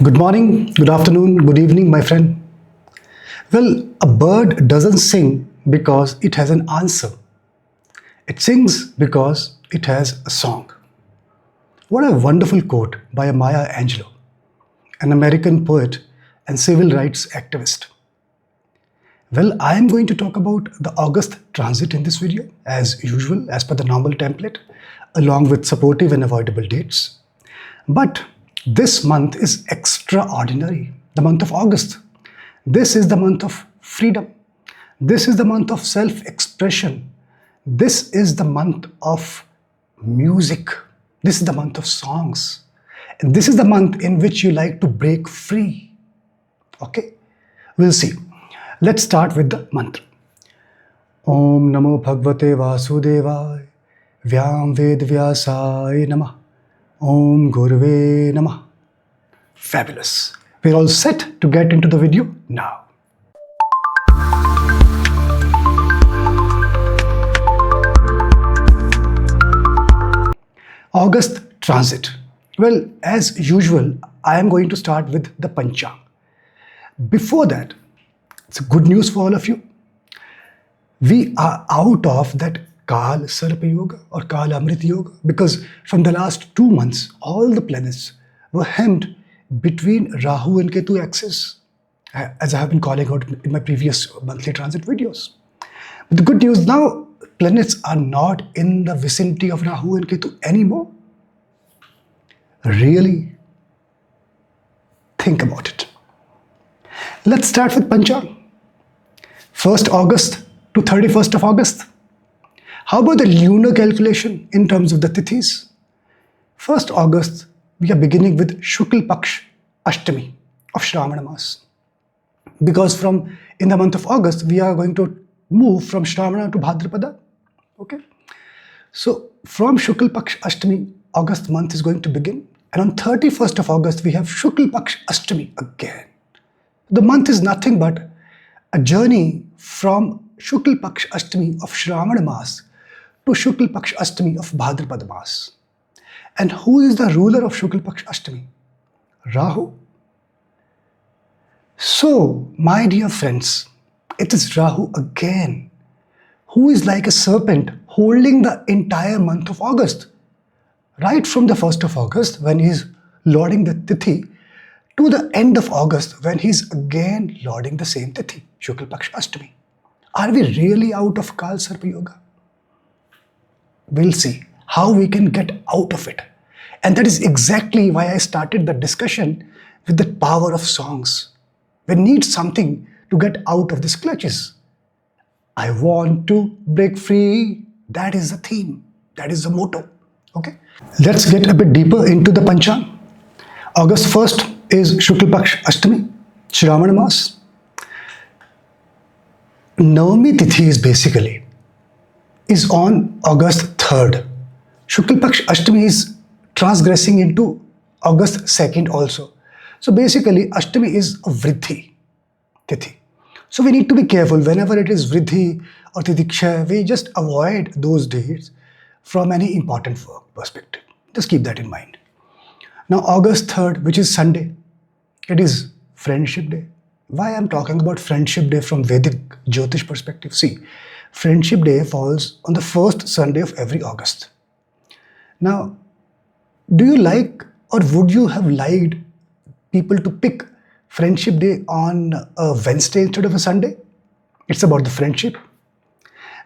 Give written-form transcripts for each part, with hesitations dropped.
Good morning, good afternoon, good evening, my friend. Well, a bird doesn't sing because it has an answer. It sings because it has a song. What a wonderful quote by Maya Angelou, an American poet and civil rights activist. Well, I am going to talk about the August transit in this video, as usual, as per the normal template, along with supportive and avoidable dates. But this month is extraordinary, the month of August. This is the month of freedom. This is the month of self-expression. This is the month of music. This is the month of songs. And this is the month in which you like to break free. Okay? We'll see. Let's start with the mantra. Om Namo Bhagavate Vasudevaya Vyam Ved Vyasaya Namah Om Gurve Namah. Fabulous. We're all set to get into the video now. August transit. Well, as usual, I am going to start with the Panchang. Before that, it's good news for all of you. We are out of that Kal Sarpa Yoga or Kal Amrit Yoga because from the last 2 months, all the planets were hemmed between Rahu and Ketu axis, as I have been calling out in my previous monthly transit videos. But the good news now, planets are not in the vicinity of Rahu and Ketu anymore. Really think about it. Let's start with Panchang. 1st August to 31st of August. How about the lunar calculation in terms of the tithis? 1st August, we are beginning with Shukl Paksh Ashtami of Shravana Mas. Because in the month of August, we are going to move from Shravana to Bhadrapada. Okay? So from Shukl Paksh Ashtami, August month is going to begin. And on 31st of August, we have Shukl Paksh Ashtami again. The month is nothing but a journey from Shukl Paksh Ashtami of Shravana Mas to Shukl Paksh Ashtami of Bhadrapada Mas. And who is the ruler of Shukl Paksh Ashtami? Rahu. So, my dear friends, it is Rahu again, who is like a serpent holding the entire month of August. Right from the 1st of August, when he is lording the Tithi, to the end of August, when he is again lording the same Tithi, Shukla Paksh Ashtami. Are we really out of Kal Sarpa Yoga? We'll see how we can get out of it. And that is exactly why I started the discussion with the power of songs. We need something to get out of these clutches. I want to break free. That is the theme. That is the motto. Okay? Let's get a bit deeper into the Panchang. August 1st is Shukla Paksh Ashtami, Shravana Mas. Navami Tithi is on August 3rd. Shukla Paksh Ashtami is transgressing into August 2nd also. So basically, Ashtami is a Vriddhi Tithi. So we need to be careful whenever it is Vriddhi or Titiksha, we just avoid those dates from any important work perspective. Just keep that in mind. Now August 3rd, which is Sunday, it is Friendship Day. Why I'm talking about Friendship Day from Vedic Jyotish perspective? See, Friendship Day falls on the first Sunday of every August. Now, do you like or would you have liked people to pick Friendship Day on a Wednesday instead of a Sunday? It's about the friendship.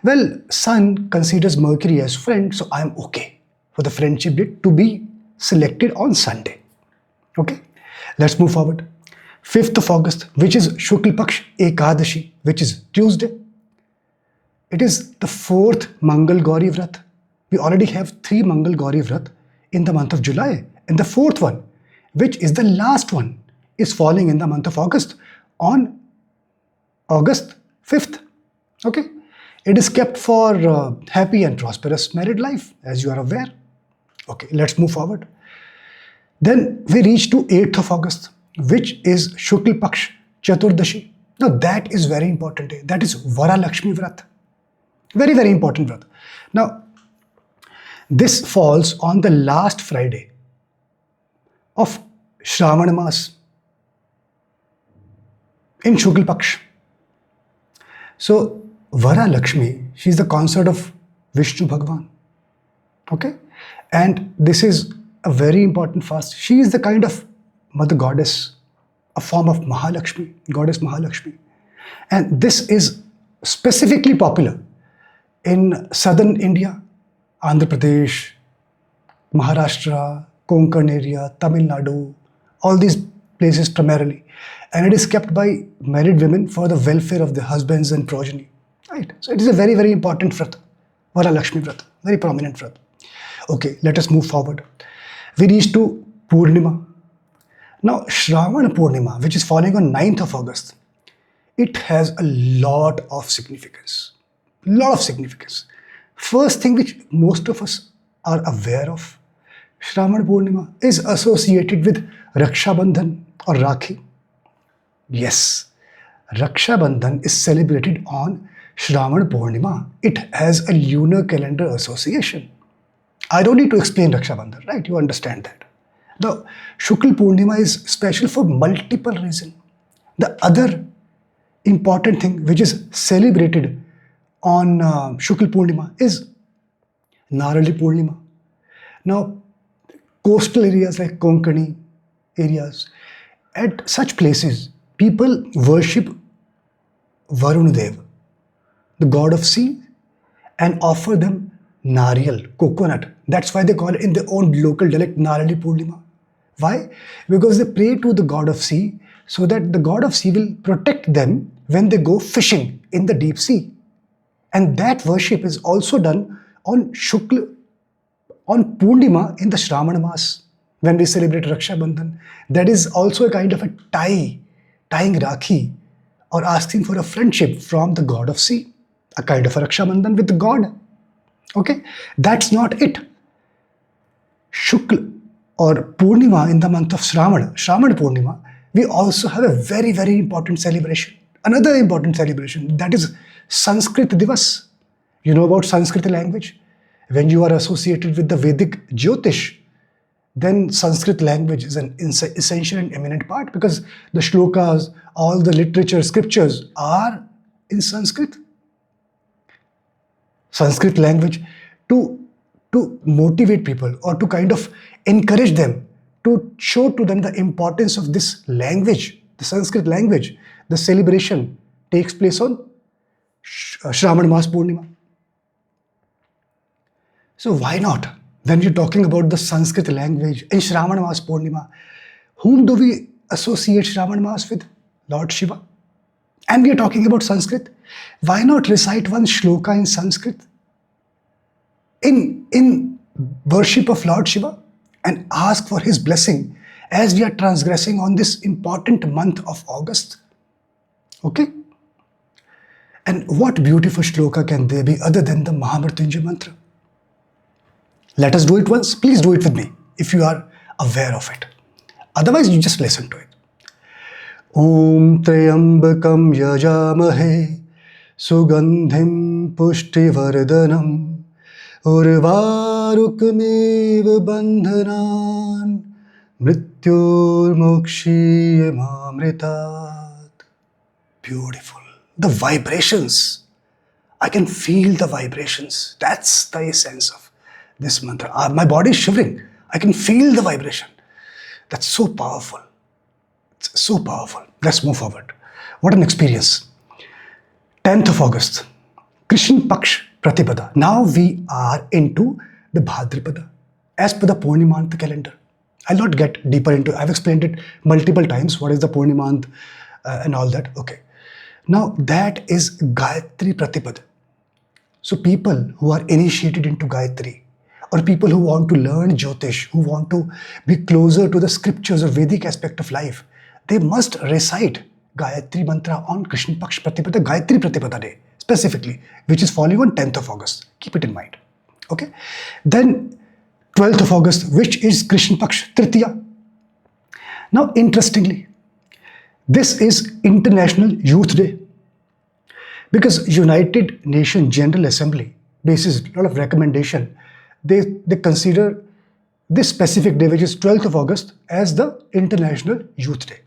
Well, Sun considers Mercury as friend, so I'm okay for the Friendship Day to be selected on Sunday. Okay, let's move forward. 5th of August, which is Shukla Paksh Ekadashi, which is Tuesday. It is the 4th Mangal Gauri Vrat. We already have 3 Mangal Gauri Vrat in the month of July. And the 4th one, which is the last one, is falling in the month of August on August 5th. Okay. It is kept for happy and prosperous married life, as you are aware. Okay, let's move forward. Then we reach to 8th of August, which is Shukla Paksh Chaturdashi. Now that is very important day. That is Vara Lakshmi Vrat. Very, very important Vrat. Now, this falls on the last Friday of Shravana Mas. in Shukla Paksh. So Vara Lakshmi, she is the consort of Vishnu Bhagwan. Okay? And this is a very important fast. She is the kind of mother goddess, a form of Mahalakshmi, goddess Mahalakshmi. And this is specifically popular in southern India, Andhra Pradesh, Maharashtra, Konkan area, Tamil Nadu, all these places primarily. And it is kept by married women for the welfare of their husbands and progeny. Right? So it is a very, very important vrata. Vara Lakshmi vrata, very prominent vrata. Okay, let us move forward. We reach to Purnima. Now, Shravan Purnima, which is falling on 9th of August, it has a lot of significance. Lot of significance. First thing which most of us are aware of, Shravan Purnima is associated with Raksha Bandhan or Rakhi. Yes, Raksha Bandhan is celebrated on Shravan Purnima. It has a lunar calendar association. I don't need to explain Raksha Bandhan, right? You understand that. The Shukla Purnima is special for multiple reasons. The other important thing which is celebrated on Shukla Purnima is Narali Purnima. Now, coastal areas like Konkani areas, at such places, people worship Varunadev, the god of sea, and offer them nariyal, coconut. That's why they call it in their own local dialect Narali Purnima. Why? Because they pray to the god of sea so that the god of sea will protect them when they go fishing in the deep sea. And that worship is also done on on Purnima in the Shravana Mas when we celebrate Raksha Bandhan. That is also a kind of a tying Rakhi or asking for a friendship from the god of sea, a kind of a Raksha Bandhan with the god. Okay, that's not it. Shukla or Purnima in the month of Shravana Purnima, we also have a very, very important celebration. Another important celebration, that is Sanskrit Divas. You know about Sanskrit language? When you are associated with the Vedic Jyotish, then Sanskrit language is an essential and eminent part because the shlokas, all the literature, scriptures are in Sanskrit. Sanskrit language to motivate people or to kind of encourage them, to show to them the importance of this language, the Sanskrit language. The celebration takes place on Shravan Mas Purnima. So why not? When you're talking about the Sanskrit language in Shravan Mas Purnima, whom do we associate Shravan Mas with? Lord Shiva. And we are talking about Sanskrit. Why not recite one shloka in Sanskrit in worship of Lord Shiva and ask for his blessing as we are transgressing on this important month of August? Okay? And what beautiful shloka can there be other than the Mahamrityunjay mantra? Let us do it once. Please do it with me if you are aware of it. Otherwise, you just listen to it. Om Trayambakam Yajamahe Sugandhim Pushtivardhanam Urvarukmev Bandhanan Mrityor Mokshiyamamritat. Beautiful. The vibrations. I can feel the vibrations. That's the essence of this mantra. My body is shivering. I can feel the vibration. That's so powerful. It's so powerful. Let's move forward. What an experience. 10th of August, Krishna Paksh Pratipada. Now we are into the Bhadrapada as per the Purnimant calendar. I'll not get deeper into it. I've explained it multiple times. What is the Purnimant and all that. Okay. Now that is Gayatri Pratipada. So people who are initiated into Gayatri, or people who want to learn Jyotish, who want to be closer to the scriptures or Vedic aspect of life, they must recite Gayatri mantra on Krishna Paksh Pratipada, Gayatri Pratipada day specifically, which is falling on 10th of August. Keep it in mind. Okay. Then 12th of August, which is Krishna Paksh Tritiya. Now, interestingly, this is International Youth Day because United Nations General Assembly bases a lot of recommendation. They consider this specific day, which is 12th of August, as the International Youth Day.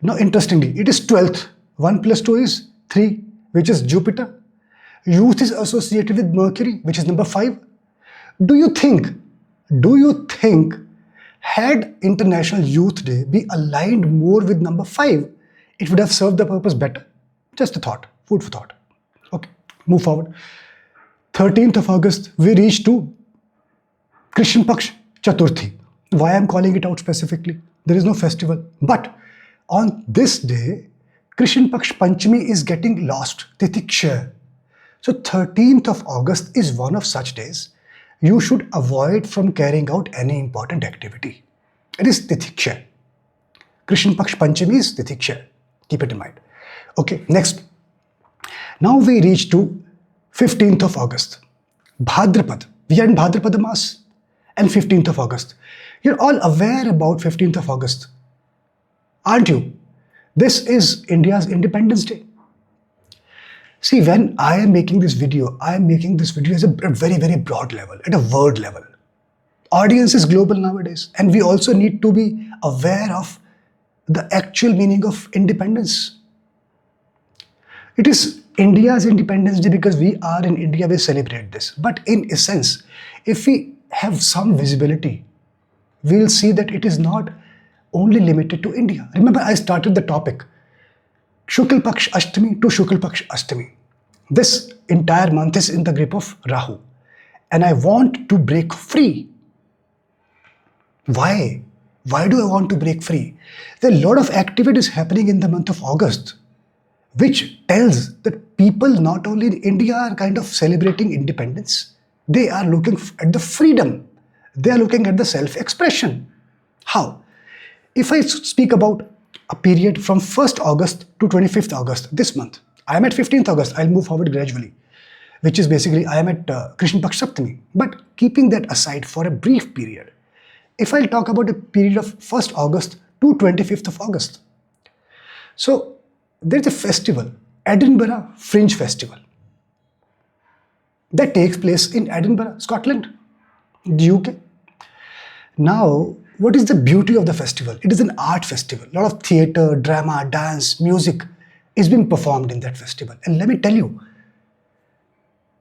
Now, interestingly, it is 12th. 1 plus 2 is 3, which is Jupiter. Youth is associated with Mercury, which is number 5. Do you think, had International Youth Day be aligned more with number 5, it would have served the purpose better? Just a thought, food for thought. Okay, move forward. 13th of August, we reach to Krishna Paksh Chaturthi. Why I'm calling it out specifically? There is no festival. But on this day, Krishna Paksh Panchami is getting lost, Titiksha. So 13th of August is one of such days you should avoid from carrying out any important activity. It is Titiksha. Krishna Paksh Panchami is Titiksha. Keep it in mind. Okay, next. Now we reach to 15th of August. Bhadrapad. We are in Bhadrapada Mas. And 15th of August. You're all aware about 15th of August, aren't you? This is India's Independence Day. See, when I am making this video, I am making this video as a very, very broad level, at a word level. Audience is global nowadays, and we also need to be aware of the actual meaning of independence. It is India's Independence Day because we are in India, we celebrate this. But in essence, if we have some visibility, we'll see that it is not only limited to India. Remember, I started the topic, Shukla Paksh Ashtami to Shukla Paksh Ashtami. This entire month is in the grip of Rahu. And I want to break free. Why? Why do I want to break free? There are a lot of activities happening in the month of August, which tells that people not only in India are kind of celebrating independence, they are looking at the freedom. They are looking at the self-expression. How? If I speak about a period from 1st August to 25th August, this month, I am at 15th August, I'll move forward gradually, which is basically I am at Krishna Paksh Saptami. But keeping that aside for a brief period, if I'll talk about a period of 1st August to 25th of August. So there's a festival, Edinburgh Fringe Festival, that takes place in Edinburgh, Scotland, the UK. Now, what is the beauty of the festival? It is an art festival. A lot of theatre, drama, dance, music is being performed in that festival. And let me tell you,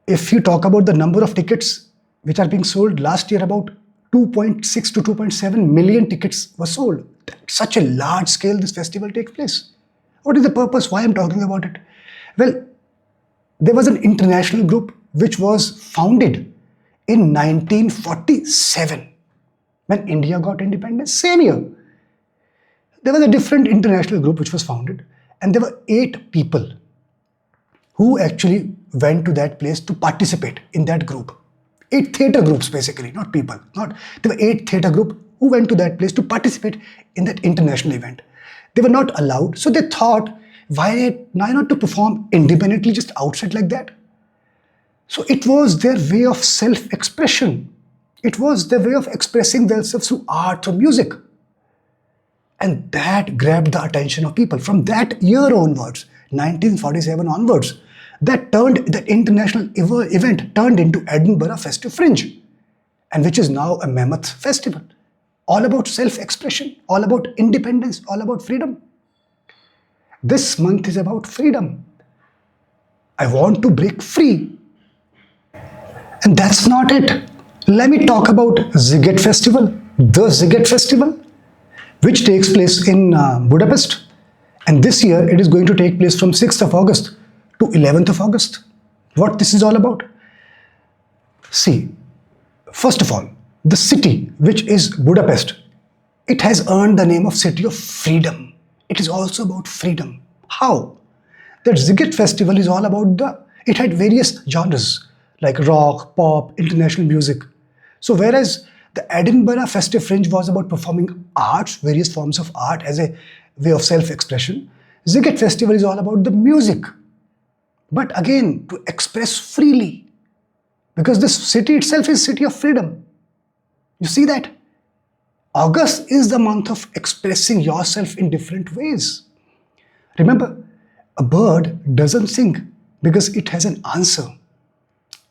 if you talk about the number of tickets which are being sold, last year about 2.6 to 2.7 million tickets were sold. At such a large scale this festival takes place. What is the purpose? Why I'm talking about it? Well, there was an international group which was founded in 1947 when India got independence, same year. There was a different international group which was founded, and there were 8 people who actually went to that place to participate in that group. 8 theatre groups basically, not people. There were 8 theatre groups who went to that place to participate in that international event. They were not allowed, so they thought, why not to perform independently just outside like that? So it was their way of self-expression. It was their way of expressing themselves through art, through music. And that grabbed the attention of people. From that year onwards, 1947 onwards, that international event turned into Edinburgh Festive Fringe, and which is now a mammoth festival. All about self-expression, all about independence, all about freedom. This month is about freedom. I want to break free. And that's not it. Let me talk about Ziget Festival, the Ziget Festival, which takes place in Budapest. And this year it is going to take place from 6th of August to 11th of August. What this is all about? See, first of all, the city, which is Budapest, it has earned the name of City of Freedom. It is also about freedom. How? That Ziget Festival is all about it had various genres like rock, pop, international music. So whereas the Edinburgh Festive Fringe was about performing arts, various forms of art as a way of self-expression, Ziget Festival is all about the music. But again, to express freely. Because this city itself is City of Freedom. You see that? August is the month of expressing yourself in different ways. Remember, a bird doesn't sing because it has an answer.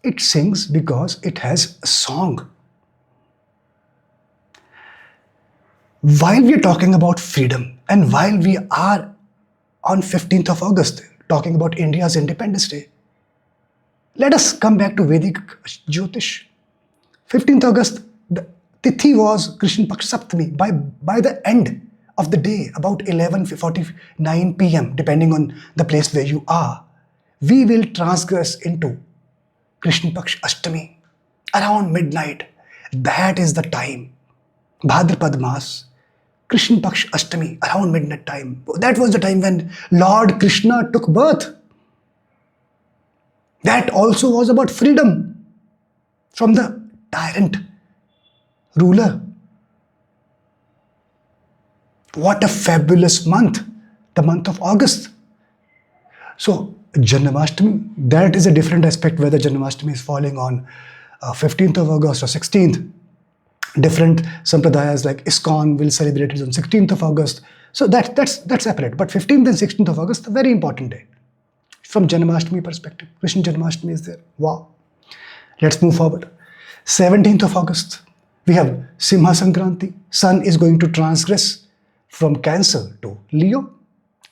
It sings because it has a song. While we are talking about freedom and while we are on 15th of August talking about India's Independence Day, let us come back to Vedic Jyotish. 15th August, the Tithi was Krishna Paksh Saptami. By the end of the day, about 11:49 p.m., depending on the place where you are, we will transgress into Krishna Paksh Ashtami around midnight. That is the time. Bhadrapad Mas, Krishna Paksh Ashtami, around midnight time. That was the time when Lord Krishna took birth. That also was about freedom from the tyrant ruler. What a fabulous month, the month of August. So, Janmashtami, that is a different aspect whether Janmashtami is falling on 15th of August or 16th. Different sampradayas like ISKCON will celebrate it on 16th of August. So that's separate. But 15th and 16th of August, a very important day. From Janmashtami perspective, Krishna Janmashtami is there. Wow. Let's move forward. 17th of August, we have Simha Sankranti. Sun is going to transgress from Cancer to Leo.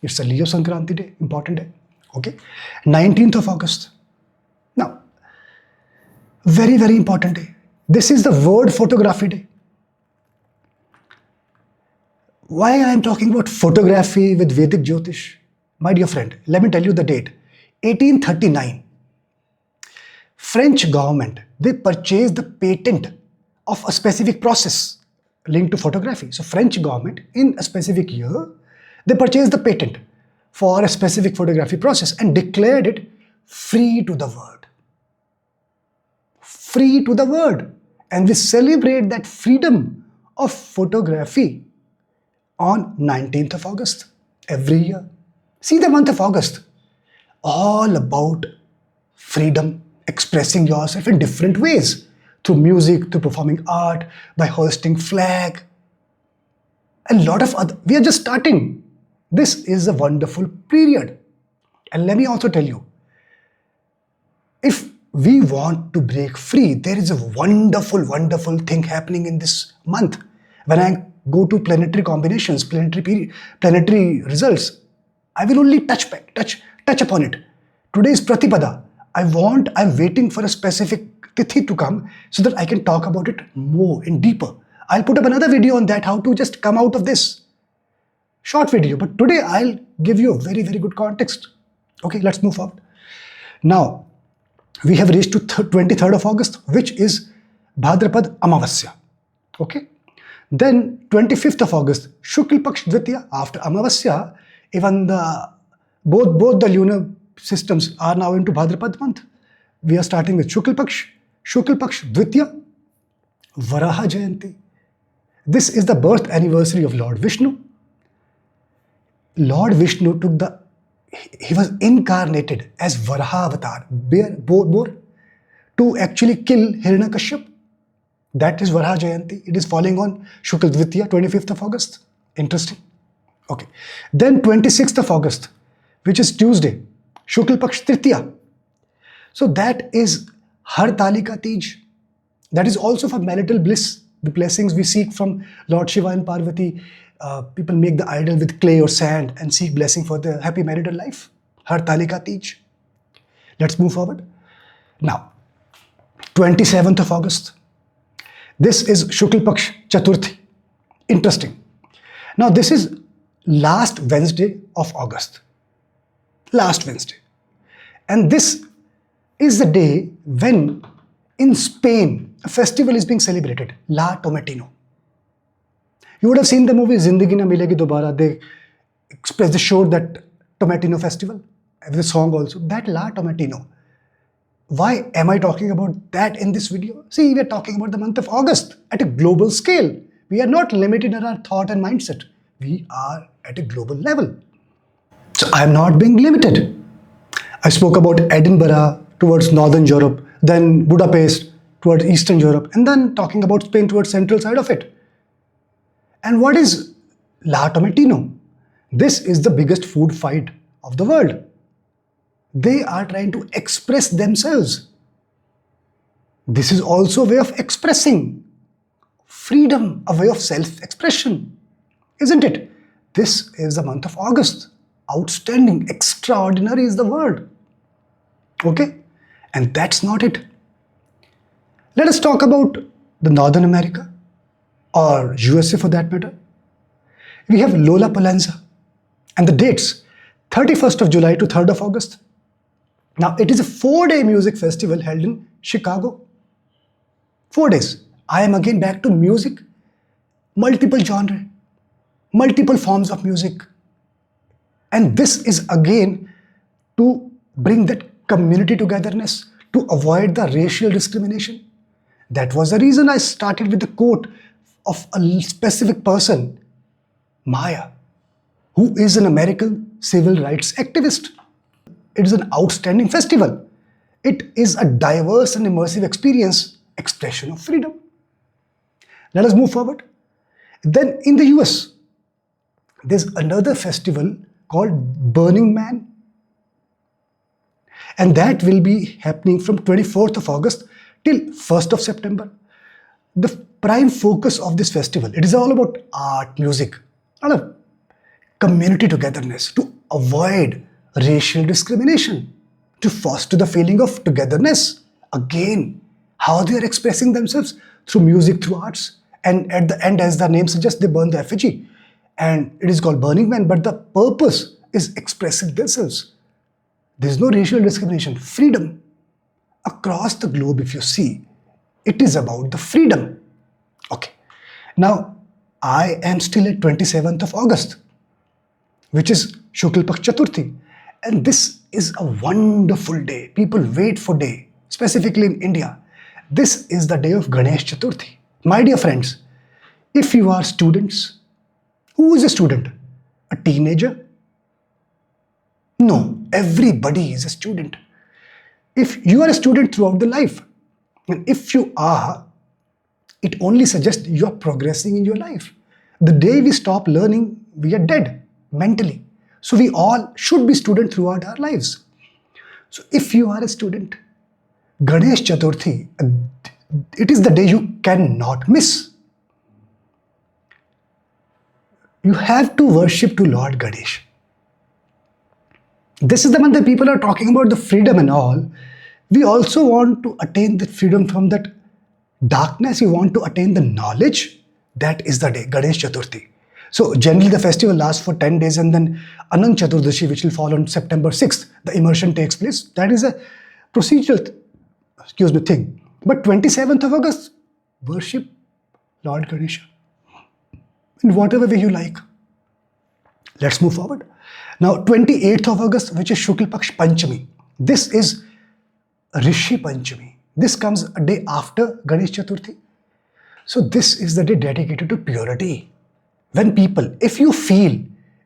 It's a Leo Sankranti day, important day. Okay. 19th of August. Now, very, very important day. This is the World Photography Day. Why I am talking about photography with Vedic Jyotish? My dear friend, let me tell you the date. 1839. French government, they purchased the patent of a specific process linked to photography. So French government, in a specific year, they purchased the patent for a specific photography process and declared it free to the world. Free to the world. And we celebrate that freedom of photography on 19th of August every year. See the month of August, all about freedom, expressing yourself in different ways, through music, through performing art, by hoisting flag. A lot of other, we are just starting. This is a wonderful period. And let me also tell you, if we want to break free, there is a wonderful, wonderful thing happening in this month. When I go to planetary combinations, planetary results, I will only touch upon it. Today is Pratipada. I'm waiting for a specific Tithi to come so that I can talk about it more and deeper. I'll put up another video on that, how to just come out of this. Short video, but today I'll give you a very, very good context. Okay, let's move forward. Now, we have reached to 23rd of August, which is Bhadrapad Amavasya. Okay. Then 25th of August, Shukla Paksh Dvitiya. After Amavasya, even both the lunar systems are now into Bhadrapad month. We are starting with Shukla Paksh Dvitiya, Varaha Jayanti. This is the birth anniversary of Lord Vishnu. Lord Vishnu he was incarnated as Varaha avatar, boar, to actually kill Hiranyakashipu. That is Varaha Jayanti. It is falling on Shukla Dvitiya, 25th of August. Interesting. Okay. Then 26th of August, which is Tuesday, Shukla Paksh Tritiya. So that is Hartalika Tej. That is also for marital bliss, the blessings we seek from Lord Shiva and Parvati. People make the idol with clay or sand and seek blessing for their happy marital life. Hartalika Tej. Let's move forward. Now, 27th of August. This is Shukla Paksh Chaturthi. Interesting. Now, this is last Wednesday of August. Last Wednesday. And this is the day when in Spain, a festival is being celebrated, La Tomatino. You would have seen the movie Zindagi Na Milegi Dobara. They showed that Tomatino festival, the song also, that La Tomatino. Why am I talking about that in this video? See, we are talking about the month of August at a global scale. We are not limited in our thought and mindset. We are at a global level. So I am not being limited. I spoke about Edinburgh towards Northern Europe, then Budapest towards Eastern Europe, and then talking about Spain towards central side of it. And what is La Tomatino? This is the biggest food fight of the world. They are trying to express themselves. This is also a way of expressing freedom, a way of self-expression. isn't it? This is the month of August. Outstanding, extraordinary is the word. Okay? And that's not it. Let us talk about the Northern America, or USA for that matter. We have Lollapalooza, and the dates 31st of July to 3rd of August. Now, it is a 4-day music festival held in Chicago. 4 days. I am again back to music, multiple genre, multiple forms of music. And this is again to bring that community togetherness, to avoid the racial discrimination. That was the reason I started with the quote of a specific person, Maya, who is an American civil rights activist. It is an outstanding festival. It is a diverse and immersive experience, expression of freedom. Let us move forward. Then in the US, there's another festival called Burning Man. And that will be happening from 24th of August till 1st of September. The prime focus of this festival, it is all about art, music, a lot of community togetherness, to avoid racial discrimination, to foster the feeling of togetherness. Again, how they are expressing themselves through music, through arts. And at the end, as the name suggests, they burn the effigy. And it is called Burning Man, but the purpose is expressing themselves. There is no racial discrimination. Freedom. Across the globe, if you see, it is about the freedom. Okay. Now, I am still at 27th of August, which is Shukla Paksh Chaturthi. And this is a wonderful day. People wait for day, specifically in India. This is the day of Ganesh Chaturthi. My dear friends, if you are students, who is a student? A teenager? No, everybody is a student. If you are a student throughout the life, and if you are, it only suggests you are progressing in your life. The day we stop learning, we are dead mentally. So we all should be students throughout our lives. So if you are a student, Ganesh Chaturthi, it is the day you cannot miss. You have to worship to Lord Ganesh. This is the month that people are talking about the freedom and all. We also want to attain the freedom from that darkness. We want to attain the knowledge. That is the day, Ganesh Chaturthi. So generally the festival lasts for 10 days, and then Anant Chaturdashi, which will fall on September 6th, the immersion takes place. That is a procedural thing. But 27th of August, worship Lord Ganesha in whatever way you like. Let's move forward. Now 28th of August, which is Shukla Paksh Panchami. This is Rishi Panchami. This comes a day after Ganesh Chaturthi. So this is the day dedicated to purity. When people, if you feel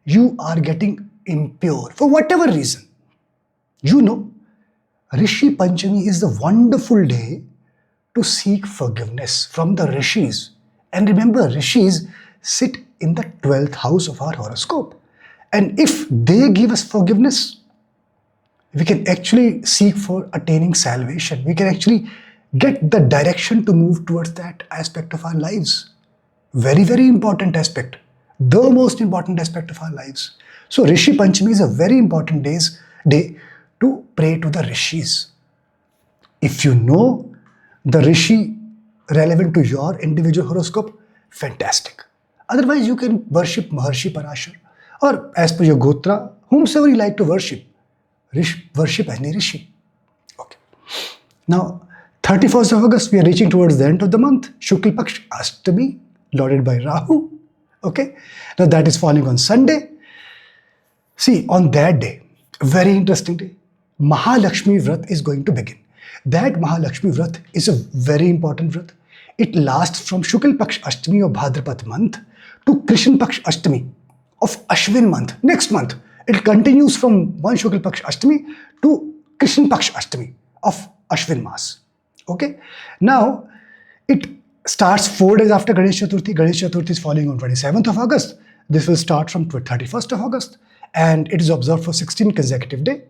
you are getting impure for whatever reason, you know, Rishi Panchami is the wonderful day to seek forgiveness from the Rishis. And remember, Rishis sit in the 12th house of our horoscope. And if they give us forgiveness, we can actually seek for attaining salvation. We can actually get the direction to move towards that aspect of our lives. Very, very important aspect. The most important aspect of our lives. So Rishi Panchami is a very important day to pray to the Rishis. If you know the Rishi relevant to your individual horoscope, fantastic. Otherwise, you can worship Maharshi Parashar, or as per your Gotra, whomsoever you like to worship. Worship any Rishi. Okay. Now, 31st of August, we are reaching towards the end of the month. Shukla Paksh Ashtami, lauded by Rahu. Okay. Now, that is falling on Sunday. See, on that day, very interesting day, Mahalakshmi Vrat is going to begin. That Mahalakshmi Vrat is a very important Vrat. It lasts from Shukla Paksh Ashtami of Bhadrapad month to Krishna Paksh Ashtami of Ashwin month, next month. It continues from one Shukla Paksh Ashtami to Krishna Paksh Ashtami of Ashwin Mas. Okay. Now, it starts 4 days after Ganesh Chaturthi. Ganesh Chaturthi is falling on 27th of August. This will start from 31st of August. And it is observed for 16 consecutive days.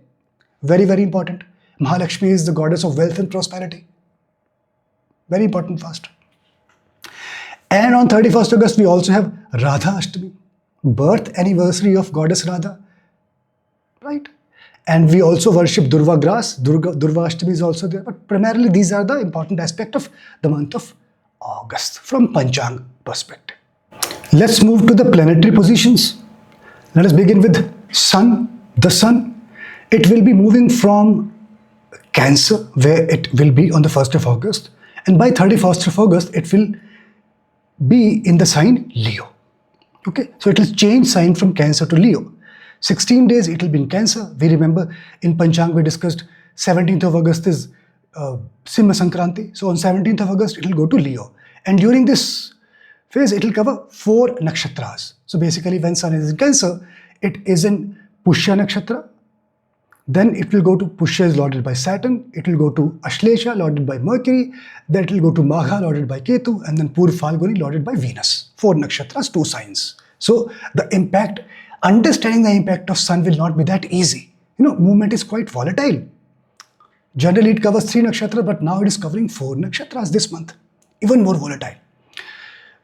Very, very important. Mahalakshmi is the goddess of wealth and prosperity. Very important fast. And on 31st August, we also have Radha Ashtami. birth anniversary of goddess Radha, right? And we also worship Durva grass. Durva Ashtami is also there. But primarily these are the important aspect of the month of August from Panchang perspective. Let's move to the planetary positions. Let us begin with Sun. The Sun, it will be moving from Cancer, where it will be on the 1st of August. And by 31st of August, it will be in the sign Leo. Okay, so it will change sign from Cancer to Leo. 16 days it will be in Cancer. We remember in Panchang we discussed 17th of August is Simha Sankranti. So on 17th of August it will go to Leo. And during this phase it will cover 4 nakshatras. So basically when Sun is in Cancer, it is in Pushya nakshatra. Then it will go to Pushya is lorded by Saturn. It will go to Ashlesha lorded by Mercury. Then it will go to Magha lorded by Ketu. And then Purv Falguni lorded by Venus. 4 nakshatras, 2 signs. So the impact, understanding the impact of Sun will not be that easy. Movement is quite volatile. Generally it covers 3 nakshatras, but now it is covering 4 nakshatras this month. Even more volatile.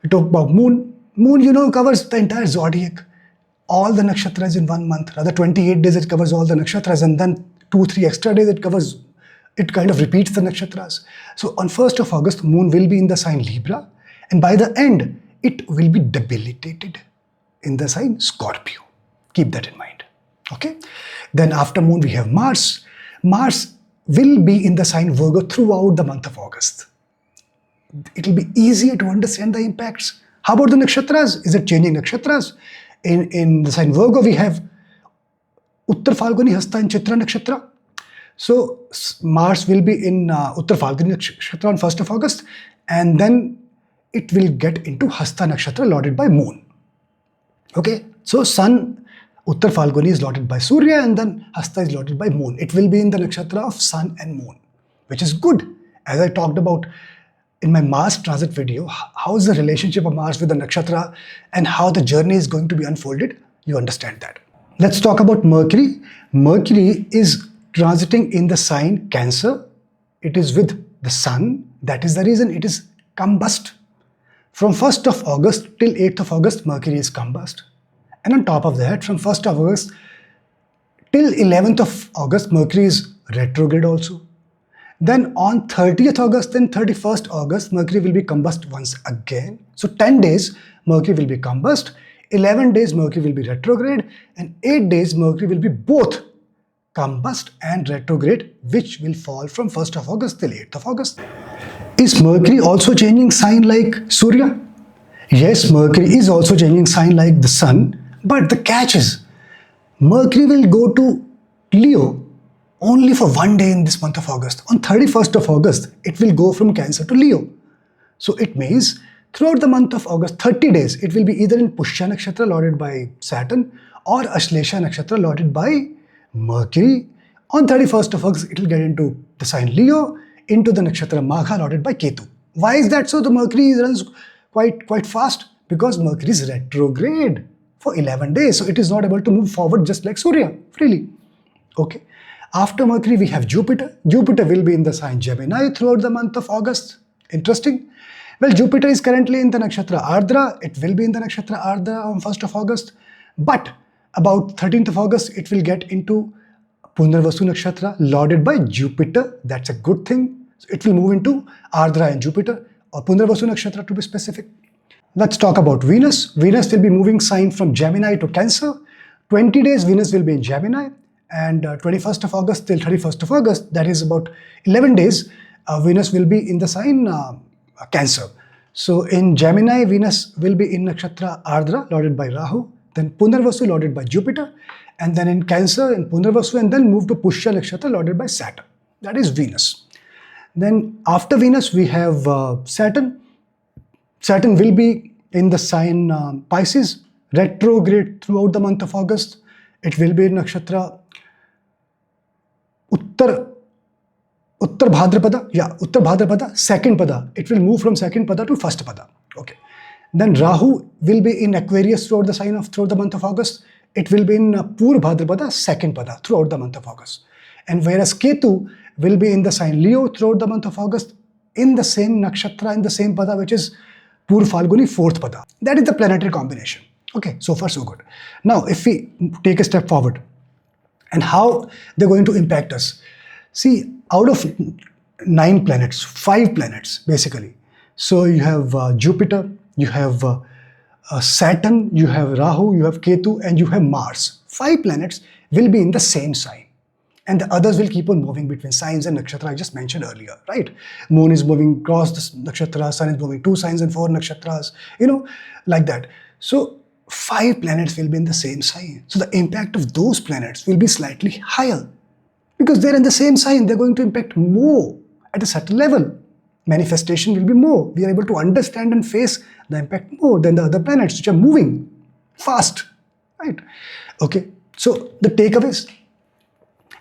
We talk about Moon. Moon, covers the entire zodiac. All the nakshatras in 1 month. Rather 28 days it covers all the nakshatras, and then 2-3 extra days it kind of repeats the nakshatras. So on 1st of August, Moon will be in the sign Libra, and by the end, it will be debilitated in the sign Scorpio. Keep that in mind. Okay. Then after Moon, we have Mars. Mars will be in the sign Virgo throughout the month of August. It will be easier to understand the impacts. How about the nakshatras? Is it changing nakshatras? In the sign Virgo, we have Uttar Falguni, Hasta and Chitra nakshatra. So Mars will be in Uttar Falguni nakshatra on 1st of August, and then it will get into Hasta nakshatra lorded by Moon. Okay, so Sun, Uttar Falguni is lorded by Surya, and then Hasta is lorded by Moon. It will be in the nakshatra of Sun and Moon, which is good. As I talked about in my Mars transit video, how is the relationship of Mars with the nakshatra and how the journey is going to be unfolded, you understand that. Let's talk about Mercury. Mercury is transiting in the sign Cancer. It is with the Sun. That is the reason it is combust. From 1st of August till 8th of August, Mercury is combust. And on top of that, from 1st of August till 11th of August, Mercury is retrograde also. Then on 30th August and 31st August, Mercury will be combust once again. So 10 days, Mercury will be combust. 11 days, Mercury will be retrograde. And 8 days, Mercury will be both combust and retrograde, which will fall from 1st of August till 8th of August. Is Mercury also changing sign like Surya? Yes, Mercury is also changing sign like the Sun. But the catch is, Mercury will go to Leo only for 1 day in this month of August. On 31st of August, it will go from Cancer to Leo. So it means throughout the month of August, 30 days, it will be either in Pushya nakshatra lorded by Saturn or Ashlesha nakshatra lorded by Mercury. On 31st of August, it will get into the sign Leo, into the nakshatra Magha lorded by Ketu. Why is that so? The Mercury runs quite fast because Mercury is retrograde for 11 days. So it is not able to move forward just like Surya freely. Okay. After Mercury, we have Jupiter. Jupiter will be in the sign Gemini throughout the month of August. Interesting. Well, Jupiter is currently in the nakshatra Ardra. It will be in the nakshatra Ardra on 1st of August. But about 13th of August, it will get into Punarvasu nakshatra lorded by Jupiter. That's a good thing. So it will move into Ardra and Jupiter, or Punarvasu nakshatra to be specific. Let's talk about Venus. Venus will be moving sign from Gemini to Cancer. 20 days Venus will be in Gemini. And 21st of August till 31st of August, that is about 11 days, Venus will be in the sign Cancer. So in Gemini, Venus will be in nakshatra Ardra, lorded by Rahu, then Punarvasu, lorded by Jupiter, and then in Cancer, in Punarvasu, and then move to Pushya nakshatra, lorded by Saturn. That is Venus. Then after Venus, we have Saturn. Saturn will be in the sign Pisces, retrograde throughout the month of August. It will be in nakshatra Uttar Bhadrapada, Uttar Bhadrapada, second pada. It will move from second pada to first pada. Okay. Then Rahu will be in Aquarius throughout the month of August. It will be in Purv Bhadrapada, second pada throughout the month of August. And whereas Ketu will be in the sign Leo throughout the month of August, in the same nakshatra, in the same pada, which is Purv Falguni, fourth pada. That is the planetary combination. Okay, so far so good. Now, if we take a step forward and how they're going to impact us. See, out of 9 planets, 5 planets basically. So you have Jupiter, you have Saturn, you have Rahu, you have Ketu, and you have Mars. 5 planets will be in the same sign. And the others will keep on moving between signs and nakshatra I just mentioned earlier, right? Moon is moving across the nakshatra, sun is moving 2 signs and 4 nakshatras, like that. So 5 planets will be in the same sign. So the impact of those planets will be slightly higher. Because they're in the same sign, they're going to impact more at a certain level. Manifestation will be more. We are able to understand and face the impact more than the other planets which are moving fast, right? Okay, so the takeaways.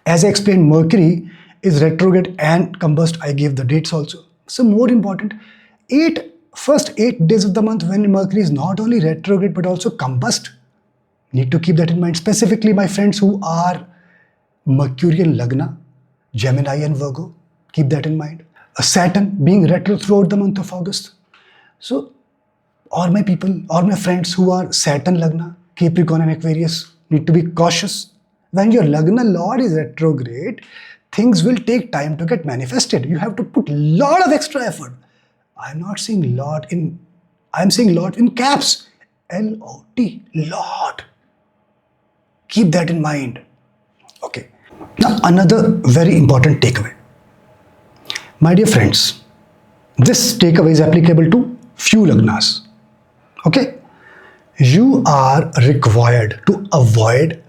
As I explained, Mercury is retrograde and combust. I gave the dates also. So more important, first 8 days of the month when Mercury is not only retrograde but also combust. Need to keep that in mind. Specifically, my friends who are Mercurian Lagna, Gemini and Virgo, keep that in mind. Saturn being retro throughout the month of August. So all my people, all my friends who are Saturn Lagna, Capricorn and Aquarius need to be cautious. When your Lagna Lord is retrograde, things will take time to get manifested. You have to put a lot of extra effort. I'm not saying lot in, I'm saying lot in caps. L-O-T, Lord. Keep that in mind. Okay. Now another very important takeaway. My dear friends, this takeaway is applicable to few Lagnas. Okay. You are required to avoid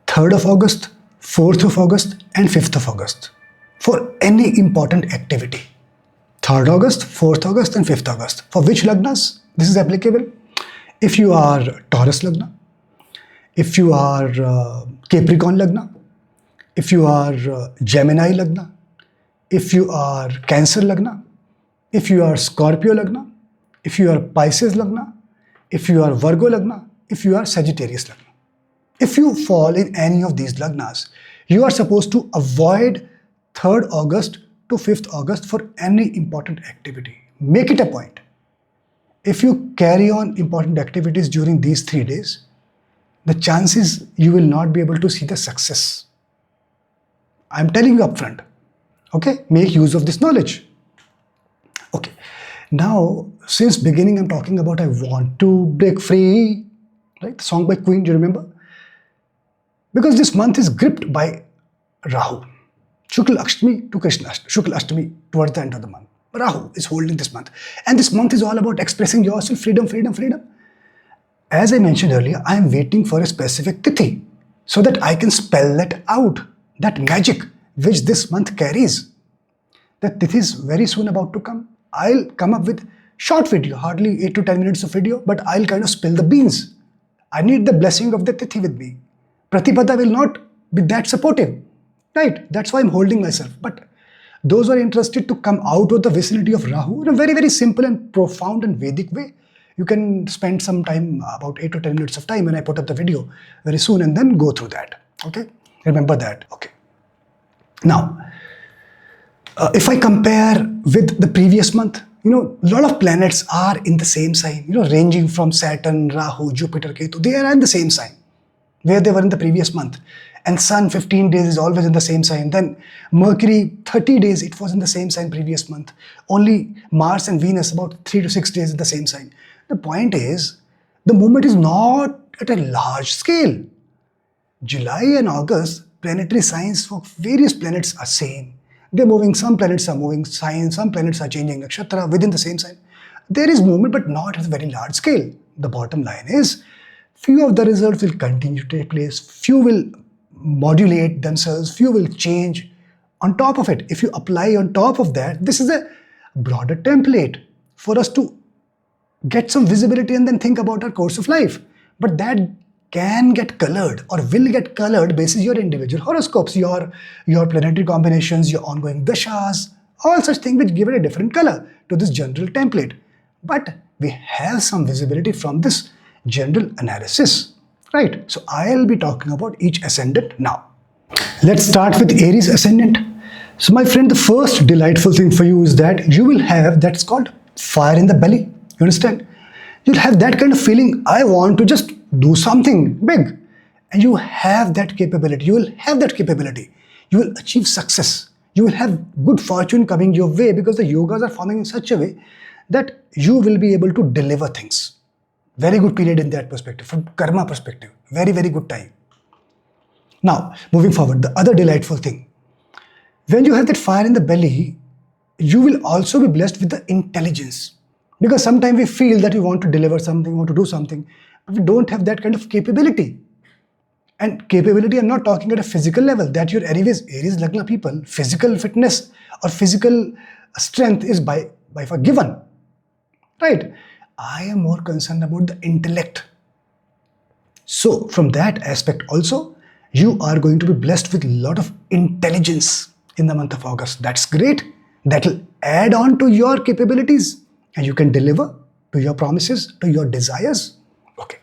3rd of August, 4th of August and 5th of August for any important activity. 3rd August, 4th August and 5th August. For which Lagnas this is applicable? If you are Taurus Lagna, if you are Capricorn Lagna, if you are Gemini Lagna, if you are Cancer Lagna, if you are Scorpio Lagna, if you are Pisces Lagna, if you are Virgo Lagna, if you are Sagittarius Lagna. If you fall in any of these Lagnas, you are supposed to avoid 3rd August to 5th August for any important activity. Make it a point. If you carry on important activities during these 3 days, the chances you will not be able to see the success. I'm telling you upfront. Okay, make use of this knowledge. Okay, now since beginning I'm talking about I want to break free, right? The song by Queen, do you remember? Because this month is gripped by Rahu. Shukla Ashtami to Krishna Ashtami, Shukla Ashtami towards the end of the month. Rahu is holding this month. And this month is all about expressing yourself, freedom, freedom, freedom. As I mentioned earlier, I am waiting for a specific tithi so that I can spell that out, that magic which this month carries. That tithi is very soon about to come. I'll come up with short video, hardly 8 to 10 minutes of video, but I'll kind of spill the beans. I need the blessing of the tithi with me. Pratipada will not be that supportive, right? That's why I'm holding myself. But those who are interested to come out of the vicinity of Rahu in a very, very simple and profound and Vedic way, you can spend some time, about 8 to 10 minutes of time when I put up the video very soon and then go through that. Okay? Remember that. Okay. Now, if I compare with the previous month, a lot of planets are in the same sign, ranging from Saturn, Rahu, Jupiter, Ketu. They are in the same sign where they were in the previous month. And Sun 15 days is always in the same sign. Then Mercury 30 days, it was in the same sign previous month. Only Mars and Venus about 3 to 6 days in the same sign. The point is, the movement is not at a large scale. July and August, planetary signs for various planets are same. They're moving, some planets are moving signs, some planets are changing nakshatra within the same sign. There is movement, but not at a very large scale. The bottom line is, few of the results will continue to take place, few will modulate themselves, few will change. On top of it, if you apply on top of that, this is a broader template for us to get some visibility and then think about our course of life. But that can get colored or will get colored based on your individual horoscopes, your planetary combinations, your ongoing dashas, all such things which give it a different color to this general template. But we have some visibility from this general analysis, right? So I'll be talking about each ascendant now. Let's start with Aries ascendant. So my friend, the first delightful thing for you is that you will have that's called fire in the belly. You understand? You'll have that kind of feeling, I want to just do something big. And you have that capability. You will have that capability. You will achieve success. You will have good fortune coming your way because the yogas are forming in such a way that you will be able to deliver things. Very good period in that perspective. From karma perspective, very, very good time. Now, moving forward, the other delightful thing. When you have that fire in the belly, you will also be blessed with the intelligence. Because sometimes we feel that we want to deliver something, want to do something, but we don't have that kind of capability. And capability, I'm not talking at a physical level, that your Aries Lagna people, physical fitness or physical strength is by far given. Right? I am more concerned about the intellect. So from that aspect also, you are going to be blessed with a lot of intelligence in the month of August. That's great. That will add on to your capabilities and you can deliver to your promises, to your desires. Okay.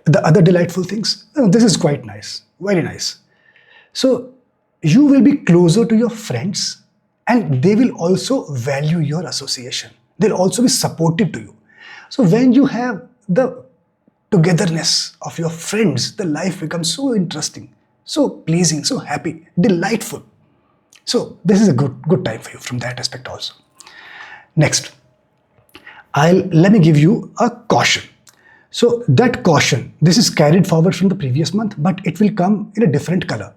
The other delightful things, this is quite nice, very nice. So you will be closer to your friends and they will also value your association. They'll also be supportive to you. So when you have the togetherness of your friends, the life becomes so interesting, so pleasing, so happy, delightful. So this is a good time for you from that aspect also. Next, let me give you a caution. So that caution, this is carried forward from the previous month, but it will come in a different color.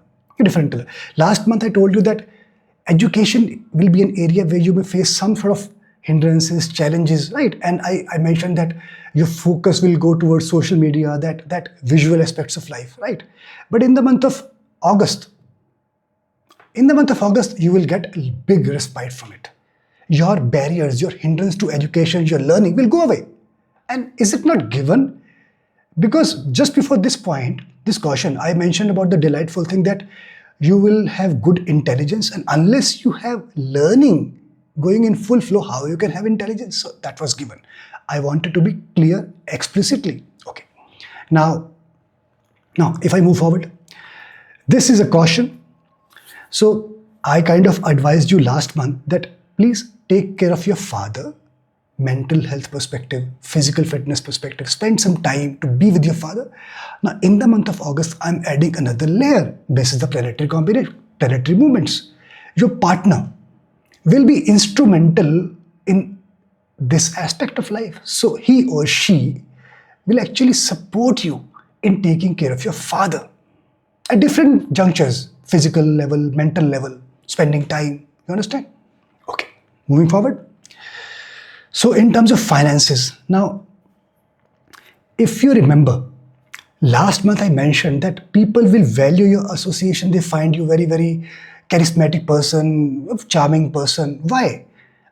Last month I told you that education will be an area where you may face some sort of hindrances, challenges, right? And I mentioned that your focus will go towards social media, that visual aspects of life, right? But in the month of August, you will get a big respite from it. Your barriers, your hindrance to education, your learning will go away. And is it not given? Because just before this point, this caution, I mentioned about the delightful thing that you will have good intelligence, and unless you have learning going in full flow, how you can have intelligence? So that was given. I wanted to be clear explicitly. Okay. Now if I move forward, this is a caution. So I kind of advised you last month that please take care of your father, mental health perspective, physical fitness perspective, spend some time to be with your father. Now in the month of August, I'm adding another layer. This is the planetary combination, planetary movements. Your partner will be instrumental in this aspect of life. So he or she will actually support you in taking care of your father at different junctures, physical level, mental level, spending time. You understand? Okay, moving forward. So in terms of finances, now, if you remember, last month I mentioned that people will value your association. They find you very, very charismatic person, charming person. Why?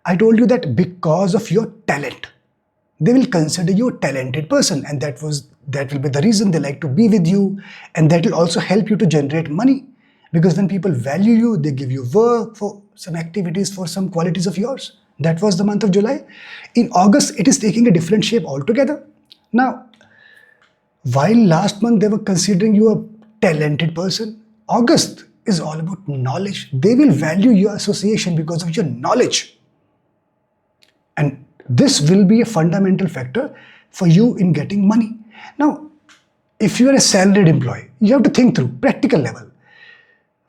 I told you that because of your talent. They will consider you a talented person, and that will be the reason they like to be with you, and that will also help you to generate money. Because when people value you, they give you work for some activities, for some qualities of yours. That was the month of July. In August, it is taking a different shape altogether. Now, while last month they were considering you a talented person, August is all about knowledge. They will value your association because of your knowledge. And this will be a fundamental factor for you in getting money. Now, if you are a salaried employee, you have to think through practical level.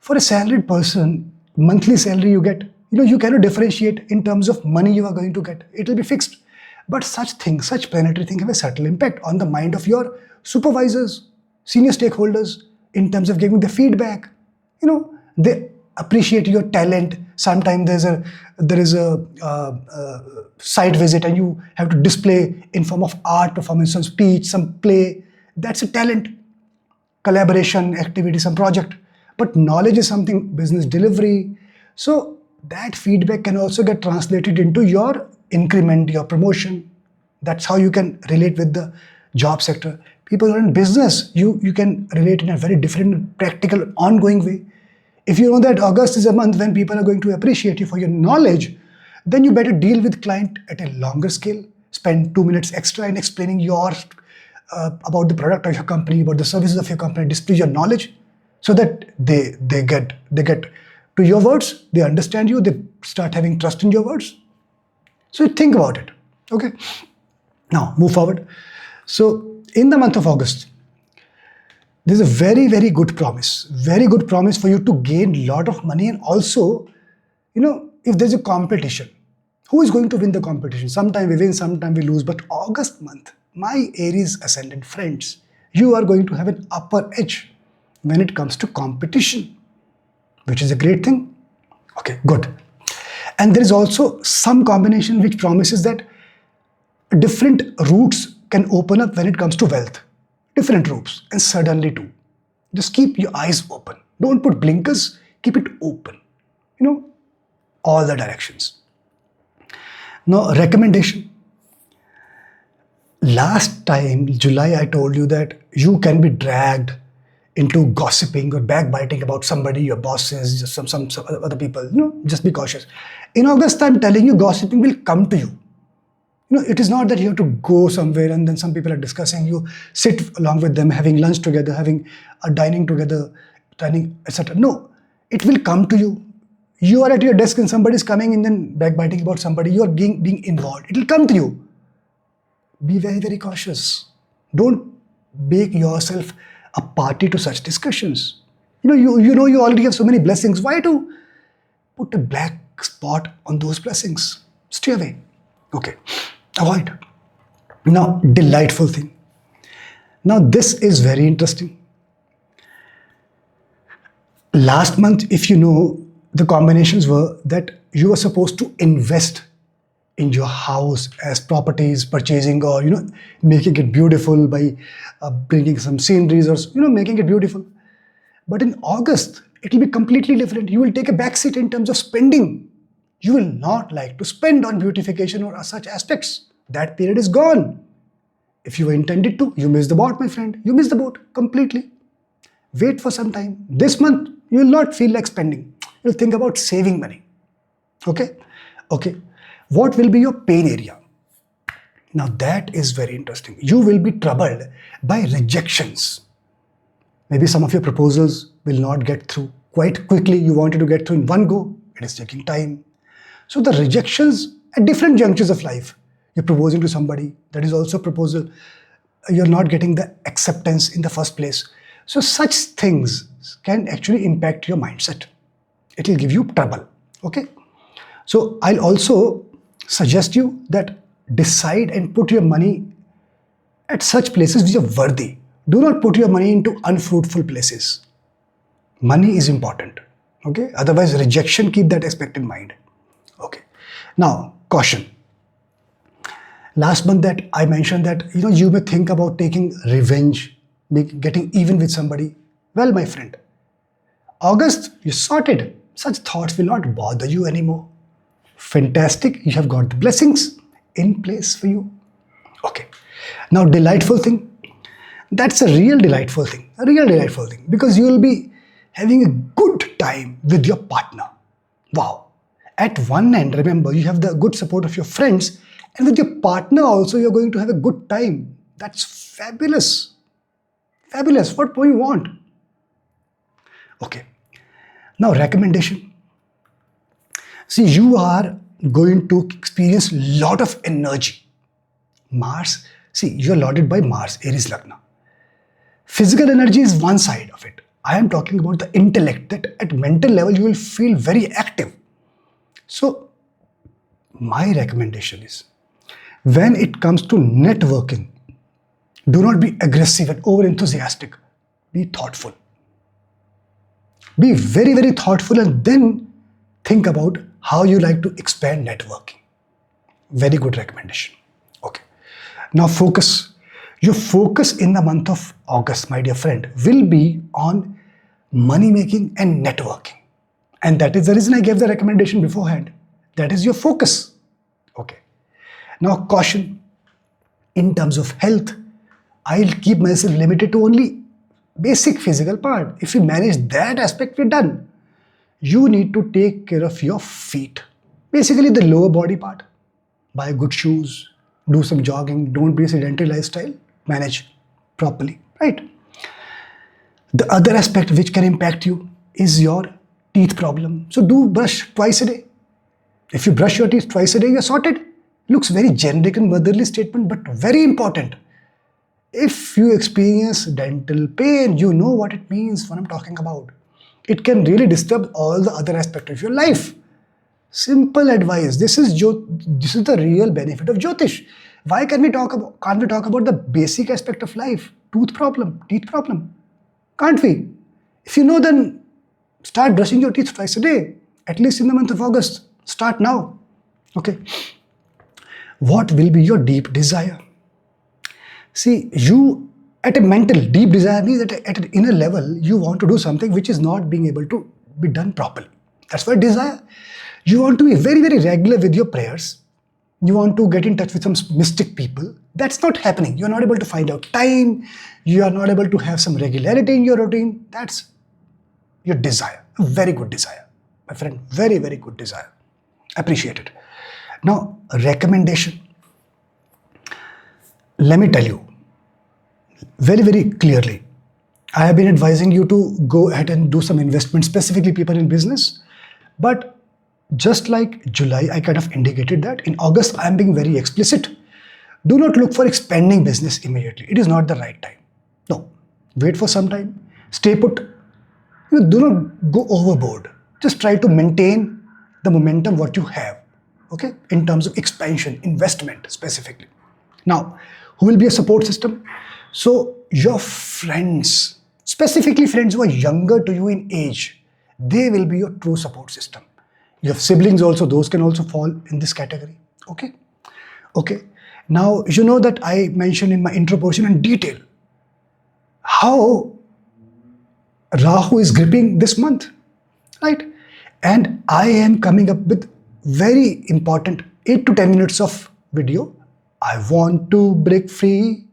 For a salaried person, monthly salary you get, you cannot differentiate in terms of money you are going to get. It will be fixed. But such things, such planetary things have a subtle impact on the mind of your supervisors, senior stakeholders, in terms of giving the feedback. They appreciate your talent. Sometimes there is a site visit and you have to display in form of art, performance, some speech, some play. That's a talent. Collaboration, activity, some project. But knowledge is something, business delivery. So that feedback can also get translated into your increment, your promotion. That's how you can relate with the job sector. People who are in business, you can relate in a very different, practical, ongoing way. If you know that August is a month when people are going to appreciate you for your knowledge, then you better deal with client at a longer scale. Spend 2 minutes extra in explaining about the product of your company, about the services of your company, display your knowledge, so that they get to your words, they understand you, they start having trust in your words. So think about it. Okay. Now, move forward. So, in the month of August, there's a very, very good promise for you to gain a lot of money. And also, if there's a competition, who is going to win the competition? Sometime we win, sometime we lose. But August month, my Aries ascendant friends, you are going to have an upper edge when it comes to competition, which is a great thing. Okay, good. And there is also some combination which promises that different routes can open up when it comes to wealth. Different routes, and suddenly too. Just keep your eyes open. Don't put blinkers, keep it open. All the directions. Now, recommendation. Last time, July, I told you that you can be dragged into gossiping or backbiting about somebody, your bosses, just some other people. Just be cautious. In August, I'm telling you, gossiping will come to you. It is not that you have to go somewhere and then some people are discussing, you sit along with them, having lunch together, having a dining together, etc. No, it will come to you. You are at your desk and somebody is coming and then backbiting about somebody. You are being involved. It will come to you. Be very, very cautious. Don't make yourself a party to such discussions. You already have so many blessings. Why to put a black spot on those blessings? Stay away. Okay. Avoid. Now, delightful thing. Now, this is very interesting. Last month, if you know, the combinations were that you were supposed to invest in your house as properties, purchasing or, making it beautiful by bringing some sceneries or, making it beautiful. But in August, it will be completely different. You will take a backseat in terms of spending. You will not like to spend on beautification or such aspects. That period is gone. If you were intended to, you missed the boat, my friend. You missed the boat completely. Wait for some time. This month, you will not feel like spending. You'll think about saving money. Okay? Okay. What will be your pain area? Now that is very interesting. You will be troubled by rejections. Maybe some of your proposals will not get through quite quickly. You wanted to get through in one go. It is taking time. So the rejections at different junctures of life. You're proposing to somebody. That is also a proposal. You're not getting the acceptance in the first place. So such things can actually impact your mindset. It will give you trouble. Okay. So I'll also suggest you that decide and put your money at such places which are worthy. Do not put your money into unfruitful places. Money is important. Okay. Otherwise, rejection, keep that aspect in mind. Okay. Now, caution. Last month that I mentioned that, you may think about taking revenge, getting even with somebody. Well, my friend, August, you sorted. Such thoughts will not bother you anymore. Fantastic. You have got the blessings in place for you. Okay. Now, delightful thing. That's a real delightful thing. A real delightful thing. Because you will be having a good time with your partner. Wow. At one end, remember, you have the good support of your friends. And with your partner also, you're going to have a good time. That's fabulous. Fabulous. What more you want? Okay. Now, recommendation. See, you are going to experience a lot of energy. Mars, see, you're lauded by Mars, Aries Lagna. Physical energy is one side of it. I am talking about the intellect, that at mental level, you will feel very active. So, my recommendation is, when it comes to networking, do not be aggressive and over-enthusiastic. Be thoughtful. Be very, very thoughtful and then think about how you like to expand networking. Very good recommendation. Okay. Now focus. Your focus in the month of August, my dear friend, will be on money making and networking. And that is the reason I gave the recommendation beforehand. That is your focus. Okay. Now caution. In terms of health, I'll keep myself limited to only basic physical part. If you manage that aspect, we're done. You need to take care of your feet. Basically the lower body part. Buy good shoes, do some jogging, don't be a sedentary lifestyle, manage properly, right? The other aspect which can impact you is your teeth problem. So do brush twice a day. If you brush your teeth twice a day, you're sorted. Looks very generic and motherly statement, but very important. If you experience dental pain, you know what it means, what I'm talking about. It can really disturb all the other aspects of your life. Simple advice. This is the real benefit of Jyotish. Why can't we talk about the basic aspect of life? Tooth problem, teeth problem. Can't we? If you know, then start brushing your teeth twice a day, at least in the month of August. Start now. Okay. What will be your deep desire? See, you at a mental deep desire means that at an inner level, you want to do something which is not being able to be done properly. That's why desire. You want to be very, very regular with your prayers. You want to get in touch with some mystic people. That's not happening. You're not able to find out time. You are not able to have some regularity in your routine. That's your desire. A very good desire. My friend, very, very good desire. Appreciate it. Now, a recommendation. Let me tell you very, very clearly. I have been advising you to go ahead and do some investment, specifically people in business. But just like July, I kind of indicated that. In August, I am being very explicit. Do not look for expanding business immediately. It is not the right time. No. Wait for some time. Stay put. Do not go overboard. Just try to maintain the momentum what you have. Okay? In terms of expansion, investment specifically. Now, who will be a support system? So, your friends, specifically friends who are younger to you in age, they will be your true support system. You have siblings also, those can also fall in this category. Okay? Okay. Now, you know that I mentioned in my intro portion in detail how Rahu is gripping this month, right? And I am coming up with very important 8 to 10 minutes of video. I want to break free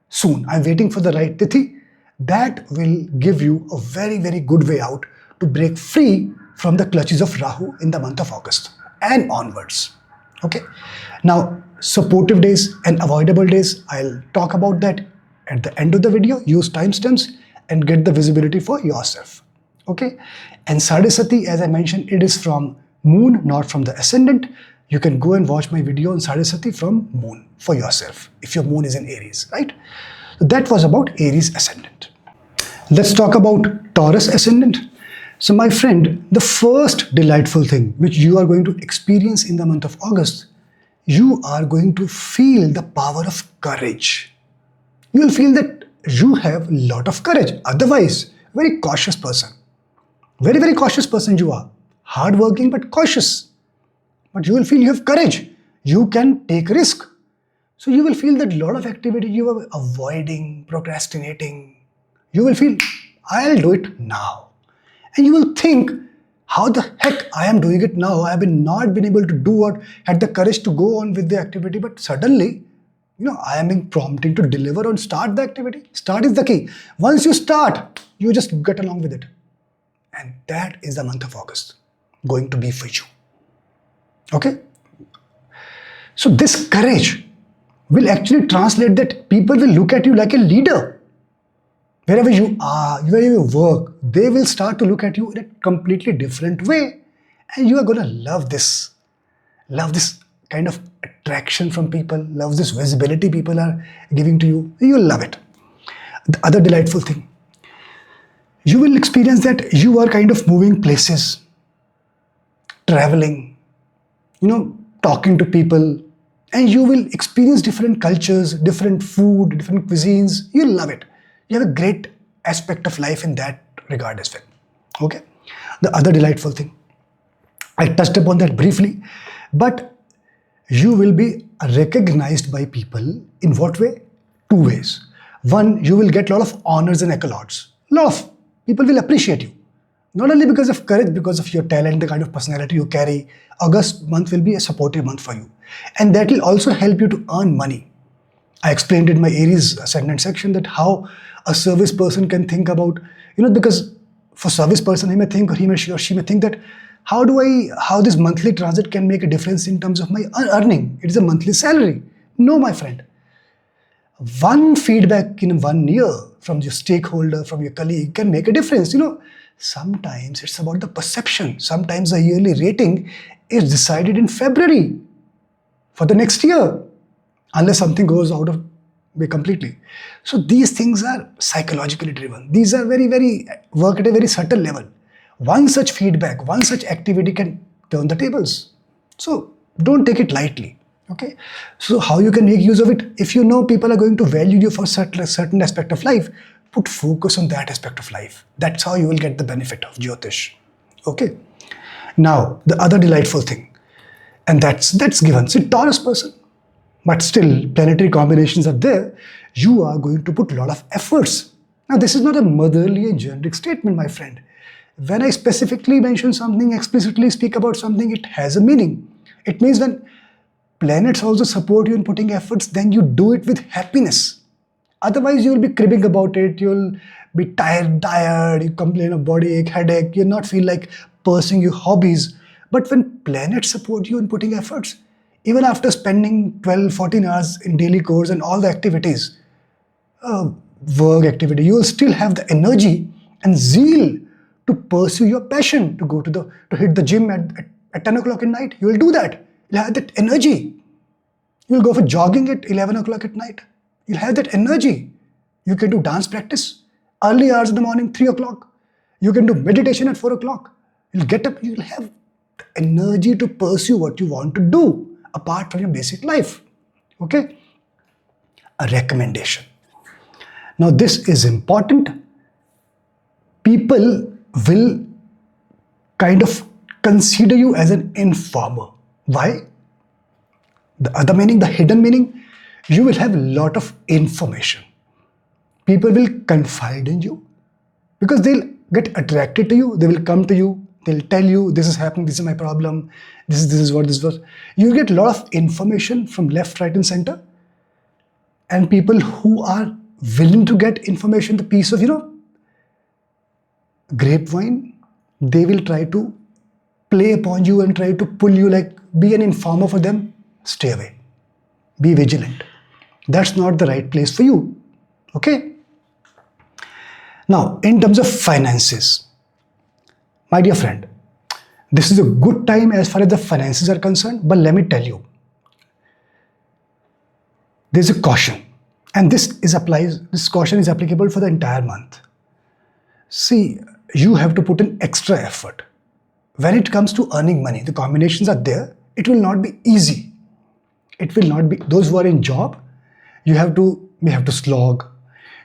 soon. I'm waiting for the right tithi. That will give you a very, very good way out to break free from the clutches of Rahu in the month of August and onwards. Okay. Now, supportive days and avoidable days, I'll talk about that at the end of the video. Use timestamps and get the visibility for yourself. Okay. And Sadhisati, as I mentioned, it is from moon, not from the ascendant. You can go and watch my video on Sadhisati from moon for yourself if your moon is in Aries, right? So that was about Aries ascendant. Let's talk about Taurus ascendant. So my friend, the first delightful thing which you are going to experience in the month of August, you are going to feel the power of courage. You will feel that you have a lot of courage. Otherwise, very cautious person. Very, very cautious person you are. Hardworking but cautious. But you will feel you have courage. You can take risk. So you will feel that a lot of activity you are avoiding, procrastinating. You will feel, I'll do it now. And you will think, how the heck I am doing it now? I have not been able to do or had the courage to go on with the activity. But suddenly, I am being prompting to deliver and start the activity. Start is the key. Once you start, you just get along with it. And that is the month of August going to be for you. Okay? So this courage will actually translate that people will look at you like a leader. Wherever you are, wherever you work, they will start to look at you in a completely different way. And you are going to love this. Love this kind of attraction from people. Love this visibility people are giving to you. You will love it. The other delightful thing. You will experience that you are kind of moving places. Traveling. Talking to people. And you will experience different cultures, different food, different cuisines. You'll love it. You have a great aspect of life in that regard as well. Okay. The other delightful thing, I touched upon that briefly, but you will be recognized by people in what way? 2 ways. One, you will get a lot of honors and accolades. A lot of people will appreciate you. Not only because of courage, because of your talent, the kind of personality you carry. August month will be a supportive month for you. And that will also help you to earn money. I explained in my Aries ascendant section that how a service person can think about, because for service person, he or she may think that how this monthly transit can make a difference in terms of my earning. It is a monthly salary. No, my friend. One feedback in 1 year from your stakeholder, from your colleague can make a difference. Sometimes it's about the perception. Sometimes the yearly rating is decided in February. for the next year, unless something goes out of way completely. So these things are psychologically driven. These are very work at a very subtle level. One such feedback, one such activity can turn the tables. So don't take it lightly. Okay. So how you can make use of it? If you know people are going to value you for certain aspect of life, put focus on that aspect of life. That's how you will get the benefit of Jyotish. Okay. Now the other delightful thing, and that's given. So Taurus person, but still planetary combinations are there. You are going to put a lot of efforts. Now this is not a motherly and generic statement, my friend. When I specifically mention something, explicitly speak about something, it has a meaning. It means when planets also support you in putting efforts, then you do it with happiness. Otherwise, you will be cribbing about it. You'll be tired. You complain of body ache, headache. You'll not feel like pursuing your hobbies. But when planets support you in putting efforts, even after spending 12, 14 hours in daily course and all the activities, work activity, you will still have the energy and zeal to pursue your passion, to hit the gym at 10 o'clock at night. You will do that. You'll have that energy. You'll go for jogging at 11 o'clock at night. You'll have that energy. You can do dance practice early hours in the morning, 3 o'clock. You can do meditation at 4 o'clock. You'll get up, you'll have the energy to pursue what you want to do apart from your basic life. Okay? A recommendation. Now this is important. People will kind of consider you as an informer. Why? The other meaning, the hidden meaning, you will have a lot of information. People will confide in you because they'll get attracted to you. They will come to you. They'll tell you, this is happening, this is my problem, this is what this was. You get a lot of information from left, right, and center. And people who are willing to get information, the piece of, grapevine, they will try to play upon you and try to pull you, like be an informer for them. Stay away. Be vigilant. That's not the right place for you. Okay? Now, in terms of finances, my dear friend, this is a good time as far as the finances are concerned, but let me tell you, there's a caution, and this caution is applicable for the entire month. See, you have to put in extra effort. When it comes to earning money, the combinations are there. It will not be easy. It will not be. Those who are in job, may have to slog.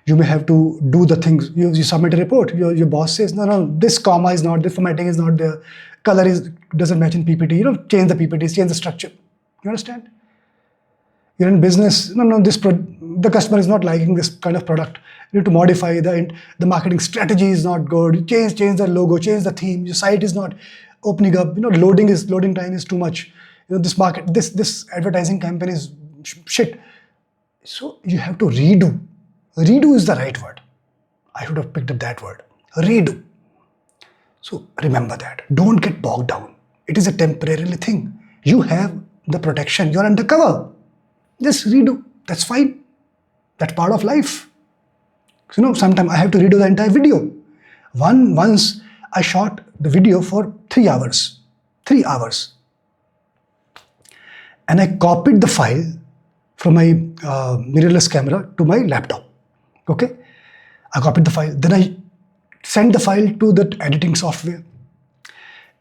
You may have to do the things. You submit a report. Your boss says, no, this comma is not, this formatting is not there. Color doesn't match in PPT. Change the PPTs, change the structure. You understand? You're in business. The customer is not liking this kind of product. You need to modify the marketing strategy is not good. You change the logo, change the theme. Your site is not opening up. Loading time is too much. This advertising campaign is shit. So you have to redo. Redo is the right word. I should have picked up that word. Redo. So remember that. Don't get bogged down. It is a temporary thing. You have the protection. You're undercover. Just redo. That's fine. That's part of life. So, sometimes I have to redo the entire video. Once I shot the video for 3 hours. 3 hours. And I copied the file from my mirrorless camera to my laptop. Okay? I copied the file. Then I sent the file to that editing software.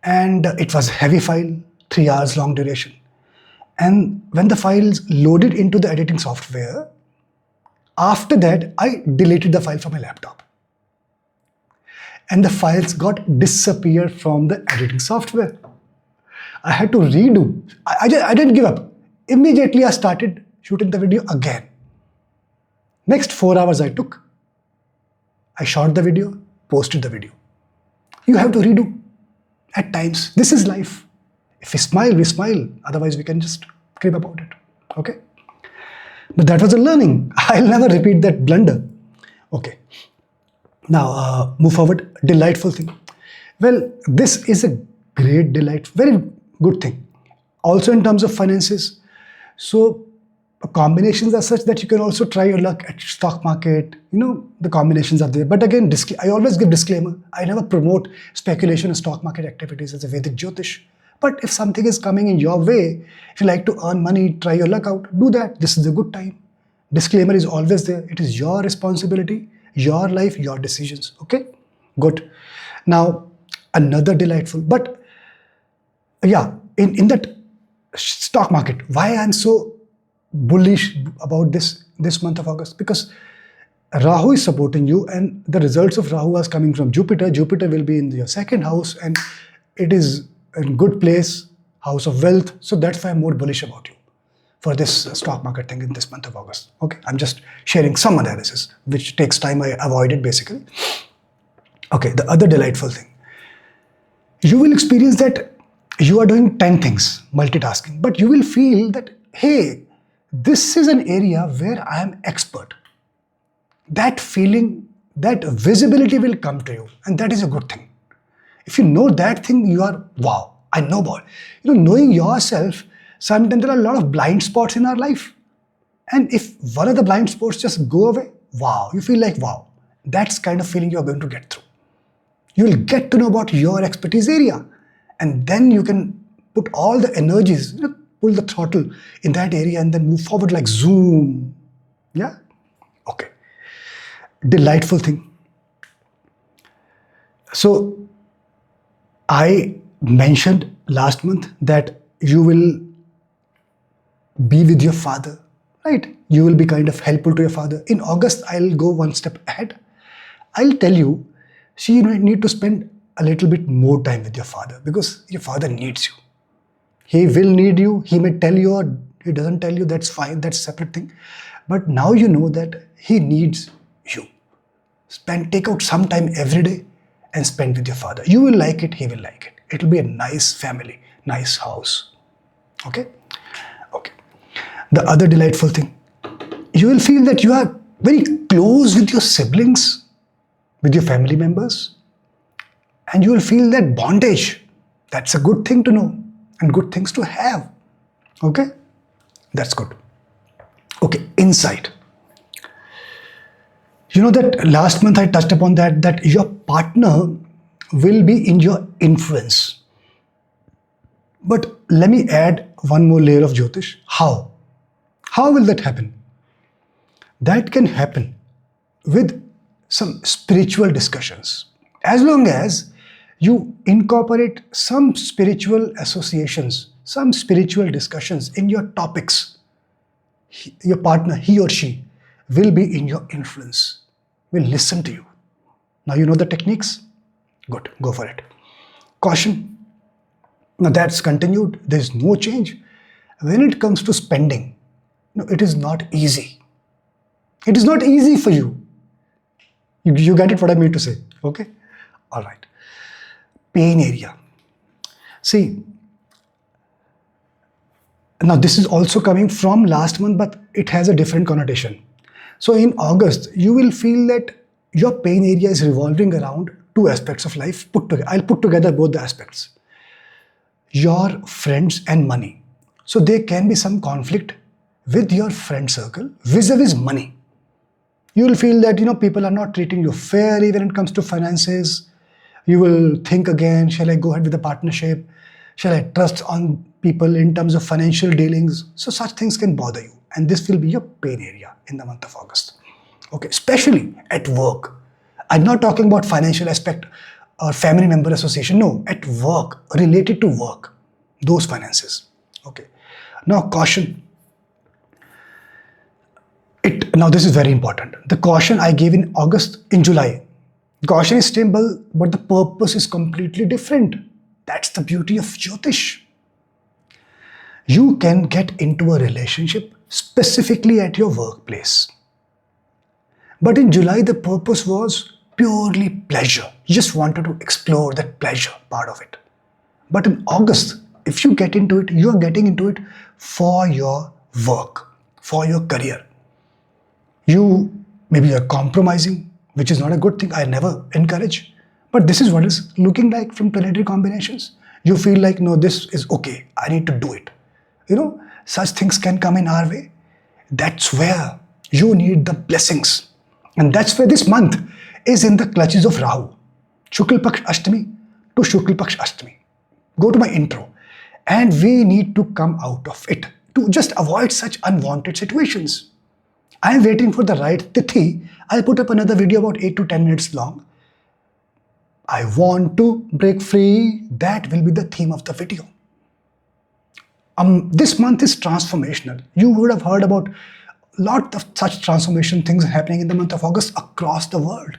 And it was a heavy file, 3 hours long duration. And when the files loaded into the editing software, after that, I deleted the file from my laptop. And the files got disappeared from the editing software. I had to redo. I didn't give up. Immediately, I started shooting the video again. Next 4 hours I took. I shot the video, posted the video. You have to redo at times. This is life. If we smile, we smile. Otherwise, we can just crib about it. Okay? But that was a learning. I'll never repeat that blunder. Okay. Now, move forward. Delightful thing. Well, this is a great delight. Very good thing. Also in terms of finances. So, combinations are such that you can also try your luck at stock market. The combinations are there. But again, I always give disclaimer. I never promote speculation in stock market activities as a Vedic Jyotish. But if something is coming in your way, if you like to earn money, try your luck out, do that. This is a good time. Disclaimer is always there. It is your responsibility, your life, your decisions. Okay? Good. Now, another delightful, but yeah, in that stock market, why I'm so bullish about this month of August? Because Rahu is supporting you, and the results of Rahu are coming from Jupiter. Jupiter will be in your second house, and it is in good place, house of wealth. So that's why I'm more bullish about you for this stock market thing in this month of August. Okay, I'm just sharing some analysis, which takes time. I avoid it basically. Okay, the other delightful thing, you will experience that you are doing 10 things, multitasking, but you will feel that, hey, this is an area where I am expert. That feeling, that visibility will come to you, and that is a good thing. If you know that thing, you are, wow, I know about. Knowing yourself, sometimes there are a lot of blind spots in our life. And if one of the blind spots just go away, wow, you feel like, wow, that's kind of feeling you're going to get through. You will get to know about your expertise area, and then you can put all the energies, pull the throttle in that area and then move forward like zoom. Yeah? Okay. Delightful thing. So I mentioned last month that you will be with your father, right? You will be kind of helpful to your father. In August, I'll go one step ahead. I'll tell you, you need to spend a little bit more time with your father, because your father needs you. He will need you. He may tell you or he doesn't tell you, that's fine, that's a separate thing. But now you know that he needs you. Take out some time every day and spend with your father. You will like it, he will like it. It will be a nice family, nice house. Okay? Okay. The other delightful thing, you will feel that you are very close with your siblings, with your family members, and you will feel that bondage. That's a good thing to know and good things to have. Okay? That's good. Okay, insight. That last month I touched upon that your partner will be in your influence. But let me add one more layer of Jyotish. How? How will that happen? That can happen with some spiritual discussions. As long as you incorporate some spiritual associations, some spiritual discussions in your topics, your partner, he or she, will be in your influence, will listen to you. Now you know the techniques? Good, go for it. Caution. Now that's continued. There is no change. When it comes to spending, it is not easy. It is not easy for you. You get it what I mean to say, okay? All right. Pain area. See, now this is also coming from last month, but it has a different connotation. So in August, you will feel that your pain area is revolving around two aspects of life put together. I'll put together both the aspects. Your friends and money. So there can be some conflict with your friend circle vis-a-vis money. You will feel that people are not treating you fairly when it comes to finances. You will think again, shall I go ahead with the partnership? Shall I trust on people in terms of financial dealings? So such things can bother you, and this will be your pain area in the month of August. Okay, especially at work. I'm not talking about financial aspect or family member association. No, at work, related to work, those finances. Okay. Now caution. Now this is very important. The caution I gave in July. Caution is stable, but the purpose is completely different. That's the beauty of Jyotish. You can get into a relationship specifically at your workplace. But in July, the purpose was purely pleasure. You just wanted to explore that pleasure part of it. But in August, if you get into it, you are getting into it for your work, for your career. Maybe you're compromising, which is not a good thing. I never encourage. But this is what it's looking like from planetary combinations. You feel like, no, this is okay. I need to do it. Such things can come in our way. That's where you need the blessings. And that's where this month is in the clutches of Rahu. Shukla Paksh Ashtami to Shukla Paksh Ashtami. Go to my intro. And we need to come out of it to just avoid such unwanted situations. I am waiting for the right tithi. I'll put up another video about 8 to 10 minutes long. I want to break free. That will be the theme of the video. This month is transformational. You would have heard about a lot of such transformation things happening in the month of August across the world.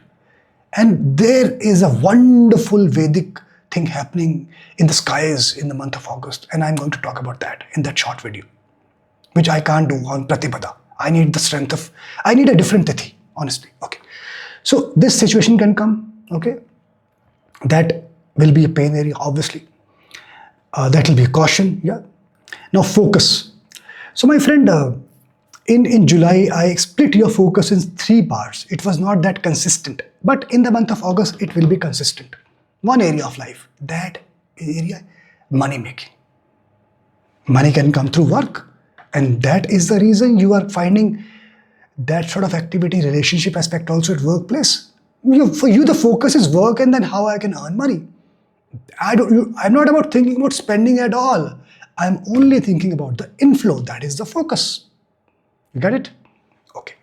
And there is a wonderful Vedic thing happening in the skies in the month of August. And I'm going to talk about that in that short video, which I can't do on Pratipada. I need a different tithi, honestly. Okay. So this situation can come, okay. That will be a pain area, obviously. That will be caution, yeah. Now focus. So my friend, in July, I split your focus in 3 parts. It was not that consistent, but in the month of August, it will be consistent. One area of life, that area, money making. Money can come through work. And that is the reason you are finding that sort of activity, relationship aspect also at workplace. For you, the focus is work and then how I can earn money. I'm not about thinking about spending at all. I'm only thinking about the inflow. That is the focus. You got it? Okay.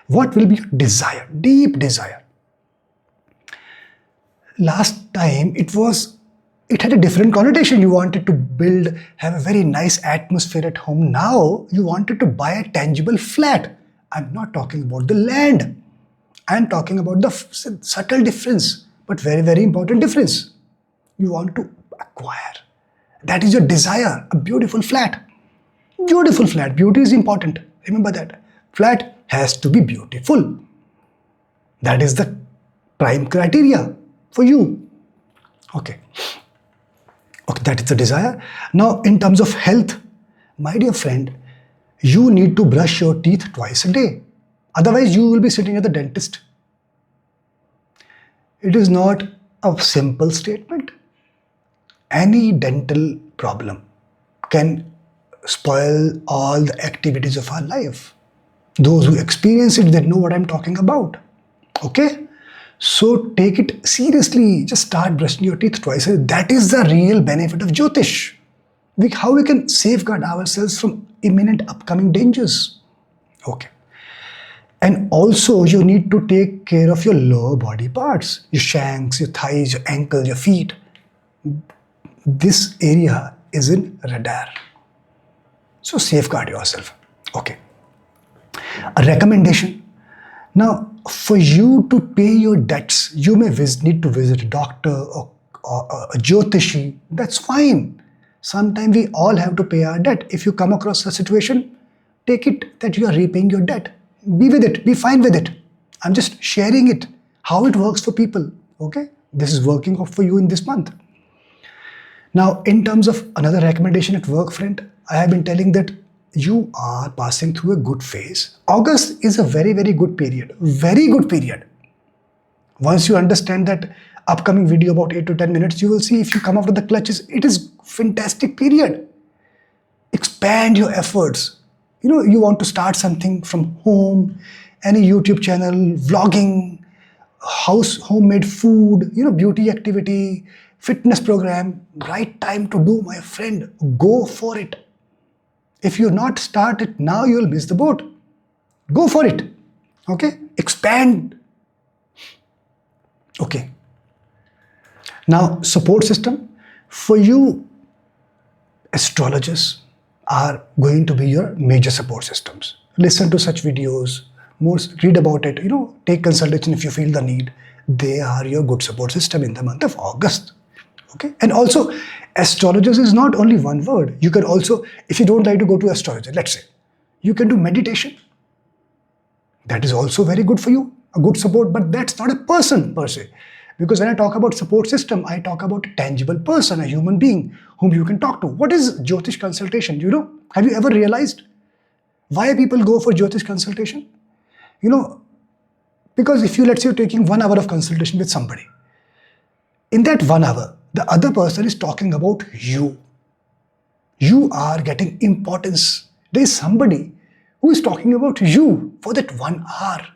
What will be your desire? Deep desire. Last time it had a different connotation. You wanted to have a very nice atmosphere at home. Now you wanted to buy a tangible flat. I'm not talking about the land. I'm talking about the subtle difference, but very, very important difference. You want to acquire. That is your desire, a beautiful flat. Beautiful flat. Beauty is important. Remember that. Flat has to be beautiful. That is the prime criteria for you. Okay. Okay, that is the desire. Now, in terms of health, my dear friend, you need to brush your teeth twice a day. Otherwise, you will be sitting at the dentist. It is not a simple statement. Any dental problem can spoil all the activities of our life. Those who experience it, they know what I'm talking about. Okay? So take it seriously. Just start brushing your teeth twice a day. That is the real benefit of Jyotish. How we can safeguard ourselves from imminent upcoming dangers. Okay. And also you need to take care of your lower body parts. Your shanks, your thighs, your ankles, your feet. This area is in radar. So safeguard yourself. Okay. A recommendation. Now, for you to pay your debts, you may need to visit a doctor or a Jyotishi. That's fine. Sometimes we all have to pay our debt. If you come across a situation, take it that you are repaying your debt. Be with it. Be fine with it. I'm just sharing it, how it works for people. Okay? This is working for you in this month. Now, in terms of another recommendation at work, friend, I have been telling that you are passing through a good phase. August is a very, very good period. Very good period. Once you understand that upcoming video about 8 to 10 minutes, you will see if you come out of the clutches, it is fantastic period. Expand your efforts. You want to start something from home, any YouTube channel, vlogging, homemade food, beauty activity, fitness program. Right time to do, my friend. Go for it. If you not start it now, you will miss the boat. Go for it. Okay? Expand. Okay. Now, support system. For you, astrologers are going to be your major support systems. Listen to such videos. Read about it. Take consultation if you feel the need. They are your good support system in the month of August. Okay? And also, astrologers is not only one word. You can also, if you don't like to go to astrologer, let's say, you can do meditation. That is also very good for you, a good support, but that's not a person per se. Because when I talk about support system, I talk about a tangible person, a human being whom you can talk to. What is Jyotish consultation? Have you ever realized why people go for Jyotish consultation? Because if let's say you're taking 1 hour of consultation with somebody, in that 1 hour, the other person is talking about you. You are getting importance. There is somebody who is talking about you for that 1 hour.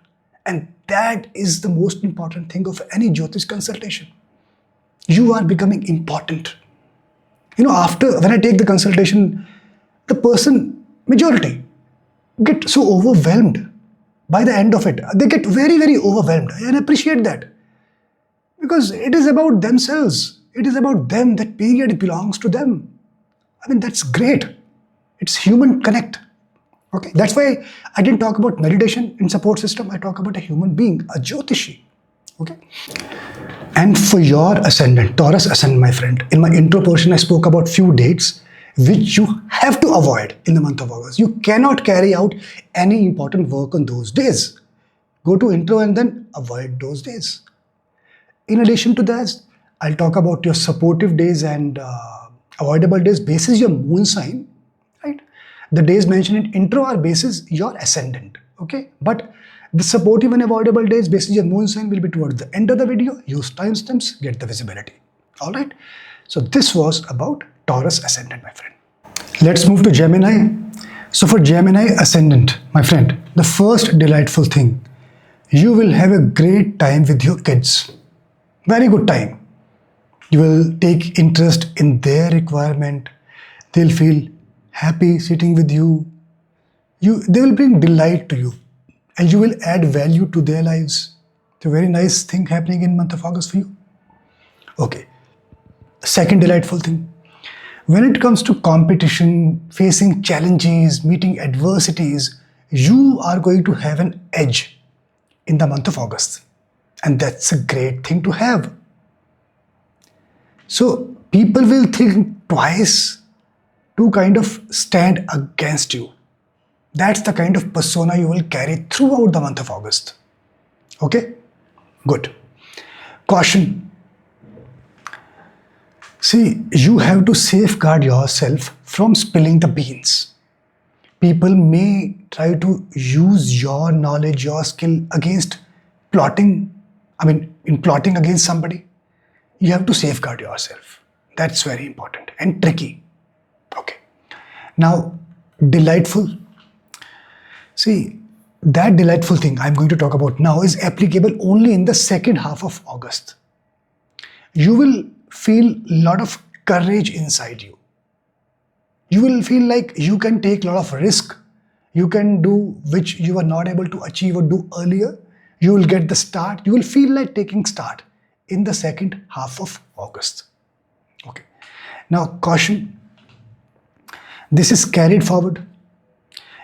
And that is the most important thing of any Jyotish consultation. You are becoming important. After when I take the consultation, the person, majority, get so overwhelmed by the end of it. They get very, very overwhelmed. And I appreciate that. Because it is about themselves. It is about them. That period belongs to them. That's great. It's human connect. Okay, that's why I didn't talk about meditation in support system. I talk about a human being, a Jyotishi. Okay. And for your ascendant, Taurus ascendant, my friend, in my intro portion, I spoke about few dates which you have to avoid in the month of August. You cannot carry out any important work on those days. Go to intro and then avoid those days. In addition to that, I'll talk about your supportive days and avoidable days basis your moon sign, right? The days mentioned in intro are basis your ascendant, okay? But the supportive and avoidable days basis your moon sign will be towards the end of the video. Use timestamps, get the visibility. All right. So this was about Taurus ascendant, my friend. Let's move to Gemini. So for Gemini ascendant, my friend, the first delightful thing, you will have a great time with your kids. Very good time. You will take interest in their requirement. They'll feel happy sitting with you. They will bring delight to you, and you will add value to their lives. It's a very nice thing happening in month of August for you. Okay. Second delightful thing. When it comes to competition, facing challenges, meeting adversities, you are going to have an edge in the month of August. And that's a great thing to have. So people will think twice to kind of stand against you. That's the kind of persona you will carry throughout the month of August. Okay? Good. Caution. See, you have to safeguard yourself from spilling the beans. People may try to use your knowledge, your skill against plotting against somebody. You have to safeguard yourself. That's very important and tricky. Okay. Now, delightful. See, that delightful thing I'm going to talk about now is applicable only in the second half of August. You will feel a lot of courage inside you. You will feel like you can take a lot of risk. You can do which you were not able to achieve or do earlier. You will get the start. You will feel like taking start in the second half of August. Okay. Now, caution. This is carried forward.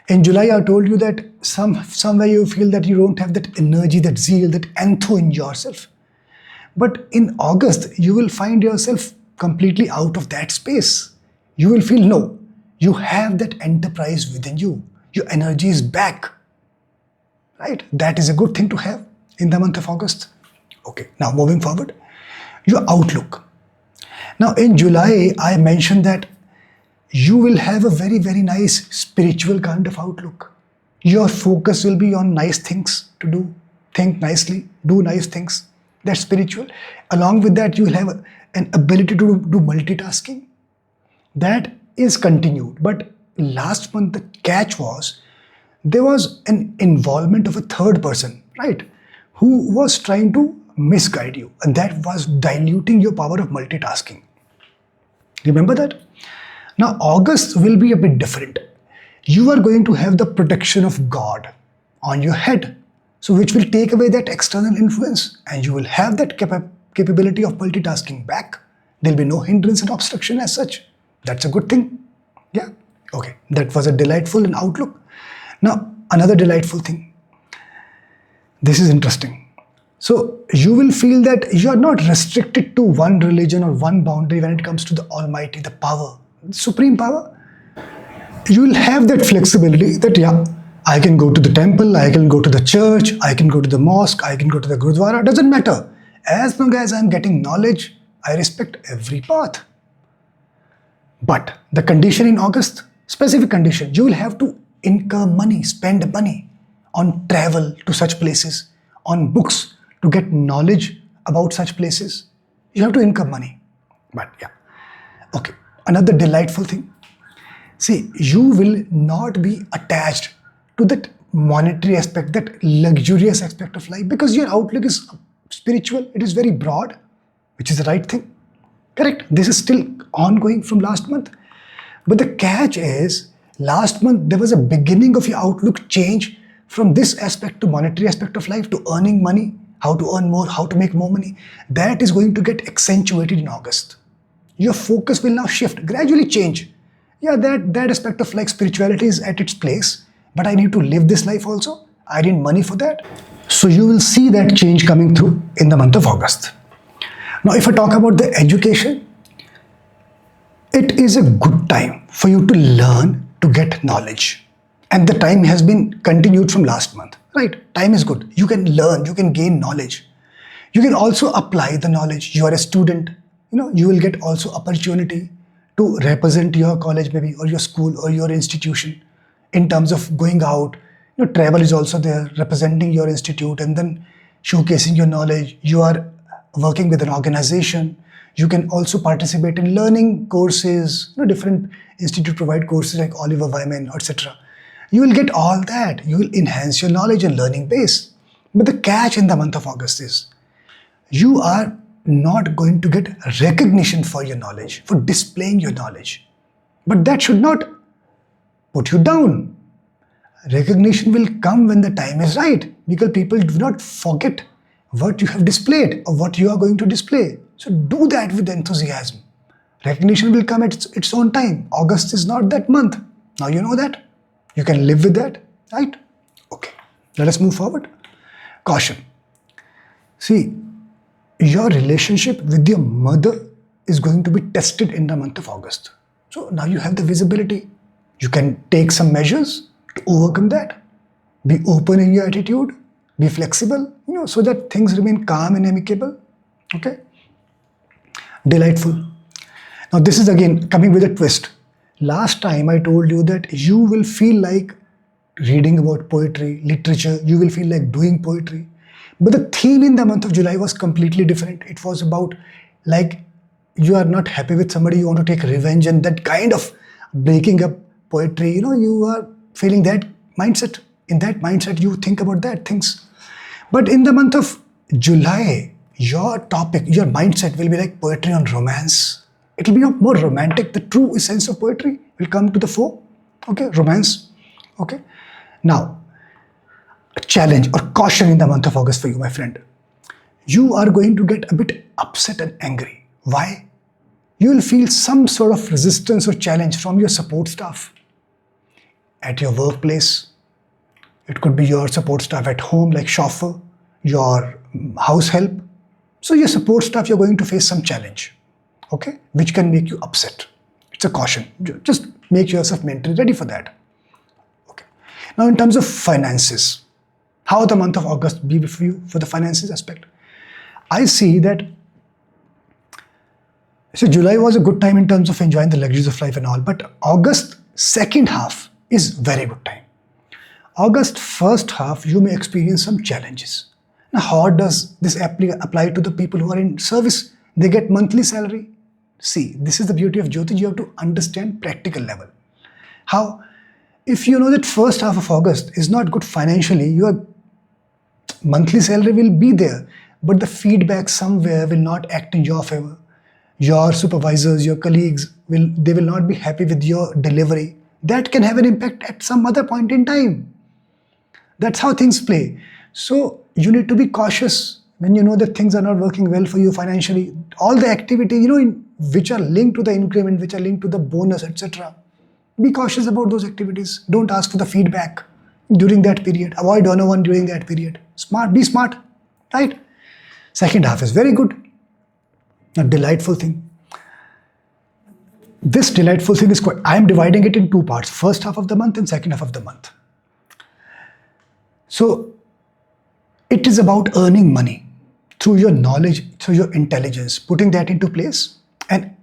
In July, I told you that somewhere you feel that you don't have that energy, that zeal, that enthu in yourself. But in August, you will find yourself completely out of that space. You will feel, no, you have that enterprise within you. Your energy is back. Right? That is a good thing to have in the month of August. Okay, now moving forward, your outlook. Now in July, I mentioned that you will have a very, very nice spiritual kind of outlook. Your focus will be on nice things to do. Think nicely, do nice things. That's spiritual. Along with that, you will have an ability to do multitasking. That is continued. But last month, the catch was, there was an involvement of a third person, right, who was trying to misguide you. And that was diluting your power of multitasking. Remember that? Now, August will be a bit different. You are going to have the protection of God on your head. So which will take away that external influence, and you will have that capability of multitasking back. There will be no hindrance and obstruction as such. That's a good thing. Yeah. Okay. That was a delightful and outlook. Now, another delightful thing. This is interesting. So you will feel that you are not restricted to one religion or one boundary when it comes to the Almighty, the power, the supreme power. You will have that flexibility that, yeah, I can go to the temple, I can go to the church, I can go to the mosque, I can go to the Gurudwara. Doesn't matter. As long as I'm getting knowledge, I respect every path. But the condition in August, specific condition, you will have to incur money, spend money on travel to such places, on books to get knowledge about such places. You have to incur money. But yeah. Okay. Another delightful thing. See, you will not be attached to that monetary aspect, that luxurious aspect of life, because your outlook is spiritual. It is very broad, which is the right thing. Correct? This is still ongoing from last month. But the catch is, last month there was a beginning of your outlook change from this aspect to monetary aspect of life, to earning money, how to earn more, how to make more money. That is going to get accentuated in August. Your focus will now shift, gradually change. Yeah, that aspect of like spirituality is at its place, but I need to live this life also. I need money for that. So you will see that change coming through in the month of August. Now, if I talk about the education, it is a good time for you to learn, to get knowledge. And the time has been continued from last month, right? Time is good. You can learn, you can gain knowledge. You can also apply the knowledge. You are a student, you will get also opportunity to represent your college maybe, or your school or your institution in terms of going out. Travel is also there, representing your institute and then showcasing your knowledge. You are working with an organization. You can also participate in learning courses. Different institute provide courses like Oliver Wyman, etc. You will get all that. You will enhance your knowledge and learning base. But the catch in the month of August is, you are not going to get recognition for your knowledge, for displaying your knowledge. But that should not put you down. Recognition will come when the time is right, because people do not forget what you have displayed or what you are going to display. So do that with enthusiasm. Recognition will come at its own time. August is not that month. Now you know that. You can live with that, right? Okay, let us move forward. Caution. See, your relationship with your mother is going to be tested in the month of August. So now you have the visibility. You can take some measures to overcome that. Be open in your attitude. Be flexible, so that things remain calm and amicable. Okay? Delightful. Now this is again coming with a twist. Last time I told you that you will feel like reading about poetry, literature. You will feel like doing poetry. But the theme in the month of July was completely different. It was about like you are not happy with somebody, you want to take revenge, and that kind of breaking up poetry. You are feeling that mindset. In that mindset, you think about that things. But in the month of July, your topic, your mindset will be like poetry on romance. It will be more romantic. The true essence of poetry will come to the fore. Okay, romance. Okay. Now, a challenge or caution in the month of August for you, my friend. You are going to get a bit upset and angry. Why? You will feel some sort of resistance or challenge from your support staff at your workplace. It could be your support staff at home, like chauffeur, your house help. So your support staff, you're going to face some challenge, okay, which can make you upset. It's a caution. Just make yourself mentally ready for that. Okay. Now, in terms of finances, how the month of August be for you for the finances aspect? I see that, so July was a good time in terms of enjoying the luxuries of life and all, but August second half is very good time. August first half, you may experience some challenges. Now, how does this apply to the people who are in service? They get monthly salary. See, this is the beauty of Jyotish. You have to understand practical level. How? If you know that first half of August is not good financially, your monthly salary will be there, but the feedback somewhere will not act in your favor. Your supervisors, your colleagues, they will not be happy with your delivery. That can have an impact at some other point in time. That's how things play. So you need to be cautious when you know that things are not working well for you financially. All the activity, which are linked to the increment, which are linked to the bonus, etc. Be cautious about those activities. Don't ask for the feedback during that period. Avoid one-on-one during that period. Be smart, right? Second half is very good. A delightful thing. This delightful thing is I am dividing it in two parts. First half of the month and second half of the month. So it is about earning money through your knowledge, through your intelligence, putting that into place and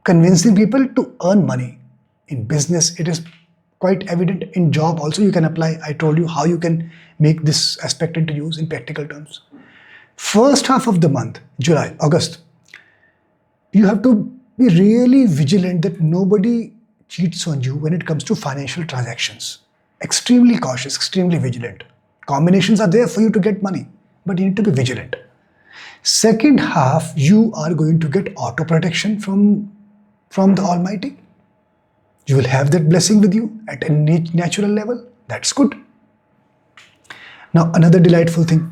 convincing people to earn money. In business, it is quite evident. In job also you can apply. I told you how you can make this aspect into use in practical terms. First half of the month, July, August, you have to be really vigilant that nobody cheats on you when it comes to financial transactions. Extremely cautious, extremely vigilant. Combinations are there for you to get money, but you need to be vigilant. Second half, you are going to get auto protection from the Almighty. You will have that blessing with you at a natural level. That's good. Now, another delightful thing.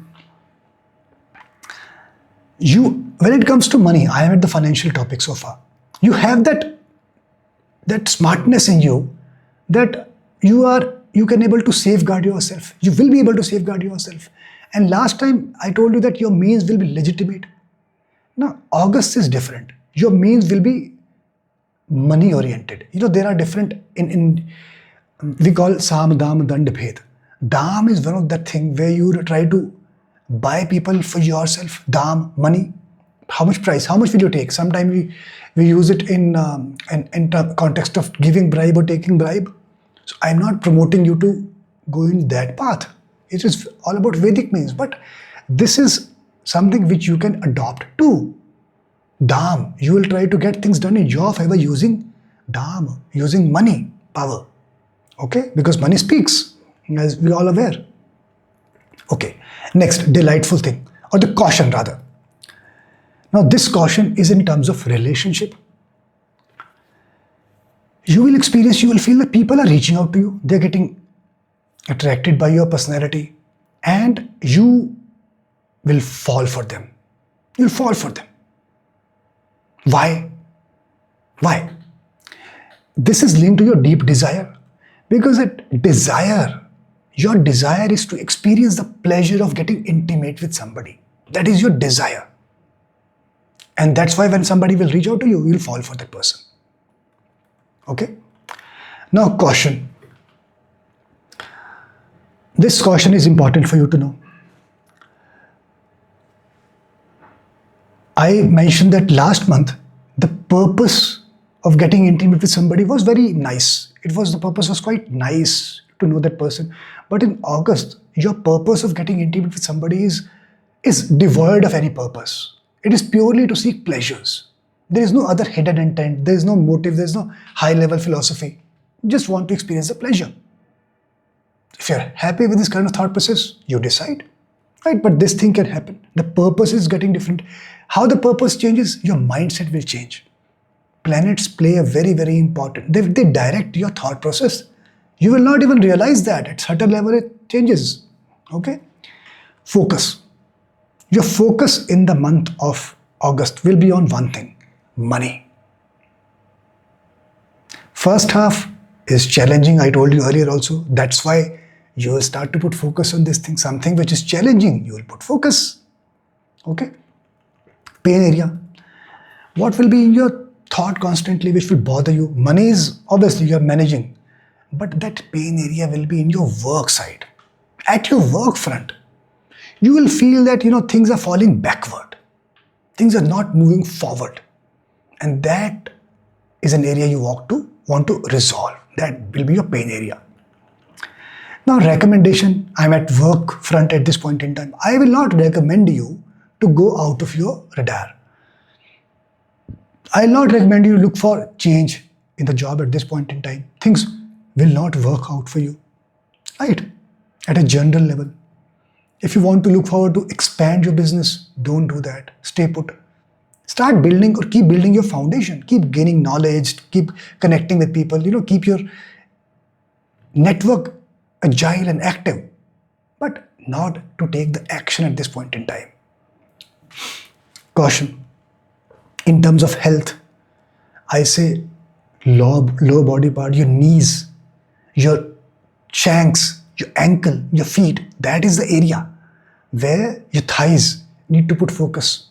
When it comes to money, I am at the financial topic so far. You have that smartness in you that you can able to safeguard yourself. You will be able to safeguard yourself. And last time I told you that your means will be legitimate. Now, August is different. Your means will be money oriented. There are different we call Sam, Dam, Dand, Bhed. Dam is one of that thing where you try to buy people for yourself. Dam, money. How much price? How much will you take? Sometimes we use it in the context of giving bribe or taking bribe. So I'm not promoting you to go in that path. It is all about Vedic means. But this is something which you can adopt too. Dam. You will try to get things done in your favor using Dam, using money, power. Okay? Because money speaks, as we all aware. Okay. Next, delightful thing, or the caution rather. Now, this caution is in terms of relationship. You will feel that people are reaching out to you. They're getting attracted by your personality, and you will fall for them. You'll fall for them. Why? Why? This is linked to your deep desire. Because your desire is to experience the pleasure of getting intimate with somebody. That is your desire. And that's why when somebody will reach out to you, you'll fall for that person. Okay? Now, caution. This caution is important for you to know. I mentioned that last month, the purpose of getting intimate with somebody was very nice. The purpose was quite nice to know that person. But in August, your purpose of getting intimate with somebody is devoid of any purpose. It is purely to seek pleasures. There is no other hidden intent. There is no motive. There is no high-level philosophy. You just want to experience the pleasure. If you're happy with this kind of thought process, you decide. Right? But this thing can happen. The purpose is getting different. How the purpose changes, your mindset will change. Planets play a very, very important. They direct your thought process. You will not even realize that. At certain level, it changes. Okay? Focus. Your focus in the month of August will be on one thing: money. First half is challenging, I told you earlier also. That's why you will start to put focus on this thing. Something which is challenging, you will put focus. Okay? Pain area. What will be in your thought constantly which will bother you? Money is obviously you are managing. But that pain area will be in your work side. At your work front. You will feel that, things are falling backward. Things are not moving forward. And that is an area you want to resolve. That will be your pain area. Now, recommendation. I'm at work front at this point in time. I will not recommend you to go out of your radar. I will not recommend you to look for change in the job at this point in time. Things will not work out for you. Right? At a general level. If you want to look forward to expand your business, don't do that. Stay put. Start building or keep building your foundation. Keep gaining knowledge. Keep connecting with people. Keep your network agile and active. But not to take the action at this point in time. Caution. In terms of health, I say lower body part, your knees, your shanks, your ankle, your feet, that is the area where your thighs need to put focus.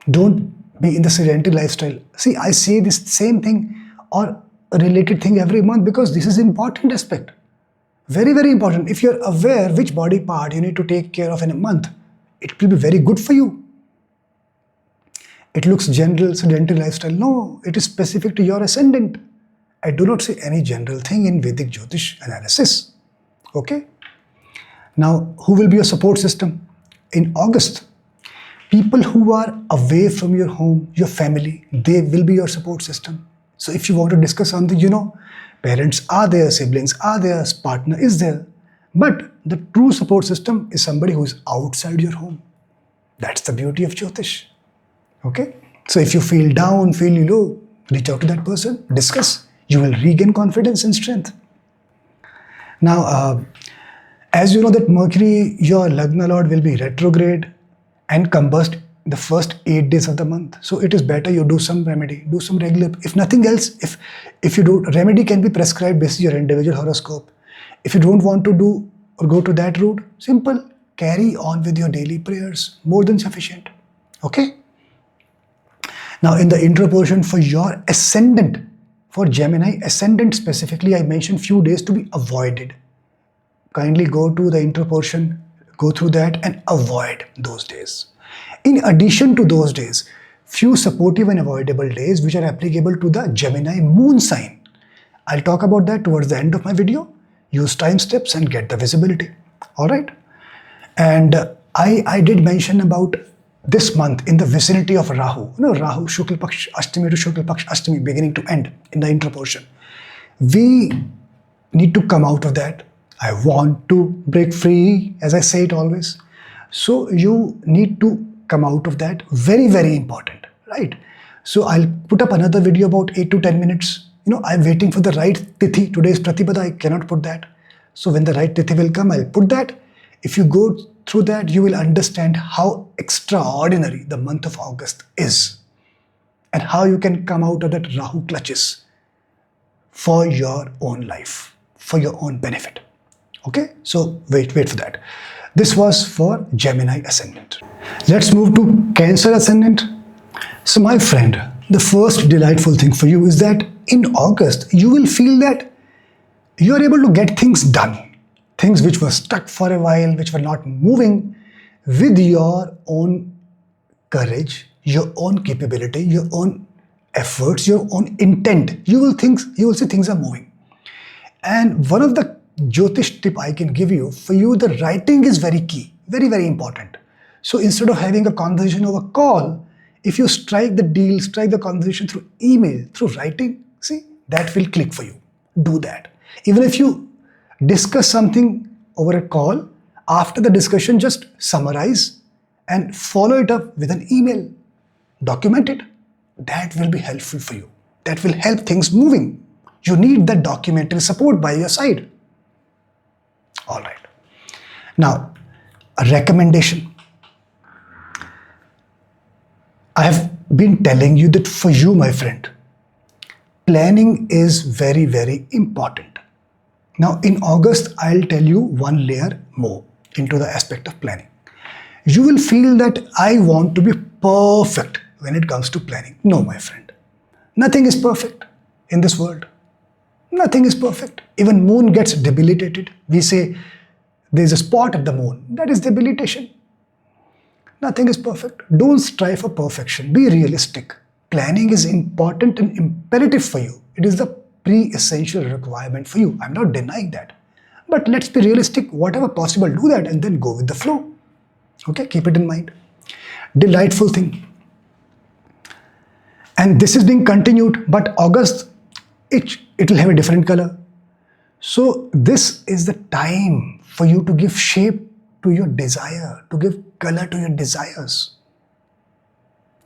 Don't be in the sedentary lifestyle. See, I say this same thing or a related thing every month because this is an important aspect. Very, very important. If you're aware which body part you need to take care of in a month, it will be very good for you. It looks general, sedentary lifestyle. No, it is specific to your ascendant. I do not say any general thing in Vedic Jyotish analysis. Okay? Now, who will be your support system? In August, people who are away from your home, your family, they will be your support system. So if you want to discuss something, parents are there, siblings are there, partner is there. But the true support system is somebody who is outside your home. That's the beauty of Jyotish. Okay? So if you feel down, feel low, reach out to that person, discuss. You will regain confidence and strength. Now, as you know that Mercury, your Lagna Lord, will be retrograde and combust the first 8 days of the month. So it is better you do some remedy, do some regular. If nothing else, if you do, remedy can be prescribed based on your individual horoscope. If you don't want to do or go to that route, simple, carry on with your daily prayers, more than sufficient. Okay? Now in the intro portion for your ascendant, for Gemini ascendant specifically, I mentioned few days to be avoided. Kindly go to the intro portion, go through that and avoid those days. In addition to those days, few supportive and avoidable days which are applicable to the Gemini moon sign. I'll talk about that towards the end of my video. Use time steps and get the visibility. Alright? And I did mention about this month in the vicinity of Rahu. You know, Rahu, Shukla Paksh Ashtami to Shukla Paksh Ashtami, beginning to end in the intro portion. We need to come out of that. I want to break free, as I say it always. So you need to come out of that. Very, very important, right? So I'll put up another video about 8 to 10 minutes. You know, I'm waiting for the right tithi. Today is Pratipada, I cannot put that. So when the right tithi will come, I'll put that. If you go through that, you will understand how extraordinary the month of August is and how you can come out of that Rahu clutches for your own life, for your own benefit. Okay, so wait for that. This was for Gemini ascendant. Let's move to Cancer ascendant. So my friend, the first delightful thing for you is that in August, you will feel that you are able to get things done. Things which were stuck for a while, which were not moving, with your own courage, your own capability, your own efforts, your own intent. You will see things are moving. And one of the Jyotish tip I can give you, for you the writing is very key, very, very important. So instead of having a conversation over call, if you strike the deal, strike the conversation through email, through writing, see, that will click for you. Do that. Even if you discuss something over a call, after the discussion just summarize and follow it up with an email. Document it. That will be helpful for you. That will help things moving. You need that documentary support by your side. All right. Now, a recommendation. I have been telling you that for you, my friend, planning is very, very important. Now, in August, I'll tell you one layer more into the aspect of planning. You will feel that I want to be perfect when it comes to planning. No, my friend. Nothing is perfect in this world. Nothing is perfect. Even moon gets debilitated. We say there's a spot at the moon. That is debilitation. Nothing is perfect. Don't strive for perfection. Be realistic. Planning is important and imperative for you. It is the pre-essential requirement for you. I'm not denying that. But let's be realistic. Whatever possible, do that and then go with the flow. Okay, keep it in mind. Delightful thing. And this is being continued, but August, it will have a different color. So this is the time for you to give shape to your desire, to give color to your desires.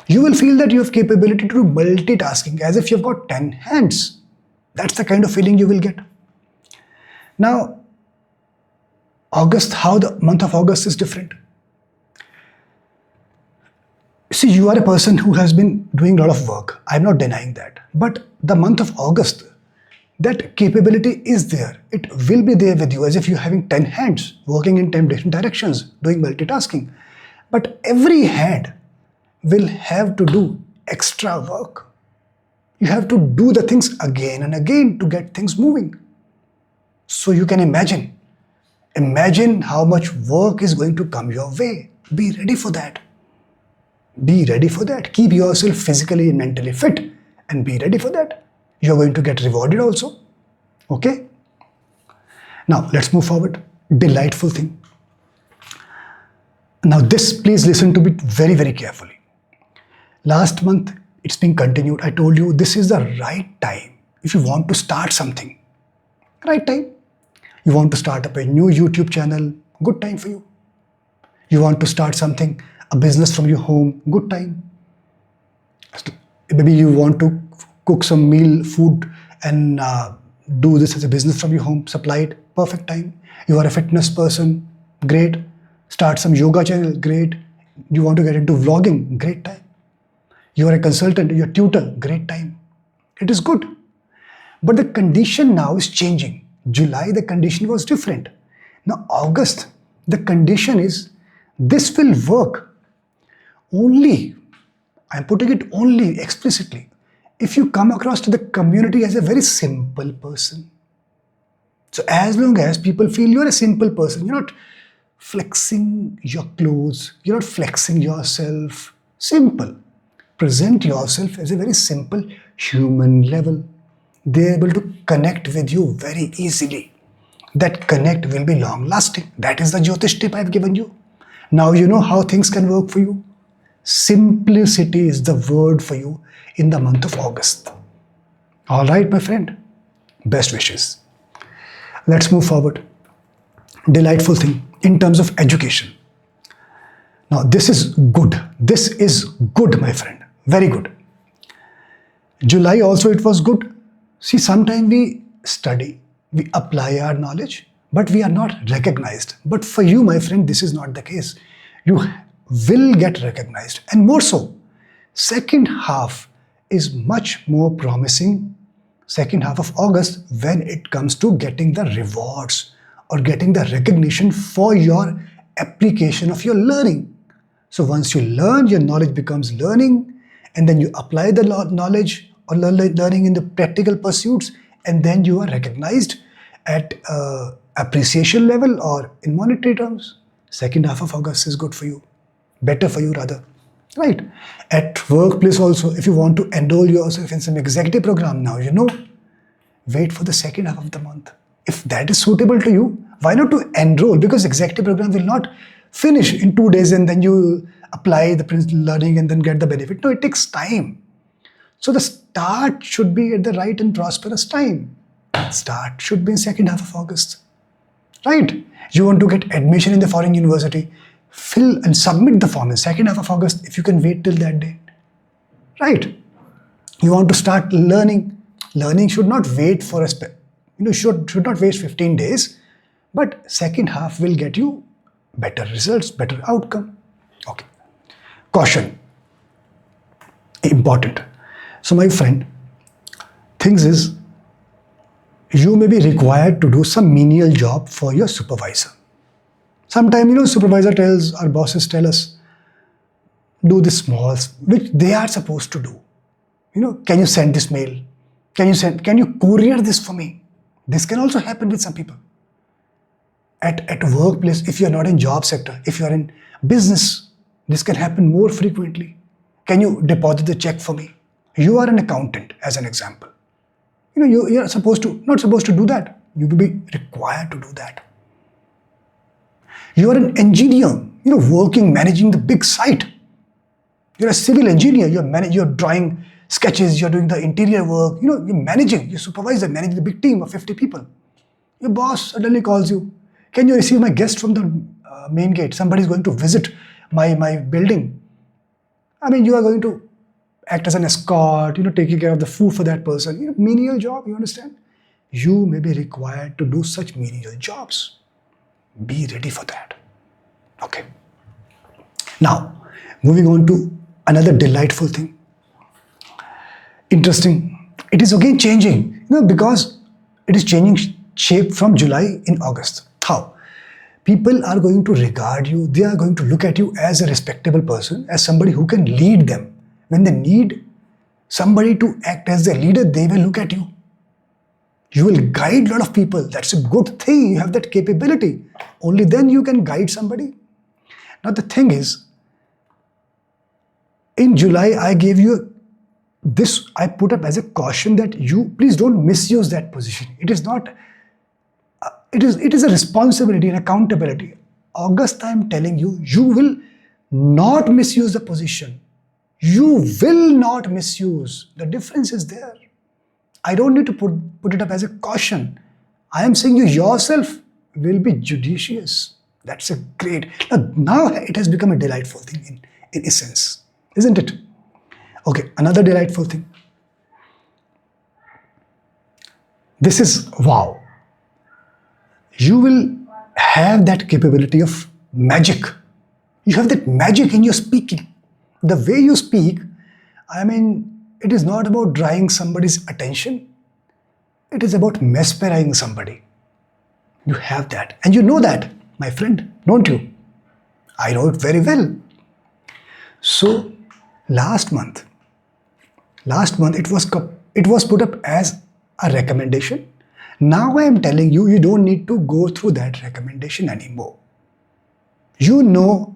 You will feel that you have capability to do multitasking as if you've got 10 hands. That's the kind of feeling you will get. Now, August, how the month of August is different. See, you are a person who has been doing a lot of work. I'm not denying that. But the month of August, that capability is there. It will be there with you as if you're having 10 hands, working in 10 different directions, doing multitasking. But every hand will have to do extra work. You have to do the things again and again to get things moving. So you can imagine how much work is going to come your way. Be ready for that. Be ready for that. Keep yourself physically and mentally fit and be ready for that. You're going to get rewarded also. Okay? Now, let's move forward. Delightful thing. Now, this, please listen to it very, very carefully. Last month, it's being continued. I told you this is the right time if you want to start something. Right time. You want to start up a new YouTube channel. Good time for you. You want to start something, a business from your home, good time. Maybe you want to cook some meal, food, and do this as a business from your home, supply it, perfect time. You are a fitness person, great. Start some yoga channel, great. You want to get into vlogging, great time. You are a consultant, you're a tutor, great time. It is good. But the condition now is changing. July, the condition was different. Now, August, the condition is this will work only, I'm putting it only explicitly, if you come across to the community as a very simple person. So as long as people feel you're a simple person, you're not flexing your clothes, you're not flexing yourself, simple. Present yourself as a very simple human level. They're able to connect with you very easily. That connect will be long lasting. That is the Jyotish tip I've given you. Now you know how things can work for you. Simplicity is the word for you in the month of August. All right, my friend. Best wishes. Let's move forward. Delightful thing in terms of education. Now, this is good. This is good, my friend. Very good. July also it was good. See, sometimes we study, we apply our knowledge, but we are not recognized. But for you, my friend, this is not the case. You will get recognized, and more so. Second half is much more promising, second half of August, when it comes to getting the rewards or getting the recognition for your application of your learning. So once you learn, your knowledge becomes learning, and then you apply the knowledge or learning in the practical pursuits, and then you are recognized at appreciation level or in monetary terms. Second half of August is good for you. Better for you rather. Right? At workplace also, if you want to enroll yourself in some executive program now, wait for the second half of the month. If that is suitable to you, why not to enroll? Because executive program will not finish in 2 days and then you apply the learning and then get the benefit. No, it takes time. So the start should be at the right and prosperous time. Start should be in second half of August. Right? You want to get admission in the foreign university, fill and submit the form in second half of August if you can wait till that date. Right? You want to start learning. Learning should not wait for should not wait 15 days, but second half will get you better results, better outcome. Okay. Caution. Important. So my friend, things is, you may be required to do some menial job for your supervisor. Sometimes, supervisor tells, our bosses tell us, do this small, which they are supposed to do. Can you send this mail? Can you courier this for me? This can also happen with some people. At workplace, if you're not in job sector, if you're in business, this can happen more frequently. Can you deposit the check for me? You are an accountant, as an example. You're not supposed to do that. You will be required to do that. You are an engineer, working, managing the big site. You're a civil engineer, you're drawing sketches, you're doing the interior work, you're managing, you supervise and manage the big team of 50 people. Your boss suddenly calls you, can you receive my guest from the main gate? Somebody's going to visit my building. You are going to act as an escort, taking care of the food for that person. Menial job, you understand? You may be required to do such menial jobs. Be ready for that. Okay. Now, moving on to another delightful thing. Interesting. It is again changing, because it is changing shape from July in August. How? People are going to regard you, they are going to look at you as a respectable person, as somebody who can lead them. When they need somebody to act as their leader, they will look at you. You will guide a lot of people. That's a good thing. You have that capability. Only then you can guide somebody. Now the thing is, in July, I gave you this, I put up as a caution that you please don't misuse that position. It is not, it is a responsibility and accountability. August, I am telling you, you will not misuse the position. You will not misuse. The difference is there. I don't need to put it up as a caution. I am saying you yourself will be judicious. That's a great. Now it has become a delightful thing in essence, isn't it? Okay, another delightful thing. This is wow. You will have that capability of magic. You have that magic in your speaking. The way you speak, I mean, it is not about drawing somebody's attention. It is about mesmerizing somebody. You have that. And you know that, my friend, don't you? I know it very well. So, last month it was put up as a recommendation. Now I am telling you, you don't need to go through that recommendation anymore. You know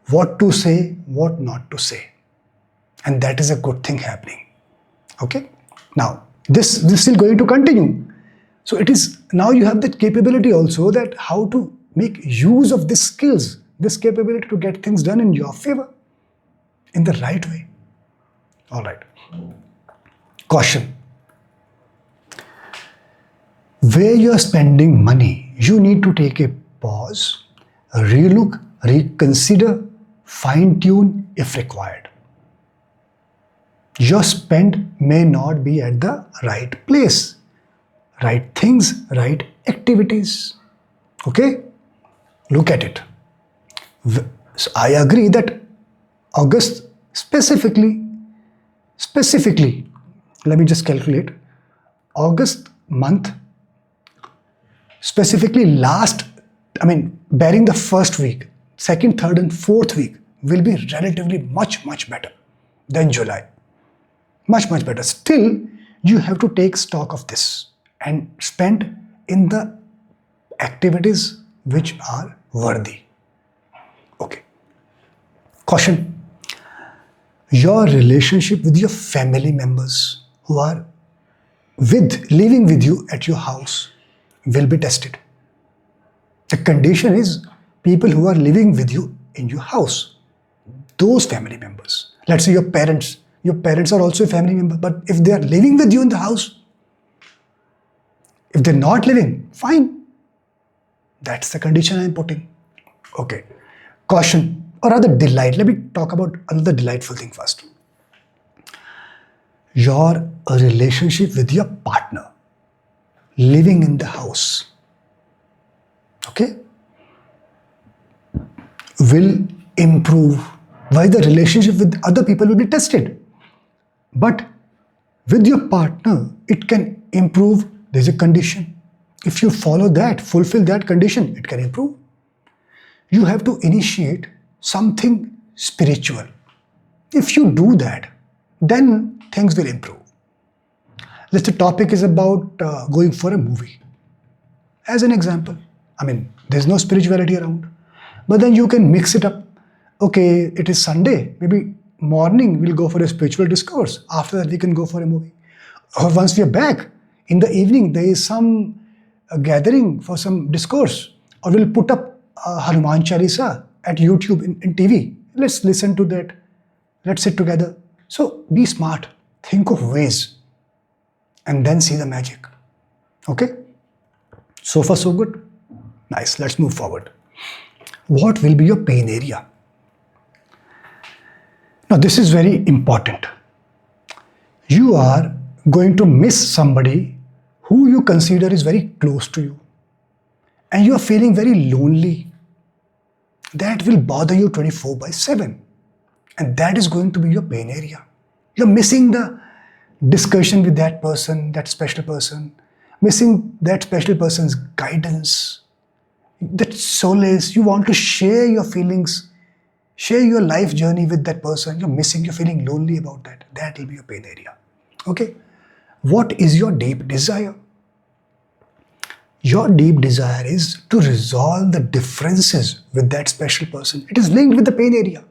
what to say, what not to say. And that is a good thing happening. Okay? Now, this is still going to continue. So it is, now you have that capability also, that how to make use of these skills, this capability to get things done in your favor, in the right way. All right. Caution. Where you are spending money, you need to take a pause, relook, reconsider, fine-tune if required. Your spend may not be at the right place, right things, right activities. Okay? Look at it. So I agree that August specifically, let me just calculate. August month, specifically bearing the first week, second, third and fourth week will be relatively much better than July. Much better. Still, you have to take stock of this and spend in the activities which are worthy. Okay. Caution. Your relationship with your family members who are living with you at your house will be tested. The condition is people who are living with you in your house, those family members. Let's say your parents are also a family member, but if they are living with you in the house, if they're not living, fine. That's the condition I'm putting. Okay. Caution, or rather delight. Let me talk about another delightful thing first. Your relationship with your partner living in the house, okay, will improve, while the relationship with other people will be tested. But with your partner, it can improve. There's a condition. If you follow that, fulfill that condition, it can improve. You have to initiate something spiritual. If you do that, then things will improve. Let's say the topic is about going for a movie. As an example, there's no spirituality around, but then you can mix it up. Okay, it is Sunday, maybe morning we'll go for a spiritual discourse. After that we can go for a movie. Or once we are back, in the evening there is some gathering for some discourse. Or we'll put up Hanuman Chalisa at YouTube in TV. Let's listen to that. Let's sit together. So be smart. Think of ways. And then see the magic. Okay? So far so good? Nice. Let's move forward. What will be your pain area? Now this is very important. You are going to miss somebody who you consider is very close to you. And you are feeling very lonely. That will bother you 24/7. And that is going to be your pain area. You're missing the discussion with that person, that special person. Missing that special person's guidance. That solace. You want to share your feelings. Share your life journey with that person. You're missing, you're feeling lonely about that. That will be your pain area. Okay? What is your deep desire? Your deep desire is to resolve the differences with that special person. It is linked with the pain area.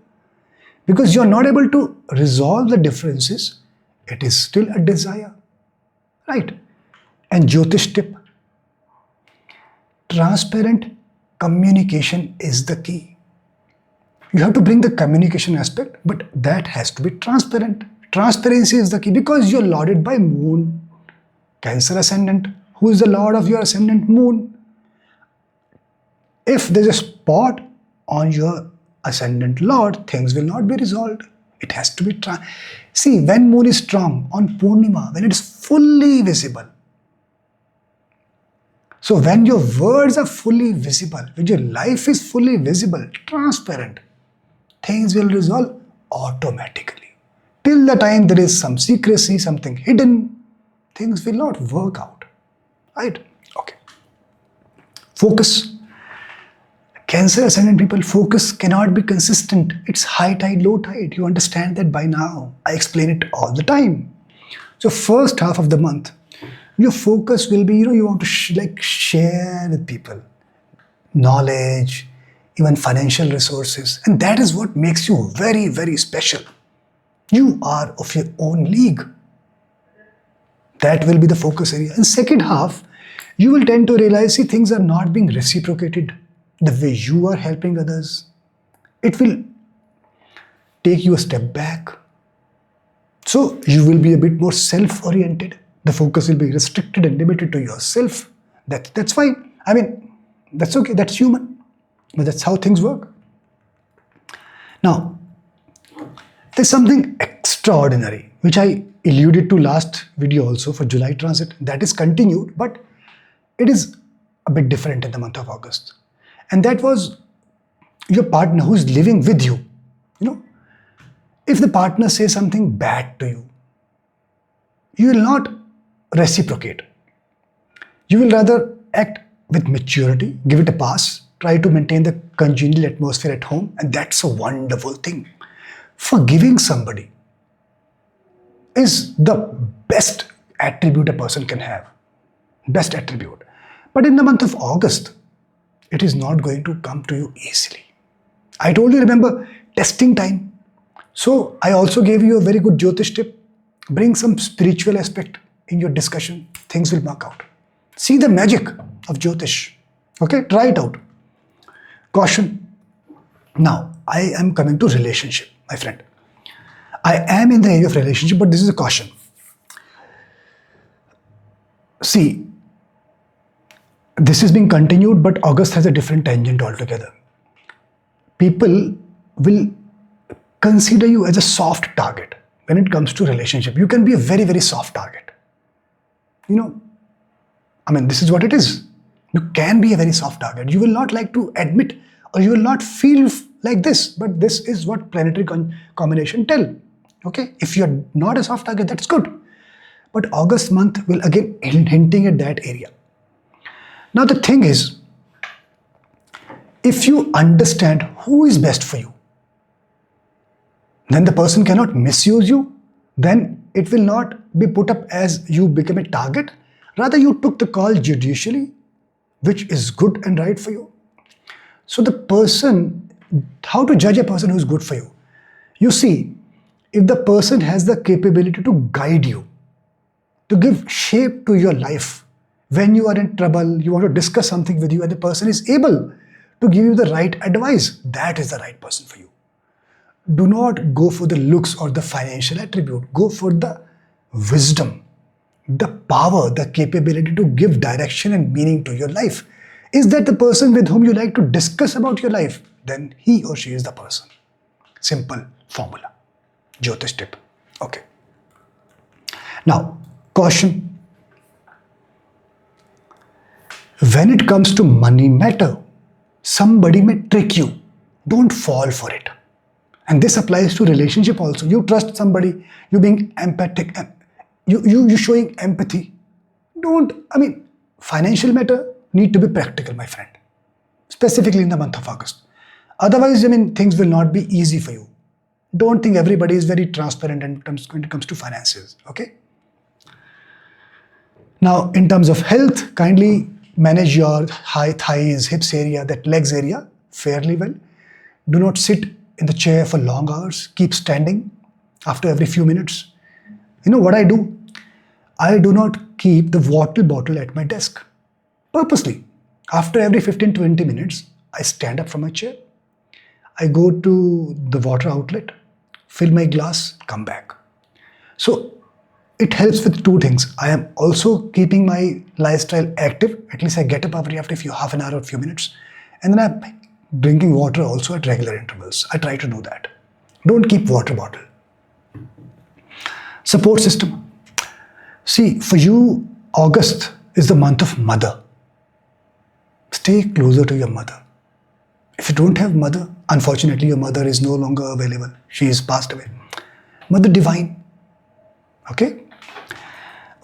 Because you're not able to resolve the differences, it is still a desire. Right? And Jyotish tip. Transparent communication is the key. You have to bring the communication aspect, but that has to be transparent. Transparency is the key because you're lorded by Moon, Cancer ascendant. Who is the lord of your ascendant? Moon. If there's a spot on your ascendant lord, things will not be resolved. It has to be see, when moon is strong on Purnima, when it is fully visible. So when your words are fully visible, when your life is fully visible, transparent, things will resolve automatically. Till the time there is some secrecy, something hidden, things will not work out. Right? Okay. Focus. Cancer ascendant people, focus cannot be consistent. It's high tide, low tide. You understand that by now. I explain it all the time. So first half of the month, your focus will be, you want to share with people knowledge, even financial resources. And that is what makes you very, very special. You are of your own league. That will be the focus area. In second half, you will tend to realize, things are not being reciprocated the way you are helping others. It will take you a step back. So you will be a bit more self-oriented. The focus will be restricted and limited to yourself. That's fine. I mean, that's okay. That's human. But that's how things work. Now, there's something extraordinary, which I alluded to last video also for July transit. That is continued, but it is a bit different in the month of August. And that was your partner who is living with you. If the partner says something bad to you, you will not reciprocate. You will rather act with maturity, give it a pass, try to maintain the congenial atmosphere at home, and that's a wonderful thing. Forgiving somebody is the best attribute a person can have. Best attribute. But in the month of August, it is not going to come to you easily. I told you, remember, testing time. So I also gave you a very good Jyotish tip. Bring some spiritual aspect in your discussion. Things will work out. See the magic of Jyotish. Okay, try it out. Caution. Now, I am coming to relationship, my friend. I am in the area of relationship, but this is a caution. See, this is being continued, but August has a different tangent altogether. People will consider you as a soft target when it comes to relationship. You can be a very, very soft target. This is what it is. You can be a very soft target. You will not like to admit, or you will not feel like this, but this is what planetary combination tell. Okay, if you are not a soft target, that's good. But August month will again hinting at that area. Now the thing is, if you understand who is best for you, then the person cannot misuse you, then it will not be put up as you become a target. Rather, you took the call judicially, which is good and right for you. So the person, how to judge a person who is good for you? You see, if the person has the capability to guide you, to give shape to your life, when you are in trouble, you want to discuss something with you, and the person is able to give you the right advice, that is the right person for you. Do not go for the looks or the financial attribute. Go for the wisdom, the power, the capability to give direction and meaning to your life. Is that the person with whom you like to discuss about your life? Then he or she is the person. Simple formula. Jyotish tip. Okay. Now, caution. When it comes to money matter, somebody may trick you. Don't fall for it. And this applies to relationship also. You trust somebody, you being empathic, you showing empathy. Financial matter need to be practical, my friend. Specifically in the month of August. Otherwise, things will not be easy for you. Don't think everybody is very transparent when it comes to finances, okay? Now, in terms of health, kindly manage your high thighs, hips area, that legs area fairly well. Do not sit in the chair for long hours. Keep standing after every few minutes. You know what I do? I do not keep the water bottle at my desk. Purposely. After every 15-20 minutes, I stand up from my chair. I go to the water outlet, fill my glass, come back. So it helps with two things. I am also keeping my lifestyle active. At least I get up after half an hour or a few minutes. And then I'm drinking water also at regular intervals. I try to do that. Don't keep water bottle. Support system. See, for you, August is the month of mother. Stay closer to your mother. If you don't have mother, unfortunately your mother is no longer available. She is passed away. Mother divine. Okay?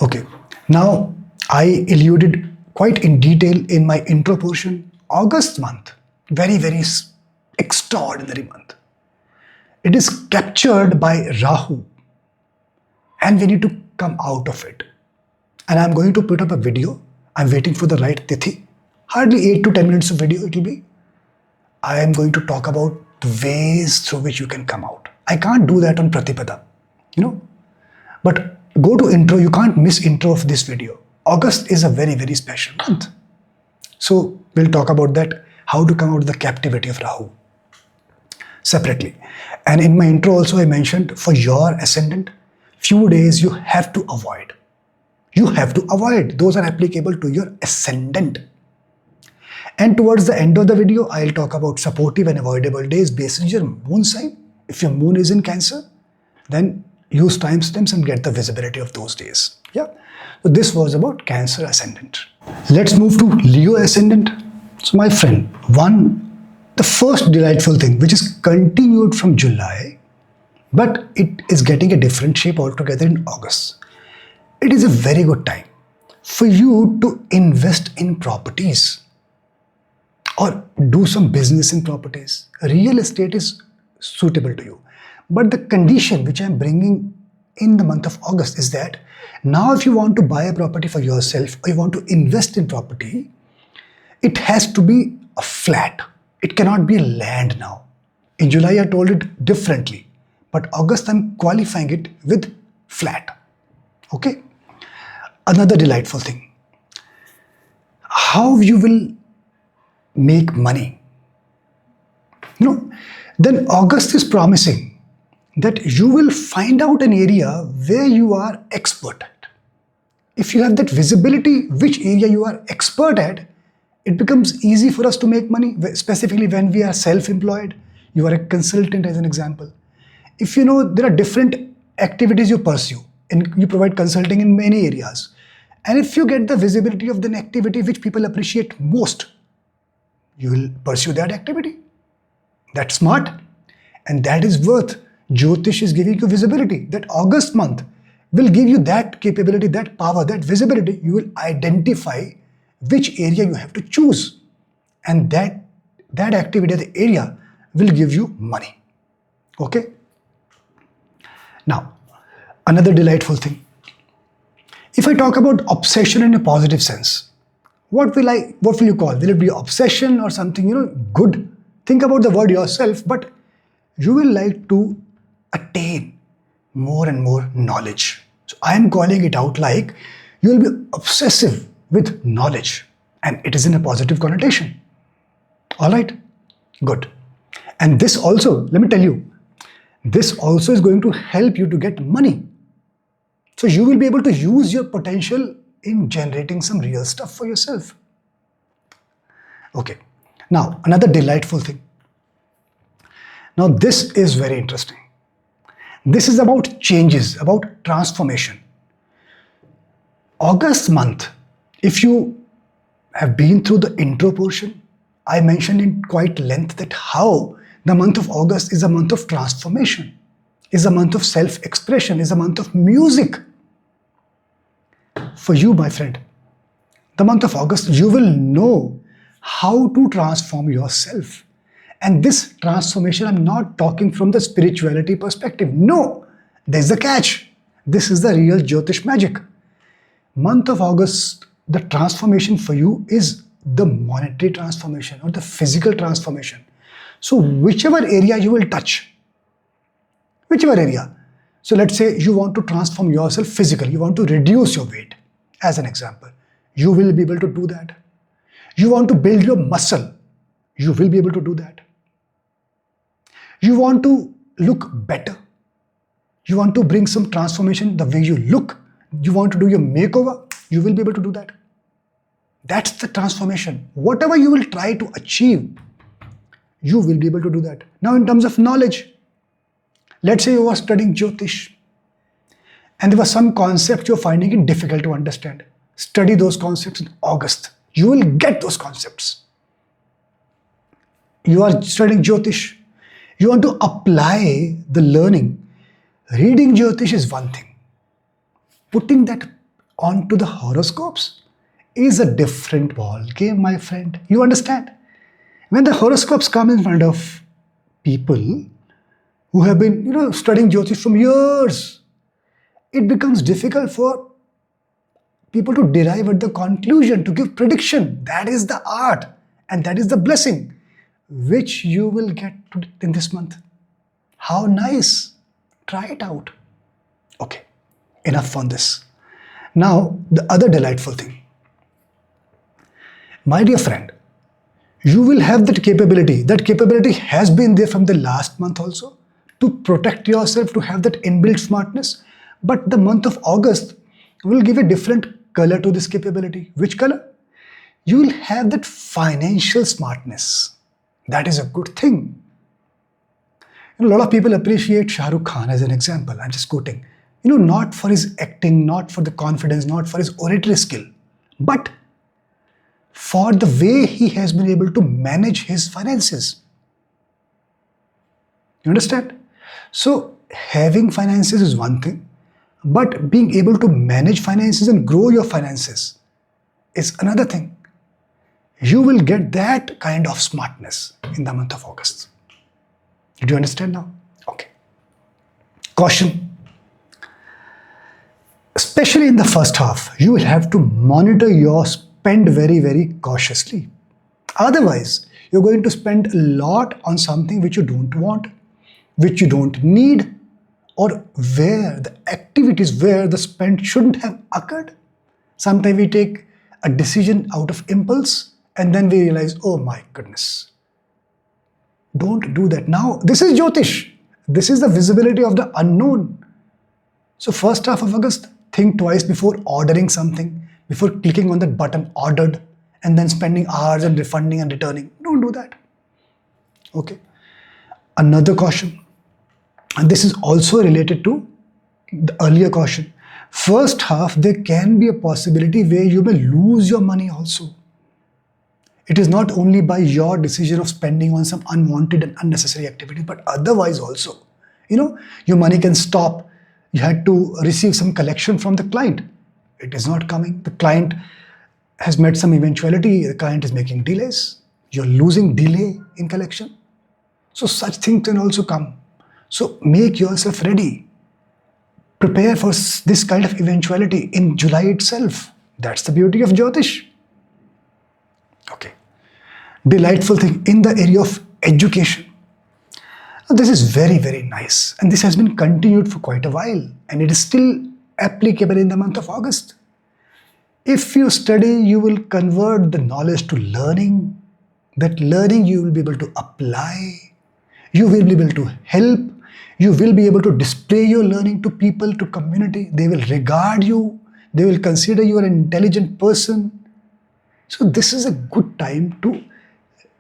Okay. Now, I alluded quite in detail in my intro portion. August month, very, very extraordinary month. It is captured by Rahu. And we need to come out of it. And I'm going to put up a video. I'm waiting for the right tithi. Hardly 8 to 10 minutes of video it will be. I am going to talk about the ways through which you can come out. I can't do that on Pratipada, But go to intro. You can't miss intro of this video. August is a very, very special month. So we'll talk about that, how to come out of the captivity of Rahu separately. And in my intro also I mentioned for your ascendant, few days you have to avoid. You have to avoid. Those are applicable to your ascendant. And towards the end of the video, I'll talk about supportive and avoidable days based on your moon sign. If your moon is in Cancer, then use timestamps and get the visibility of those days. Yeah. So this was about Cancer ascendant. Let's move to Leo ascendant. So my friend, the first delightful thing which is continued from July, but it is getting a different shape altogether in August. It is a very good time for you to invest in properties or do some business in properties. Real estate is suitable to you. But the condition which I am bringing in the month of August is that now if you want to buy a property for yourself or you want to invest in property, it has to be a flat. It cannot be a land now. In July I told it differently, but August I'm qualifying it with flat. Okay? Another delightful thing. How you will make money. Then August is promising that you will find out an area where you are expert at. If you have that visibility, which area you are expert at, it becomes easy for us to make money, specifically when we are self-employed. You are a consultant as an example. If there are different activities you pursue and you provide consulting in many areas. And if you get the visibility of the activity which people appreciate most, you will pursue that activity. That's smart. And that is worth. Jyotish is giving you visibility. That August month will give you that capability, that power, that visibility. You will identify which area you have to choose. And that activity, the area, will give you money. Okay? Now, another delightful thing. If I talk about obsession in a positive sense, what will you call? Will it be obsession or something, good? Think about the word yourself, but you will like to attain more and more knowledge. So I am calling it out like you will be obsessive with knowledge, and it is in a positive connotation. All right? Good. And this also, let me tell you, this also is going to help you to get money. So you will be able to use your potential in generating some real stuff for yourself. Okay. Now, another delightful thing. Now, this is very interesting. This is about changes, about transformation. August month, if you have been through the intro portion, I mentioned in quite length that how the month of August is a month of transformation, is a month of self-expression, is a month of music. For you, my friend, the month of August, you will know how to transform yourself. And this transformation, I'm not talking from the spirituality perspective. No, there's the catch. This is the real Jyotish magic. Month of August, the transformation for you is the monetary transformation or the physical transformation. So whichever area you will touch, whichever area. So let's say you want to transform yourself physically, you want to reduce your weight, as an example. You will be able to do that. You want to build your muscle, you will be able to do that. You want to look better. You want to bring some transformation the way you look. You want to do your makeover, you will be able to do that. That's the transformation. Whatever you will try to achieve, you will be able to do that. Now, in terms of knowledge, let's say you are studying Jyotish and there was some concept you're finding it difficult to understand. Study those concepts in August. You will get those concepts. You are studying Jyotish. You want to apply the learning. Reading Jyotish is one thing. Putting that onto the horoscopes is a different ball game, my friend. You understand? When the horoscopes come in front of people who have been, studying Jyotish from years, it becomes difficult for people to derive at the conclusion, to give prediction. That is the art and that is the blessing which you will get in this month. How nice. Try it out. Okay, enough on this. Now, the other delightful thing. My dear friend, you will have that capability. That capability has been there from the last month also, to protect yourself, to have that inbuilt smartness. But the month of August will give a different color to this capability. Which color? You will have that financial smartness. That is a good thing. A lot of people appreciate Shah Rukh Khan as an example. I'm just quoting. Not for his acting, not for the confidence, not for his oratory skill, but for the way he has been able to manage his finances. You understand? So, having finances is one thing, but being able to manage finances and grow your finances is another thing. You will get that kind of smartness in the month of August. Did you understand now? Okay. Caution. Especially in the first half, you will have to monitor your spend very, very cautiously. Otherwise, you're going to spend a lot on something which you don't want, which you don't need, or where the activities where the spend shouldn't have occurred. Sometimes we take a decision out of impulse and then we realize, oh my goodness. Don't do that. Now, this is Jyotish. This is the visibility of the unknown. So first half of August, think twice before ordering something, before clicking on that button ordered and then spending hours and refunding and returning. Don't do that. Okay. Another caution, and this is also related to the earlier caution. First half, there can be a possibility where you may lose your money also. It is not only by your decision of spending on some unwanted and unnecessary activity, but otherwise also. Your money can stop. You had to receive some collection from the client. It is not coming. The client has met some eventuality. The client is making delays. You're losing delay in collection. So such things can also come. So make yourself ready. Prepare for this kind of eventuality in July itself. That's the beauty of Jyotish. Okay. Delightful thing in the area of education. Now, this is very, very nice. And this has been continued for quite a while. And it is still applicable in the month of August. If you study, you will convert the knowledge to learning. That learning you will be able to apply. You will be able to help. You will be able to display your learning to people, to community. They will regard you. They will consider you an intelligent person. So this is a good time to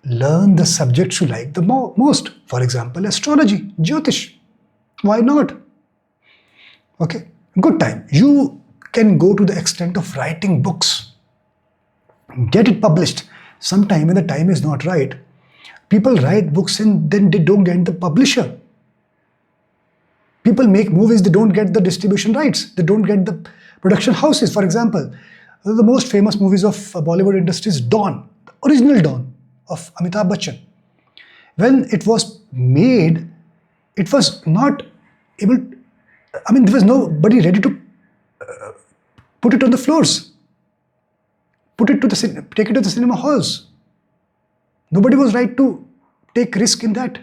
learn the subjects you like the most. For example, astrology, Jyotish. Why not? Okay, good time. You can go to the extent of writing books. Get it published. Sometime when the time is not right, people write books and then they don't get the publisher. People make movies, they don't get the distribution rights. They don't get the production houses. For example, the most famous movies of Bollywood industry is Dawn, the original Dawn of Amitabh Bachchan. When it was made, it was not able, there was nobody ready to put it on the floors, take it to the cinema halls. Nobody was right to take risk in that.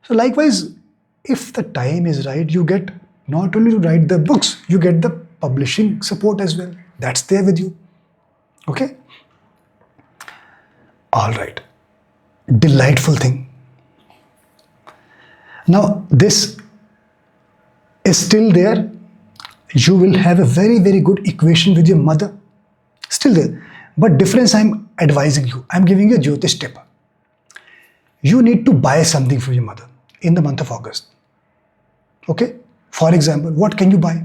So likewise, if the time is right, you get not only to write the books, you get the publishing support as well. That's there with you. Okay? All right. Delightful thing. Now, this is still there. You will have a very, very good equation with your mother. Still there. But difference I'm advising you. I'm giving you a Jyotish tip. You need to buy something for your mother in the month of August. Okay? For example, what can you buy?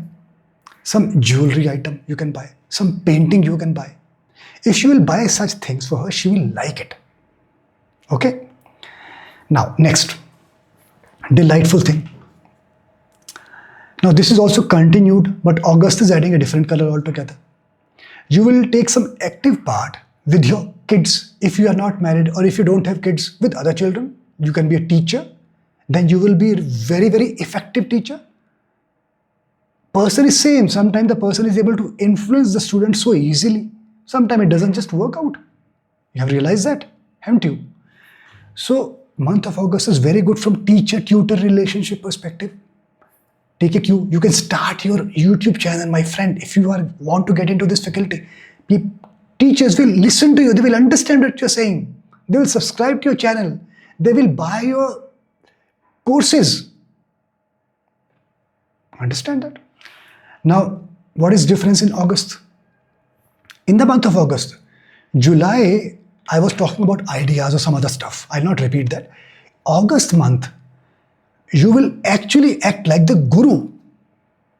Some jewelry item you can buy. Some painting you can buy. If you will buy such things for her, she will like it. Okay? Now, next. Delightful thing. Now, this is also continued, but August is adding a different color altogether. You will take some active part with your kids if you are not married, or if you don't have kids, with other children. You can be a teacher. Then you will be a very, very effective teacher. Person is same. Sometimes the person is able to influence the student so easily. Sometimes it doesn't just work out. You have realized that, haven't you? So, month of August is very good from teacher-tutor relationship perspective. Take a cue. You can start your YouTube channel, my friend, if you want to get into this faculty. Teachers will listen to you. They will understand what you're saying. They will subscribe to your channel. They will buy your courses. Understand that? Now, what is difference in August? In the month of August, July, I was talking about ideas or some other stuff. I'll not repeat that. August month, you will actually act like the guru,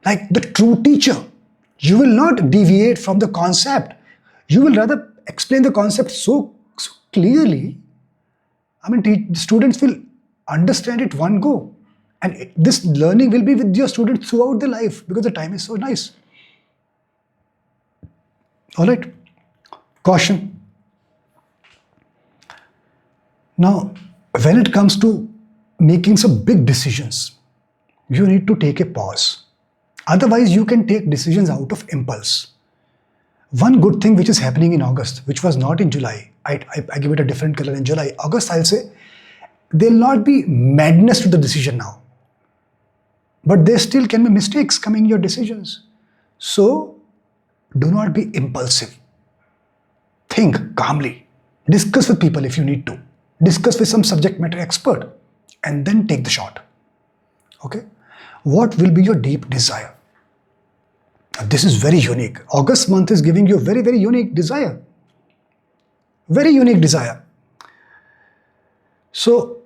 like the true teacher. You will not deviate from the concept. You will rather explain the concept so clearly. I mean, students will understand it one go. And this learning will be with your students throughout their life because the time is so nice. All right. Caution. Now, when it comes to making some big decisions, you need to take a pause. Otherwise, you can take decisions out of impulse. One good thing which is happening in August, which was not in July, I give it a different color in July. August, I'll say, there'll not be madness to the decision now. But there still can be mistakes coming in your decisions. So, do not be impulsive. Think calmly. Discuss with people if you need to. Discuss with some subject matter expert. And then take the shot. Okay? What will be your deep desire? This is very unique. August month is giving you a very, very unique desire. Very unique desire. So,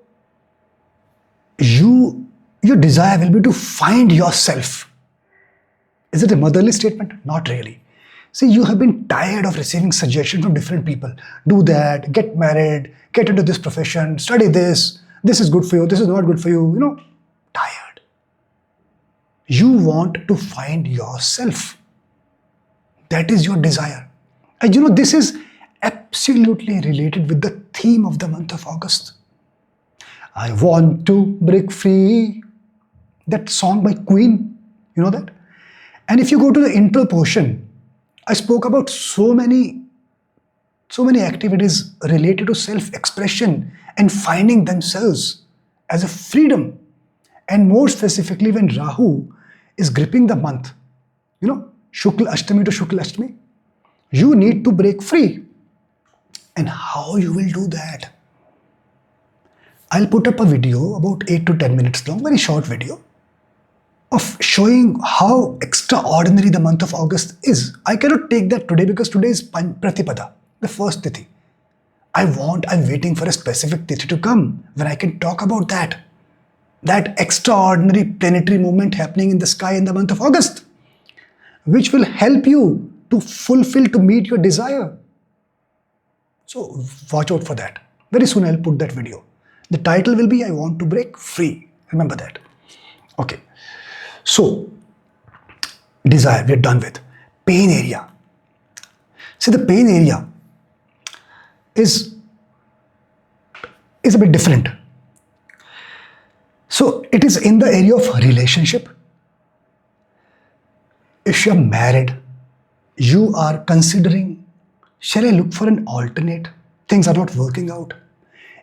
your desire will be to find yourself. Is it a motherly statement? Not really. See, you have been tired of receiving suggestions from different people. Do that, get married, get into this profession, study this. This is good for you, this is not good for you. Tired. You want to find yourself. That is your desire. And this is absolutely related with the theme of the month of August. I want to break free. That song by Queen, you know that? And if you go to the intro portion, I spoke about so many activities related to self-expression and finding themselves as a freedom. And more specifically, when Rahu is gripping the month, Shukla Ashtami to Shukla Ashtami, you need to break free. And how you will do that? I'll put up a video about 8 to 10 minutes long, very short video, of showing how extraordinary the month of August is. I cannot take that today because today is Pratipada, the first Tithi. I'm waiting for a specific Tithi to come when I can talk about that. That extraordinary planetary movement happening in the sky in the month of August, which will help you to meet your desire. So watch out for that. Very soon I'll put that video. The title will be I Want to Break Free. Remember that. Okay. So, desire, we're done with. Pain area. See, the pain area is a bit different. So, it is in the area of relationship. If you're married, you are considering, shall I look for an alternate? Things are not working out.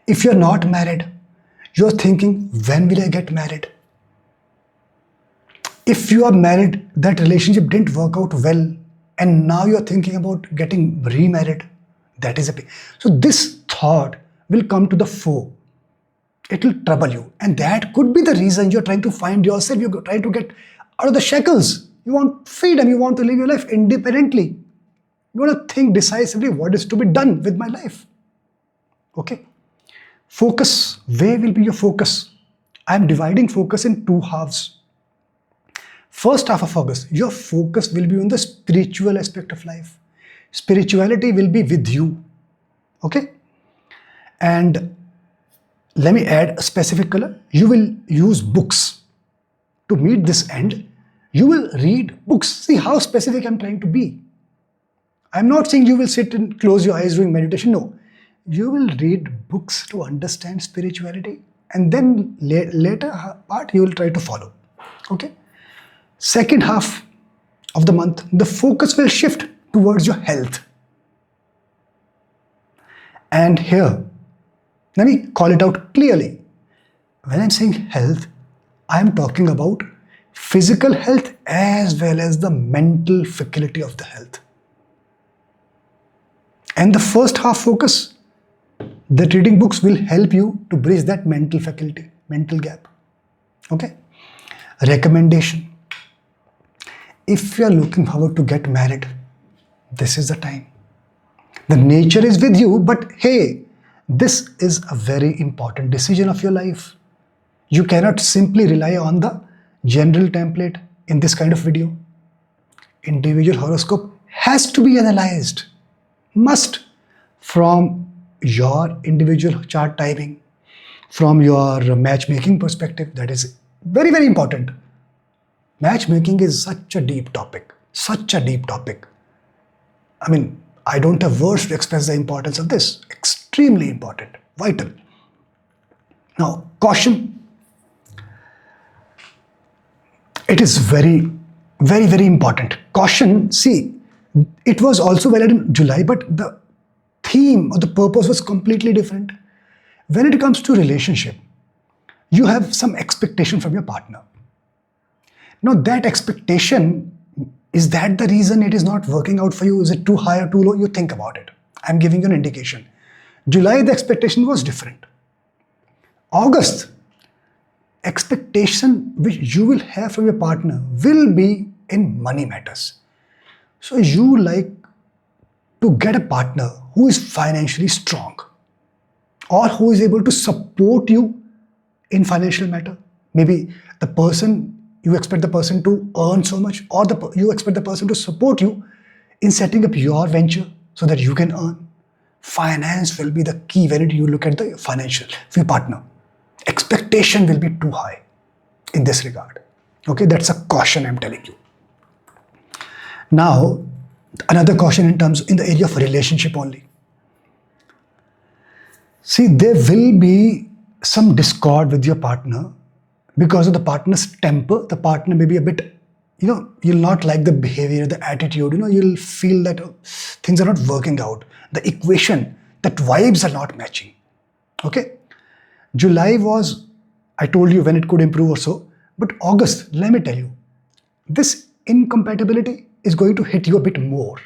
If you're not married, you're thinking, when will I get married? If you are married, that relationship didn't work out well, and now you're thinking about getting remarried, that is a pain. So this thought will come to the fore. It will trouble you. And that could be the reason you're trying to find yourself. You're trying to get out of the shackles. You want freedom. You want to live your life independently. You want to think decisively what is to be done with my life. Okay? Focus. Where will be your focus? I am dividing focus in two halves. First half of August, your focus will be on the spiritual aspect of life. Spirituality will be with you. Okay? And let me add a specific color. You will use books to meet this end. You will read books. See how specific I'm trying to be. I'm not saying you will sit and close your eyes doing meditation. No. You will read books to understand spirituality, and then later part you will try to follow. Okay? Second half of the month, the focus will shift towards your health. And here, let me call it out clearly. When I'm saying health, I'm talking about physical health as well as the mental faculty of the health. And the first half focus, that reading books will help you to bridge that mental faculty, mental gap. Okay? Recommendation. If you are looking forward to get married, this is the time. The nature is with you, but hey, this is a very important decision of your life. You cannot simply rely on the general template in this kind of video. Individual horoscope has to be analyzed. Must. From your individual chart timing, from your matchmaking perspective. That is very, very important. Matchmaking is such a deep topic. Such a deep topic. I mean, I don't have words to express the importance of this. Extremely important. Vital. Now, caution. It is very, very, very important. Caution, see, it was also valid in July, but the theme or the purpose was completely different. When it comes to relationship, you have some expectation from your partner. Now that expectation, is that the reason it is not working out for you? Is it too high or too low? You think about it. I'm giving you an indication. July, the expectation was different. August, expectation which you will have from your partner will be in money matters. So you like to get a partner who is financially strong or who is able to support you in financial matter. Maybe the person, you expect the person to earn so much, or you expect the person to support you in setting up your venture so that you can earn. Finance will be the key when you look at the financial for your partner. Expectation will be too high in this regard. Okay, that's a caution I'm telling you. Now, another caution in the area of relationship only. See, there will be some discord with your partner because of the partner's temper. The partner may be a bit, you'll not like the behavior, the attitude, you'll feel that things are not working out. The equation, that vibes are not matching. Okay? July was, I told you when it could improve or so, but August, let me tell you, this incompatibility is going to hit you a bit more.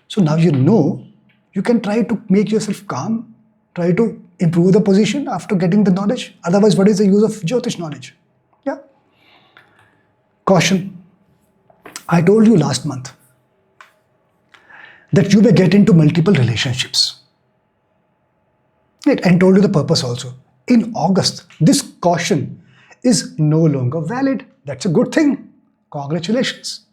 So now you can try to make yourself calm, try to improve the position after getting the knowledge. Otherwise, what is the use of Jyotish knowledge? Yeah. Caution. I told you last month that you may get into multiple relationships. And told you the purpose also. In August, this caution is no longer valid. That's a good thing. Congratulations.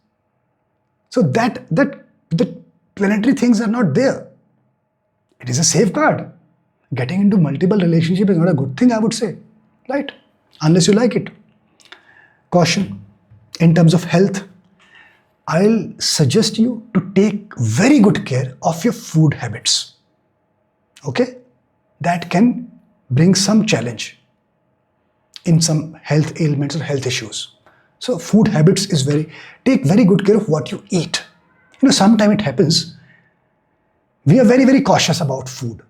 So that the planetary things are not there. It is a safeguard. Getting into multiple relationships is not a good thing, I would say. Right? Unless you like it. Caution. In terms of health, I'll suggest you to take very good care of your food habits. Okay? That can bring some challenge in some health ailments or health issues. So food habits is take very good care of what you eat. Sometimes it happens, we are very, very cautious about food,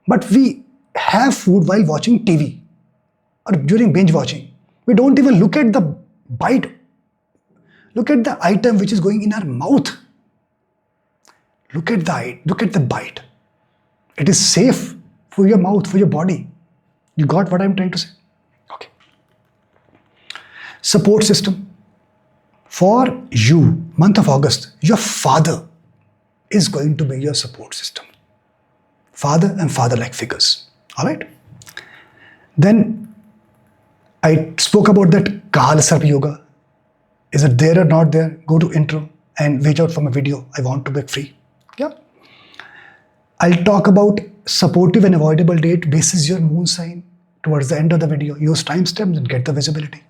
but we have food while watching TV or during binge watching. We don't even look at the bite. Look at the item which is going in our mouth. Look at the bite. It is safe for your mouth, for your body. You got what I'm trying to say? Okay. Support system. For you, month of August, your father is going to be your support system. Father and father-like figures. All right. Then I spoke about that Kal Sarp Yoga. Is it there or not there? Go to intro and wait out for my video. I want to make free. Yeah. I'll talk about supportive and avoidable date basis your moon sign towards the end of the video. Use timestamps and get the visibility.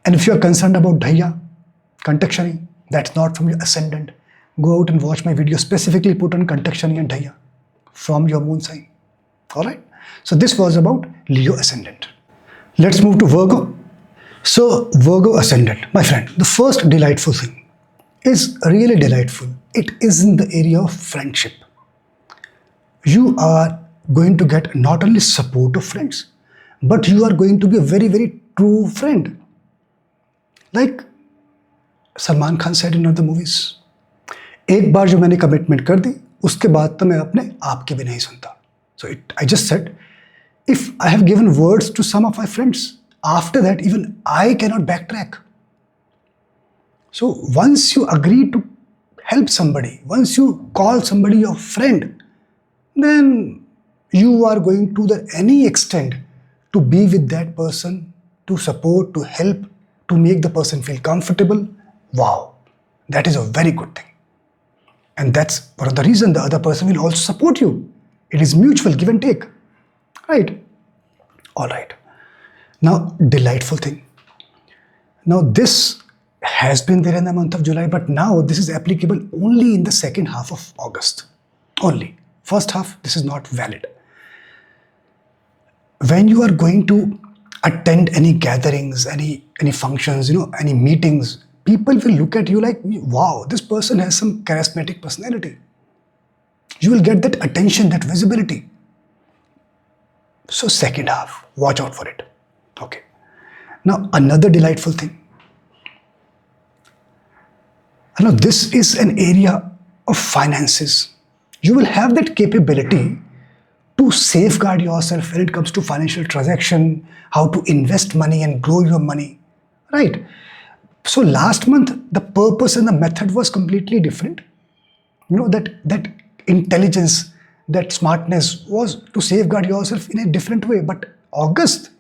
And if you are concerned about Dhaya, Kantakshani, that's not from your ascendant, go out and watch my video. Specifically put on Kantakshani and Dhaya from your moon sign. All right. So this was about Leo ascendant. Let's move to Virgo. So Virgo ascendant, my friend, the first delightful thing is really delightful. It is in the area of friendship. You are going to get not only support of friends, but you are going to be a very, very true friend. Like Salman Khan said in one of the movies, एक बार जो मैंने commitment कर दी, उसके बाद तो मैं अपने आप की भी नहीं सुनता. So I just said, if I have given words to some of my friends, after that even I cannot backtrack. So once you agree to help somebody, once you call somebody your friend, then you are going to any extent to be with that person, to support, to help, to make the person feel comfortable. Wow, that is a very good thing. And that's one of the reasons the other person will also support you. It is mutual, give and take. Right? All right. Now, delightful thing. Now, this has been there in the month of July, but now this is applicable only in the second half of August. Only. First half, this is not valid. When you are going to attend any gatherings, any functions, any meetings, people will look at you like, wow, this person has some charismatic personality. You will get that attention, that visibility. So second half, watch out for it. Okay. Now another delightful thing. Now this is an area of finances. You will have that capability to safeguard yourself when it comes to financial transaction, how to invest money and grow your money. Right? So last month, the purpose and the method was completely different. That intelligence, that smartness was to safeguard yourself in a different way. But August,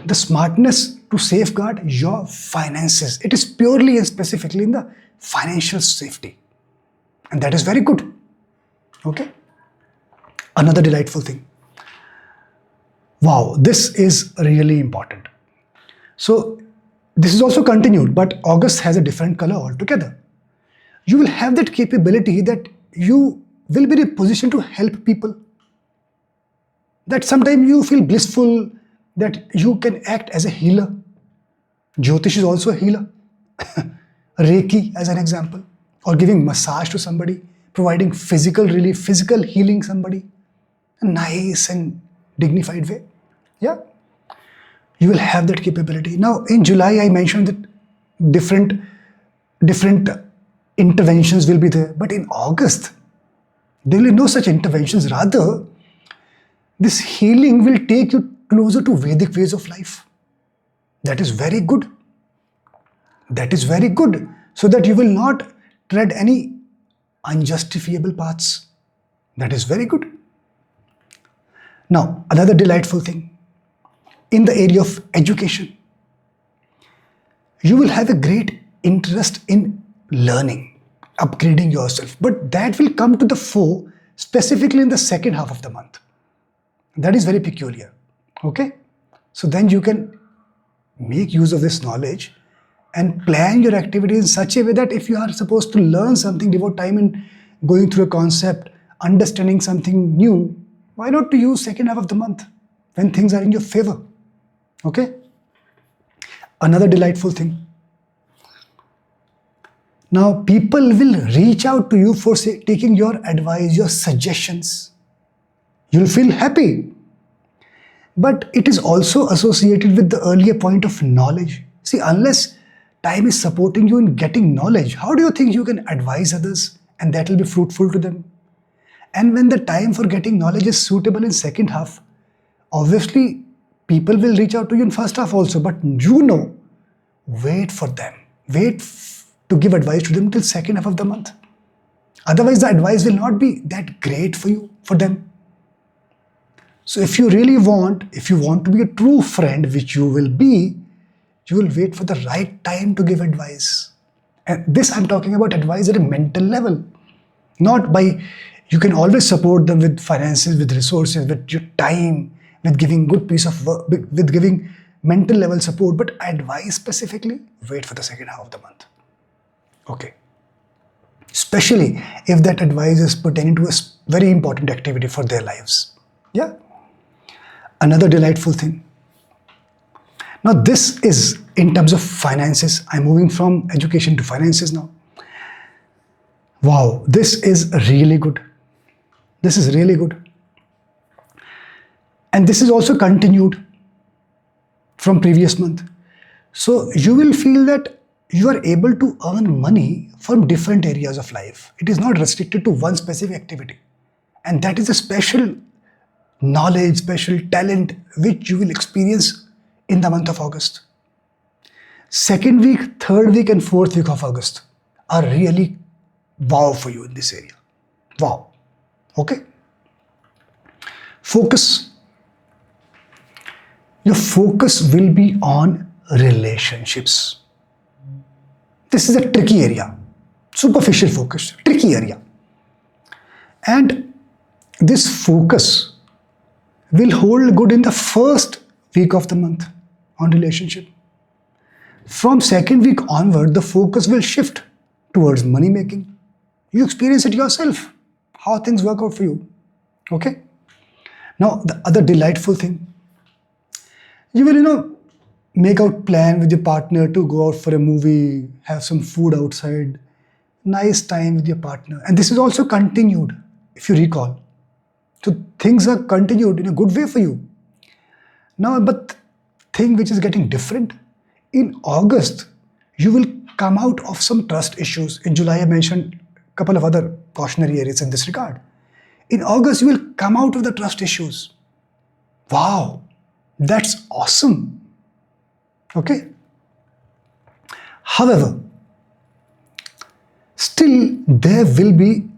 the smartness to safeguard your finances, it is purely and specifically in the financial safety. And that is very good. Okay. Another delightful thing. Wow, this is really important. So this is also continued, but August has a different color altogether. You will have that capability that you will be in a position to help people. That sometimes you feel blissful, that you can act as a healer. Jyotish is also a healer. Reiki as an example, or giving massage to somebody, providing physical relief, physical healing somebody, a nice and dignified way. Yeah. You will have that capability. Now in July, I mentioned that different interventions will be there. But in August, there will be no such interventions. Rather, this healing will take you closer to Vedic ways of life. That is very good. That is very good. So that you will not tread any unjustifiable paths. That is very good. Now, another delightful thing. In the area of education, you will have a great interest in learning, upgrading yourself. But that will come to the fore specifically in the second half of the month. That is very peculiar. Okay? So then you can make use of this knowledge and plan your activities in such a way that if you are supposed to learn something, devote time in going through a concept, understanding something new, why not to use second half of the month when things are in your favor? Okay? Another delightful thing. Now, people will reach out to you for taking your advice, your suggestions. You'll feel happy. But it is also associated with the earlier point of knowledge. See, unless time is supporting you in getting knowledge, how do you think you can advise others and that will be fruitful to them? And when the time for getting knowledge is suitable in second half, obviously people will reach out to you in first half also, but wait for them. Wait to give advice to them till second half of the month. Otherwise, the advice will not be that great for you, for them. So if you really want, if you want to be a true friend, which you will be, you will wait for the right time to give advice. And this I'm talking about advice at a mental level. Not by, you can always support them with finances, with resources, with your time, with giving good piece of work, with giving mental level support, but advice specifically, wait for the second half of the month. Okay. Especially if that advice is pertaining to a very important activity for their lives. Yeah. Another delightful thing. Now this is in terms of finances. I'm moving from education to finances now. Wow, this is really good. This is really good. And this is also continued from previous month. So you will feel that you are able to earn money from different areas of life. It is not restricted to one specific activity. And that is a special knowledge, special talent which you will experience in the month of August. Second week, third week and fourth week of August are really wow for you in this area. Wow. Okay. Focus. Your focus will be on relationships. This is a tricky area. Superficial focus, tricky area. And this focus will hold good in the first week of the month on relationship. From second week onward, the focus will shift towards money making. You experience it yourself, how things work out for you. Okay? Now, the other delightful thing, you will, make out plan with your partner to go out for a movie, have some food outside, nice time with your partner. And this is also continued, if you recall. So things are continued in a good way for you. Now, but thing which is getting different, in August, you will come out of some trust issues. In July, I mentioned a couple of other cautionary areas in this regard. In August, you will come out of the trust issues. Wow, that's awesome. Okay. However, still there will be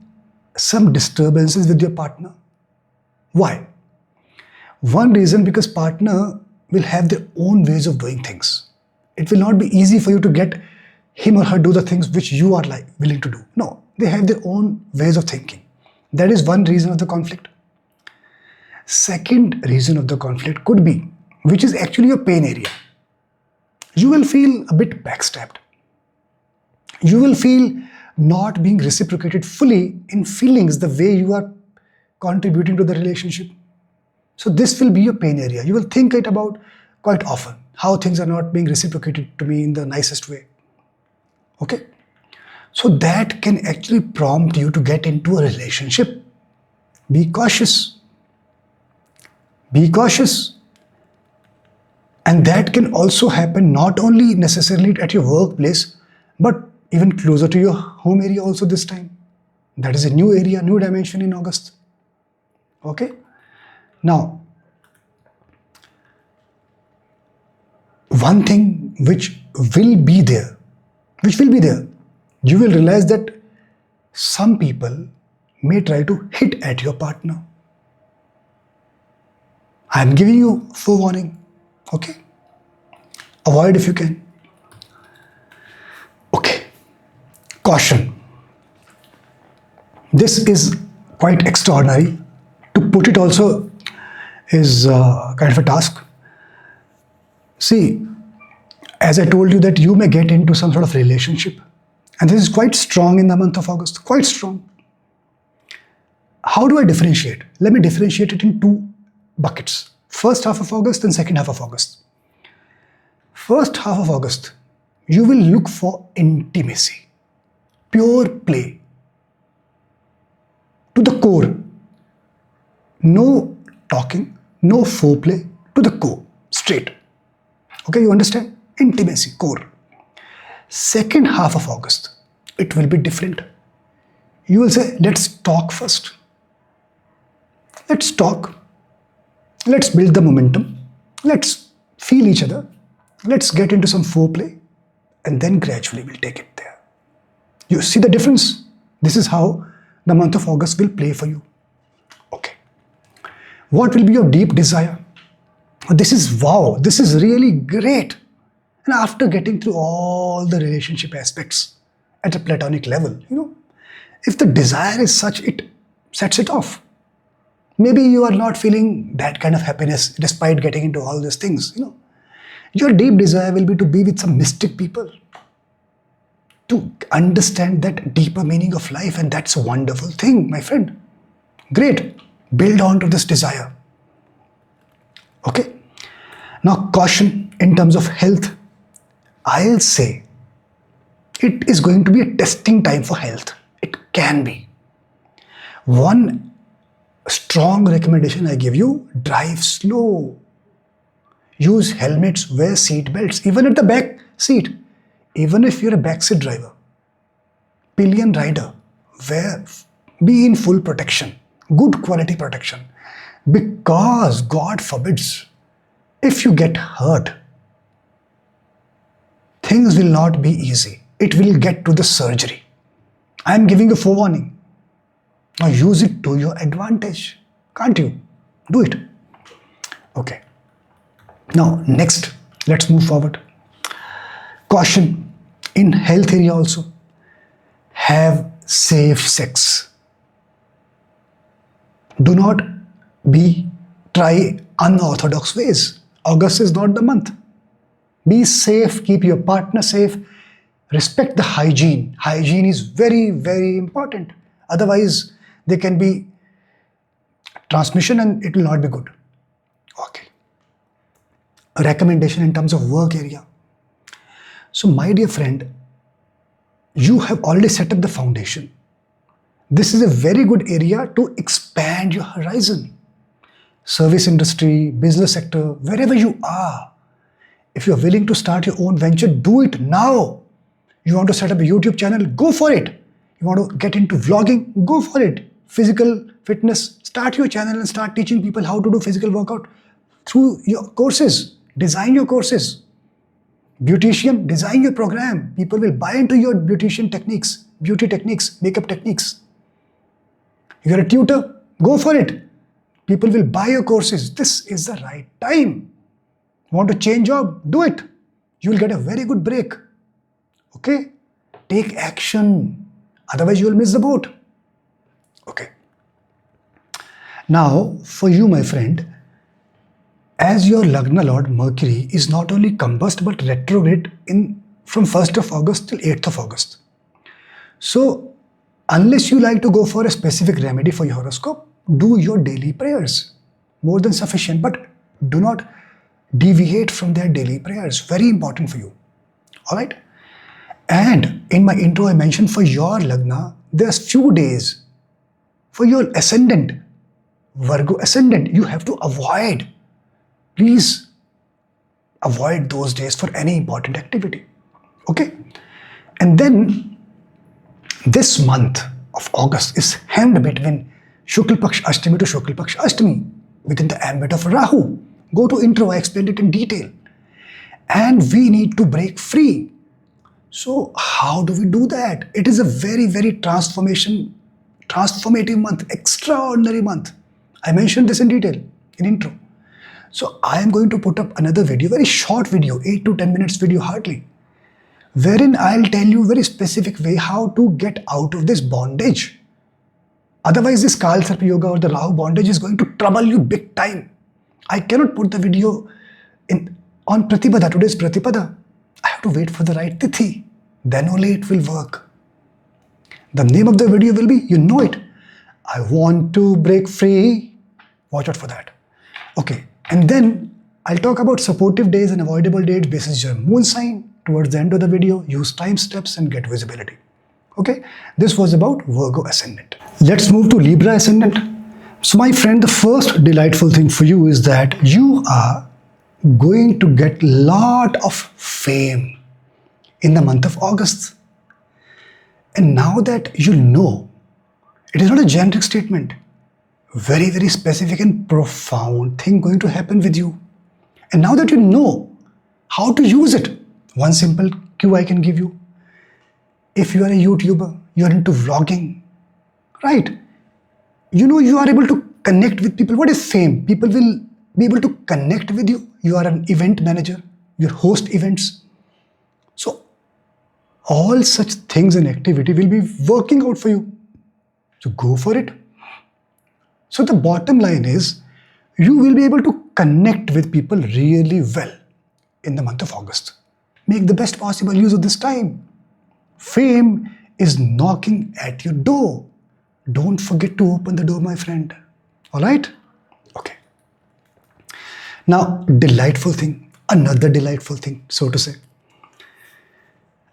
some disturbances with your partner. Why? One reason, because partner will have their own ways of doing things. It will not be easy for you to get him or her do the things which you are willing to do. No, they have their own ways of thinking. That is one reason of the conflict. Second reason of the conflict could be, which is actually your pain area. You will feel a bit backstabbed. You will feel not being reciprocated fully in feelings the way you are contributing to the relationship. So this will be your pain area. You will think it about quite often, how things are not being reciprocated to me in the nicest way. Okay? So that can actually prompt you to get into a relationship. Be cautious. Be cautious. And that can also happen not only necessarily at your workplace, but even closer to your home area also this time. That is a new area, new dimension in August. Okay? Now, one thing which will be there, you will realize that some people may try to hit at your partner. I am giving you forewarning. Okay? Avoid if you can. Okay. Caution. This is quite extraordinary. To put it also is kind of a task. See, as I told you that you may get into some sort of relationship, and this is quite strong in the month of August, quite strong. How do I differentiate? Let me differentiate it in two buckets. First half of August and second half of August. First half of August, you will look for intimacy, pure play, to the core. No talking, no foreplay, to the core, straight. Okay, you understand? Intimacy, core. Second half of August, it will be different. You will say, let's talk first. Let's talk. Let's build the momentum. Let's feel each other. Let's get into some foreplay. And then gradually we'll take it there. You see the difference? This is how the month of August will play for you. Okay. What will be your deep desire? This is wow, this is really great. And after getting through all the relationship aspects at a platonic level, if the desire is such, it sets it off. Maybe you are not feeling that kind of happiness despite getting into all these things. Your deep desire will be to be with some mystic people, to understand that deeper meaning of life, and that's a wonderful thing, my friend. Great. Build on to this desire. Okay. Now, caution in terms of health. I'll say it is going to be a testing time for health. It can be. One strong recommendation I give you: drive slow. Use helmets, wear seat belts, even at the back seat. Even if you're a backseat driver, pillion rider, be in full protection, good quality protection. Because God forbids, if you get hurt, things will not be easy. It will get to the surgery. I am giving a forewarning. Now use it to your advantage. Can't you? Do it. Okay. Now next, let's move forward. Caution in health area also. Have safe sex. Do not try unorthodox ways. August is not the month. Be safe, keep your partner safe, respect the hygiene. Hygiene is very, very important. Otherwise, there can be transmission and it will not be good. Okay. A recommendation in terms of work area. So, my dear friend, you have already set up the foundation. This is a very good area to expand your horizon. Service industry, business sector, wherever you are. If you are willing to start your own venture, do it now. You want to set up a YouTube channel, go for it. You want to get into vlogging, go for it. Physical fitness, start your channel and start teaching people how to do physical workout through your courses. Design your courses. Beautician, design your program. People will buy into your beautician techniques, beauty techniques, makeup techniques. You're a tutor, go for it. People will buy your courses. This is the right time. Want to change job? Do it. You will get a very good break. Okay? Take action. Otherwise, you will miss the boat. Okay. Now, for you, my friend, as your Lagna Lord Mercury is not only combust but retrograde from 1st of August till 8th of August. So, unless you like to go for a specific remedy for your horoscope, do your daily prayers. More than sufficient, but do not deviate from their daily prayers. Very important for you. Alright? And in my intro, I mentioned for your Lagna, there's few days for your ascendant, Virgo ascendant, you have to avoid. Please avoid those days for any important activity. Okay? And then this month of August is hemmed between Shukla Paksh Ashtami to Shukla Paksh Ashtami within the ambit of Rahu. Go to intro, I explained it in detail. And we need to break free. So how do we do that? It is a very, very transformative month, extraordinary month. I mentioned this in detail in intro. So I am going to put up another video, very short video, 8 to 10 minutes video hardly, wherein I'll tell you very specific way how to get out of this bondage. Otherwise, this Kal Sarpa Yoga or the Rahu bondage is going to trouble you big time. I cannot put the video on Pratipada. Today's Pratipada. I have to wait for the right Tithi. Then only it will work. The name of the video will be, you know it. I want to break free. Watch out for that. Okay. And then I'll talk about supportive days and avoidable dates basis your moon sign. Towards the end of the video, use time steps and get visibility. Okay. This was about Virgo ascendant. Let's move to Libra ascendant. So my friend, the first delightful thing for you is that you are going to get lot of fame in the month of August. And now that you know, it is not a generic statement, very, very specific and profound thing going to happen with you. And now that you know how to use it, one simple cue I can give you. If you are a YouTuber, you are into vlogging, right? You are able to connect with people. What is fame? People will be able to connect with you. You are an event manager, you host events. So all such things and activity will be working out for you. So go for it. So the bottom line is you will be able to connect with people really well in the month of August. Make the best possible use of this time. Fame is knocking at your door. Don't forget to open the door, my friend. All right? Okay. Now, another delightful thing, so to say.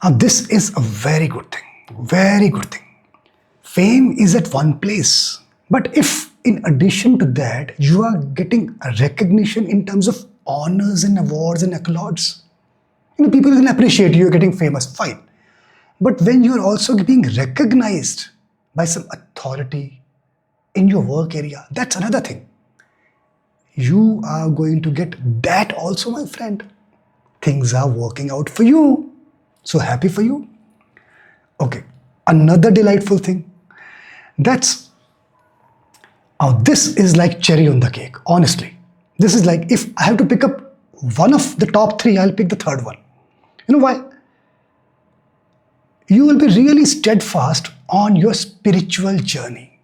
Now, this is a very good thing. Very good thing. Fame is at one place. But if in addition to that, you are getting a recognition in terms of honors and awards and accolades, people will appreciate you getting famous, fine. But when you're also being recognized by some authority in your work area, that's another thing. You are going to get that also, my friend. Things are working out for you. So happy for you. Okay, another delightful thing. This is like cherry on the cake, honestly. This is like, if I have to pick up one of the top three, I'll pick the third one. You know why? You will be really steadfast on your spiritual journey.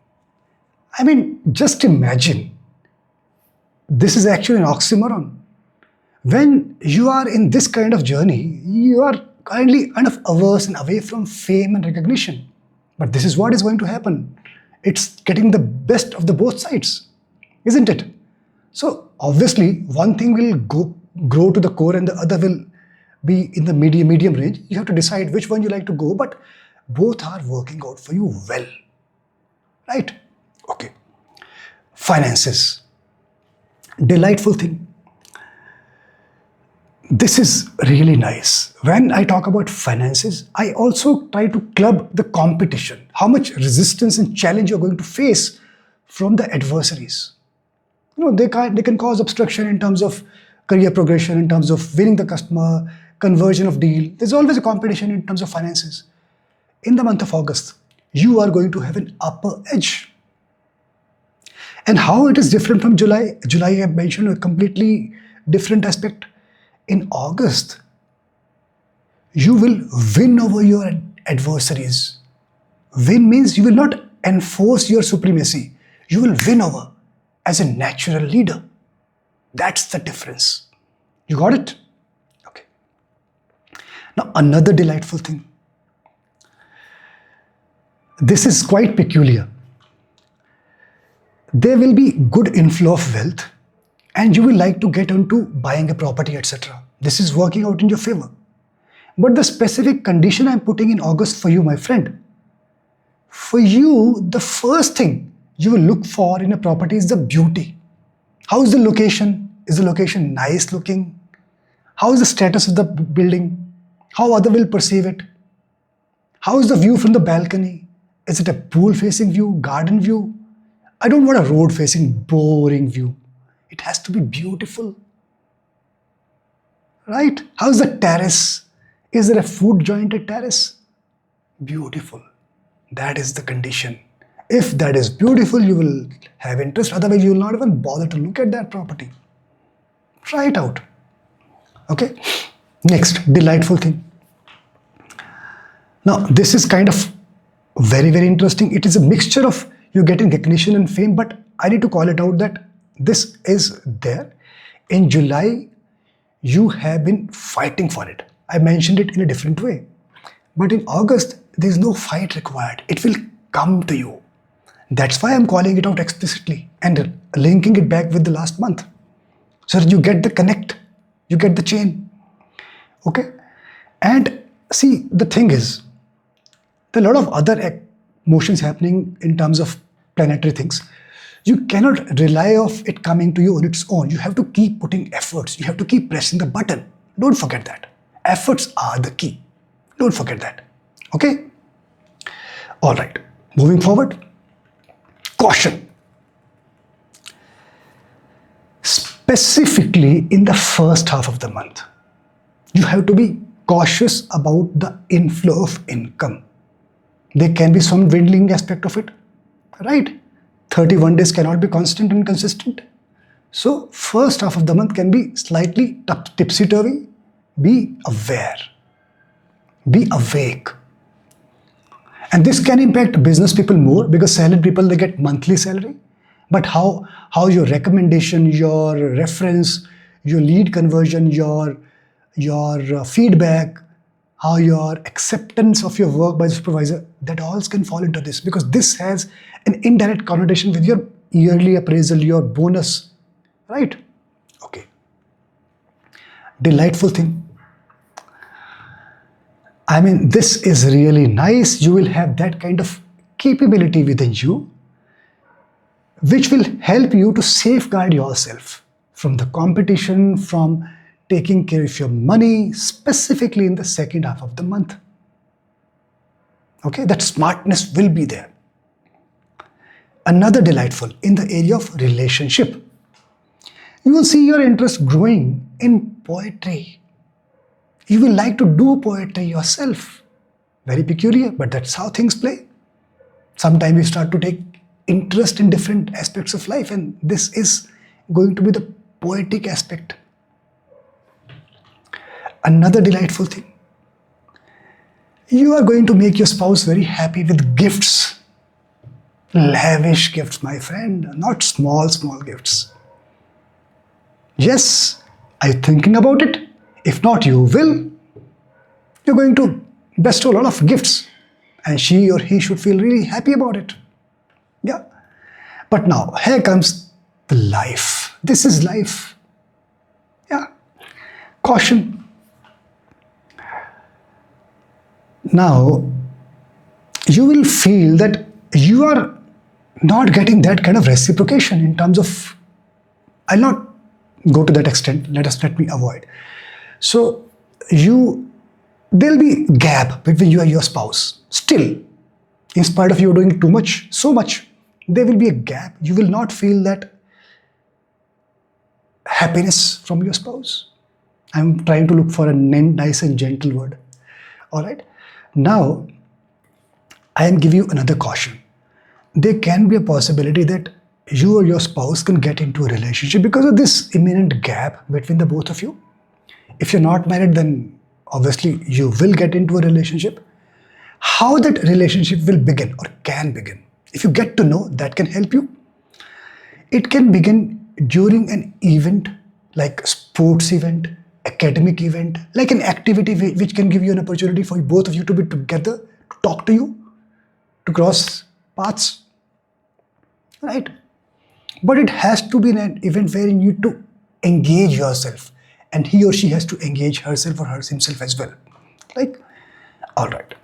I mean, just imagine. This is actually an oxymoron. When you are in this kind of journey, you are kindly kind of averse and away from fame and recognition. But this is what is going to happen. It's getting the best of the both sides, isn't it? So obviously, one thing will grow to the core and the other will be in the medium range. You have to decide which one you like to go, but both are working out for you well, right? Okay. Finances. Delightful thing. This is really nice. When I talk about finances, I also try to club the competition. How much resistance and challenge you're going to face from the adversaries. They can cause obstruction in terms of career progression, in terms of winning the customer, conversion of deal. There's always a competition in terms of finances. In the month of August, you are going to have an upper edge. And how it is different from July? July, I mentioned a completely different aspect. In August, you will win over your adversaries. Win means you will not enforce your supremacy. You will win over as a natural leader. That's the difference. You got it? Okay. Now, another delightful thing. This is quite peculiar. There will be good inflow of wealth and you will like to get into buying a property, etc. This is working out in your favor. But the specific condition I'm putting in August for you, my friend, for you, the first thing you will look for in a property is the beauty. How is the location? Is the location nice looking? How is the status of the building? How other will perceive it? How is the view from the balcony? Is it a pool facing view, garden view? I don't want a road facing boring view. It has to be beautiful. Right? How is the terrace? Is there a food jointed terrace? Beautiful. That is the condition. If that is beautiful, you will have interest. Otherwise, you will not even bother to look at that property. Try it out. Okay? Next, delightful thing. Now, this is kind of very, very interesting. It is a mixture of you getting recognition and fame, but I need to call it out that this is there. In July, you have been fighting for it. I mentioned it in a different way. But in August, there is no fight required. It will come to you. That's why I'm calling it out explicitly and linking it back with the last month. So that you get the connect, you get the chain. Okay? And see, the thing is, there are a lot of other motions happening in terms of planetary things. You cannot rely on it coming to you on its own. You have to keep putting efforts. You have to keep pressing the button. Don't forget that. Efforts are the key. Don't forget that. Okay? All right. Moving forward. Caution. Specifically in the first half of the month, you have to be cautious about the inflow of income. There can be some dwindling aspect of it. right? 31 days cannot be constant and consistent. So first half of the month can be slightly tipsy-turvy. Be aware. Be awake. And this can impact business people more because salaried people, they get monthly salary. But how your recommendation, your reference, your lead conversion, your feedback, how your acceptance of your work by the supervisor, that all can fall into this, because this has an indirect connotation with your yearly appraisal, your bonus, right? Okay. Delightful thing. I mean, this is really nice. You will have that kind of capability within you, which will help you to safeguard yourself from the competition, from taking care of your money, specifically in the second half of the month. Okay, that smartness will be there. Another delightful in the area of relationship. You will see your interest growing in poetry. You will like to do poetry yourself. Very peculiar, but that's how things play. Sometimes you start to take interest in different aspects of life, and this is going to be the poetic aspect. Another delightful thing. You are going to make your spouse very happy with gifts. Lavish gifts, my friend, not small gifts. Yes, are you thinking about it? If not, you will. You're going to bestow a lot of gifts, and she or he should feel really happy about it. Yeah. But now, here comes the life. This is life. Yeah. Caution. Now, you will feel that you are not getting that kind of reciprocation in terms of, I'll not go to that extent, let me avoid. So there'll be gap between you and your spouse. Still, in spite of you doing too much, so much, there will be a gap. You will not feel that happiness from your spouse. I'm trying to look for a nice and gentle word. All right. Now, I am giving you another caution. There can be a possibility that you or your spouse can get into a relationship because of this imminent gap between the both of you. If you're not married, then obviously you will get into a relationship. How that relationship will begin or can begin, if you get to know, that can help you. It can begin during an event, like a sports event, academic event, like an activity which can give you an opportunity for both of you to be together, to talk to you, to cross paths, right? But it has to be an event where you need to engage yourself, and he or she has to engage herself or himself as well. Like, all right.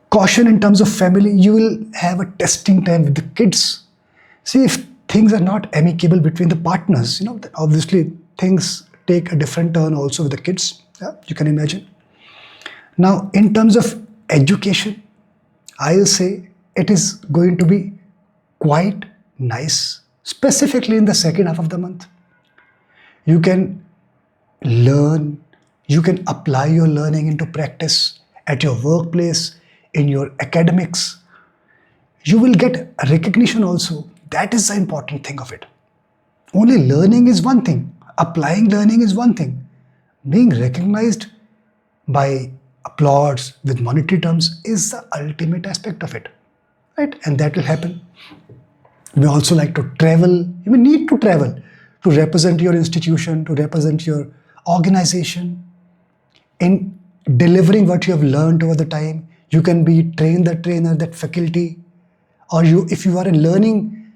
Caution in terms of family. You will have a testing time with the kids. See, if things are not amicable between the partners, obviously things take a different turn also with the kids. Yeah, you can imagine. Now, in terms of education, I'll say it is going to be quite nice, specifically in the second half of the month. You can learn, you can apply your learning into practice at your workplace, in your academics. You will get recognition also. That is the important thing of it. Only learning is one thing. Applying learning is one thing. Being recognized by applause with monetary terms is the ultimate aspect of it, right? And that will happen. You may also like to travel. You may need to travel to represent your institution, to represent your organization in delivering what you have learned over the time. You can be the trainer, that faculty, or if you are in learning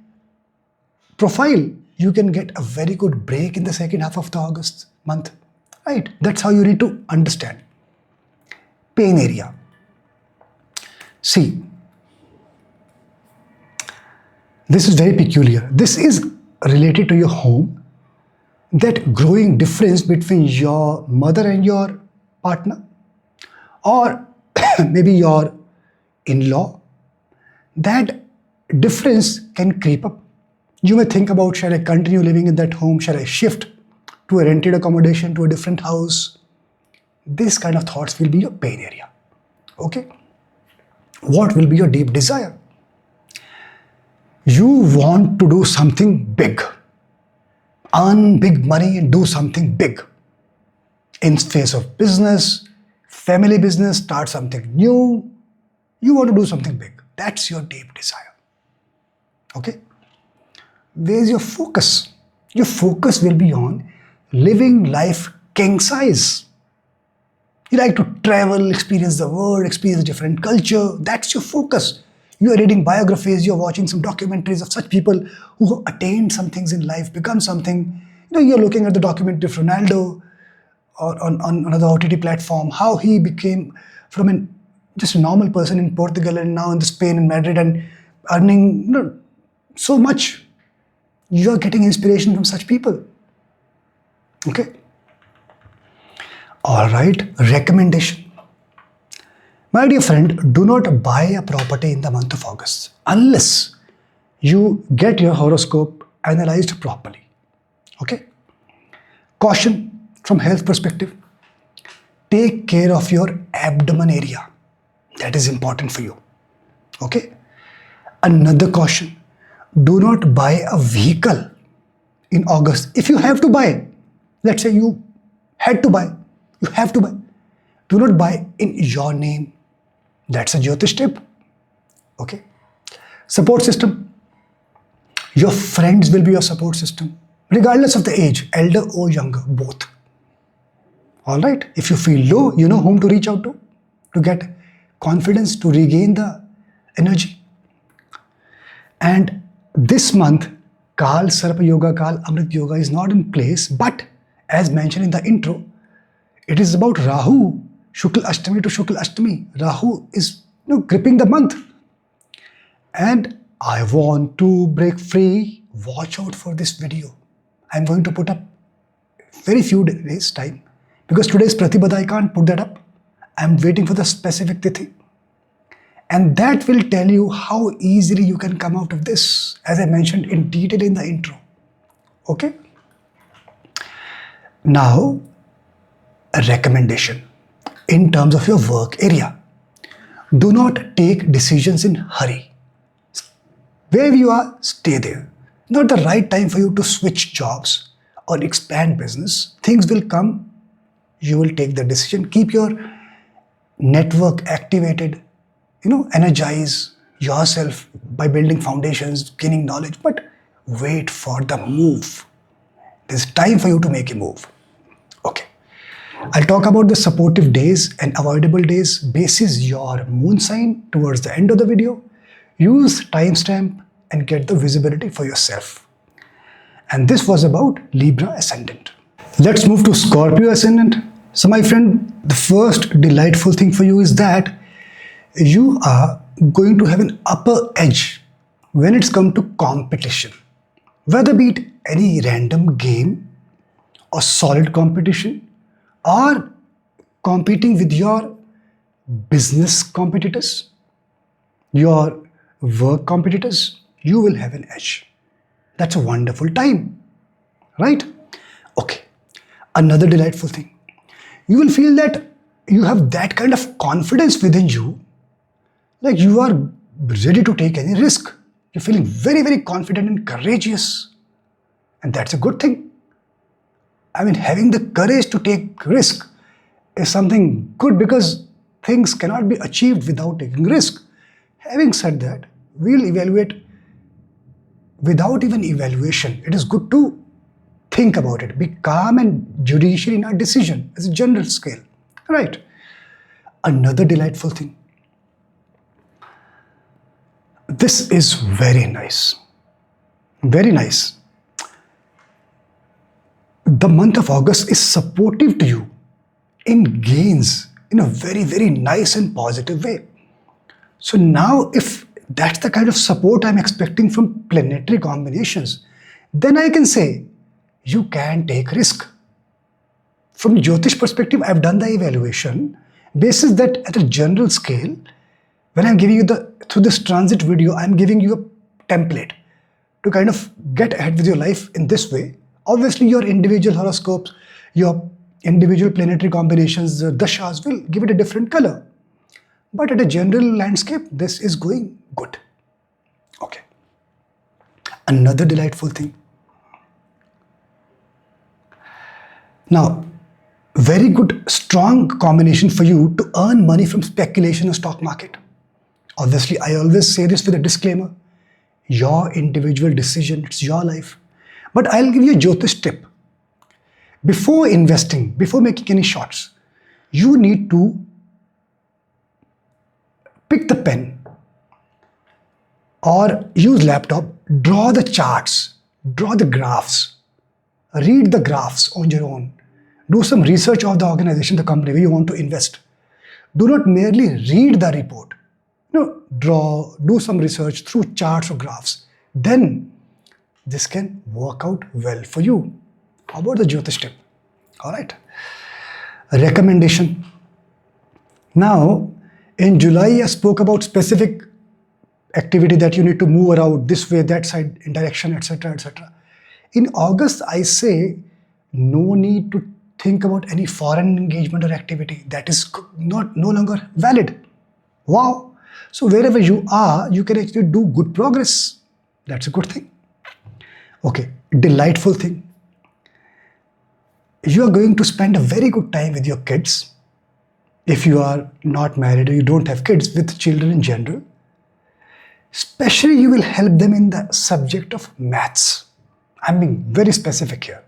profile, you can get a very good break in the second half of the August month, right? That's how you need to understand. Pain area. See, this is very peculiar. This is related to your home, that growing difference between your mother and your partner, or maybe your in-law. That difference can creep up. You may think about, shall I continue living in that home? Shall I shift to a rented accommodation, to a different house? This kind of thoughts will be your pain area. Okay? What will be your deep desire? You want to do something big, earn big money and do something big. In space of business, family business, start something new. You want to do something big. That's your deep desire. Okay? Where's your focus? Your focus will be on living life king size. You like to travel, experience the world, experience different culture. That's your focus. You are reading biographies, you're watching some documentaries of such people who attained some things in life, become something. You're looking at the documentary of Ronaldo or on another OTT platform, how he became from just a normal person in Portugal and now in Spain and Madrid and earning so much. You are getting inspiration from such people. Okay? All right, recommendation. My dear friend, do not buy a property in the month of August unless you get your horoscope analyzed properly. Okay? Caution from health perspective. Take care of your abdomen area. That is important for you. Okay? Another caution. Do not buy a vehicle in August. If you have to buy, let's say you had to buy, you have to buy. Do not buy in your name. That's a Jyotish tip. Okay. Support system. Your friends will be your support system, regardless of the age, elder or younger, both. All right. If you feel low, you know whom to reach out to get confidence, to regain the energy. And this month, Kal, Sarpa Yoga, Kal, Amrit Yoga is not in place, but as mentioned in the intro, it is about Rahu, Shukla Ashtami to Shukla Ashtami. Rahu is gripping the month. And I want to break free. Watch out for this video. I'm going to put up very few days time because today is Pratibhada. I can't put that up. I'm waiting for the specific tithi. And that will tell you how easily you can come out of this, as I mentioned in detail in the intro. Okay? Now, a recommendation in terms of your work area. Do not take decisions in hurry. Where you are, stay there. Not the right time for you to switch jobs or expand business. Things will come. You will take the decision. Keep your network activated. Energize yourself by building foundations, gaining knowledge, but wait for the move. There's time for you to make a move. Okay. I'll talk about the supportive days and avoidable days basis your moon sign towards the end of the video. Use timestamp and get the visibility for yourself. And this was about Libra ascendant. Let's move to Scorpio ascendant. So my friend, the first delightful thing for you is that you are going to have an upper edge when it's come to competition. Whether be it any random game or solid competition or competing with your business competitors, your work competitors, you will have an edge. That's a wonderful time, right? Okay. Another delightful thing. You will feel that you have that kind of confidence within you, like you are ready to take any risk. You're feeling very, very confident and courageous. And that's a good thing. I mean, having the courage to take risk is something good because things cannot be achieved without taking risk. Having said that, we'll evaluate without even evaluation. It is good to think about it. Be calm and judicial in our decision as a general scale. Right. Another delightful thing. This is very nice. Very nice. The month of August is supportive to you in gains in a very, very nice and positive way. So now if that's the kind of support I'm expecting from planetary combinations, then I can say you can take risk. From Jyotish perspective, I've done the evaluation basis that at a general scale, when I'm giving you through this transit video, I'm giving you a template to kind of get ahead with your life in this way. Obviously, your individual horoscopes, your individual planetary combinations, the dashas will give it a different color. But at a general landscape, this is going good. Okay. Another delightful thing. Now, very good, strong combination for you to earn money from speculation in the stock market. Obviously, I always say this with a disclaimer. Your individual decision, it's your life. But I'll give you a Jyotish tip. Before investing, before making any shots, you need to pick the pen or use laptop, draw the charts, draw the graphs, read the graphs on your own. Do some research of the organization, the company where you want to invest. Do not merely read the report. No, draw, do some research through charts or graphs. Then this can work out well for you. How about the Jyotish tip? All right. A recommendation. Now, in July, I spoke about specific activity that you need to move around this way, that side, in direction, etc., etc. In August, I say no need to think about any foreign engagement or activity that is no longer valid. Wow. So wherever you are, you can actually do good progress. That's a good thing. Okay, delightful thing. You are going to spend a very good time with your kids. If you are not married or you don't have kids, with children in general. Especially you will help them in the subject of maths. I'm being very specific here.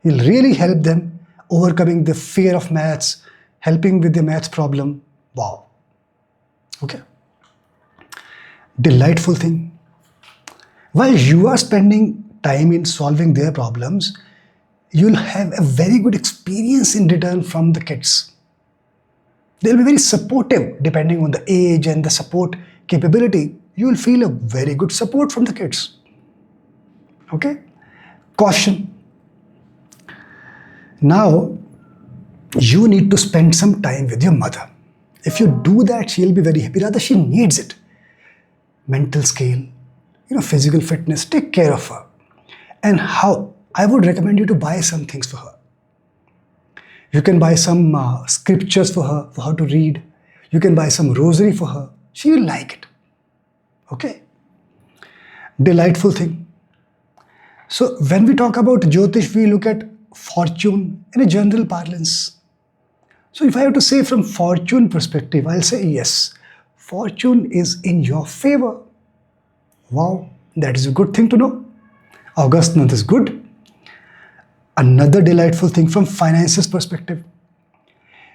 You'll really help them overcoming the fear of maths, helping with the maths problem. Wow. Okay. Delightful thing. While you are spending time in solving their problems, you'll have a very good experience in return from the kids. They'll be very supportive depending on the age and the support capability. You will feel a very good support from the kids. Okay? Caution. Now, you need to spend some time with your mother. If you do that, she'll be very happy. Rather, she needs it. Mental scale, physical fitness, take care of her. And how? I would recommend you to buy some things for her. You can buy some scriptures for her to read. You can buy some rosary for her. She will like it. Okay? Delightful thing. So when we talk about Jyotish, we look at fortune in a general parlance. So if I have to say from fortune perspective, I'll say yes. Fortune is in your favor. Wow, that is a good thing to know. August month is good. Another delightful thing from finances perspective.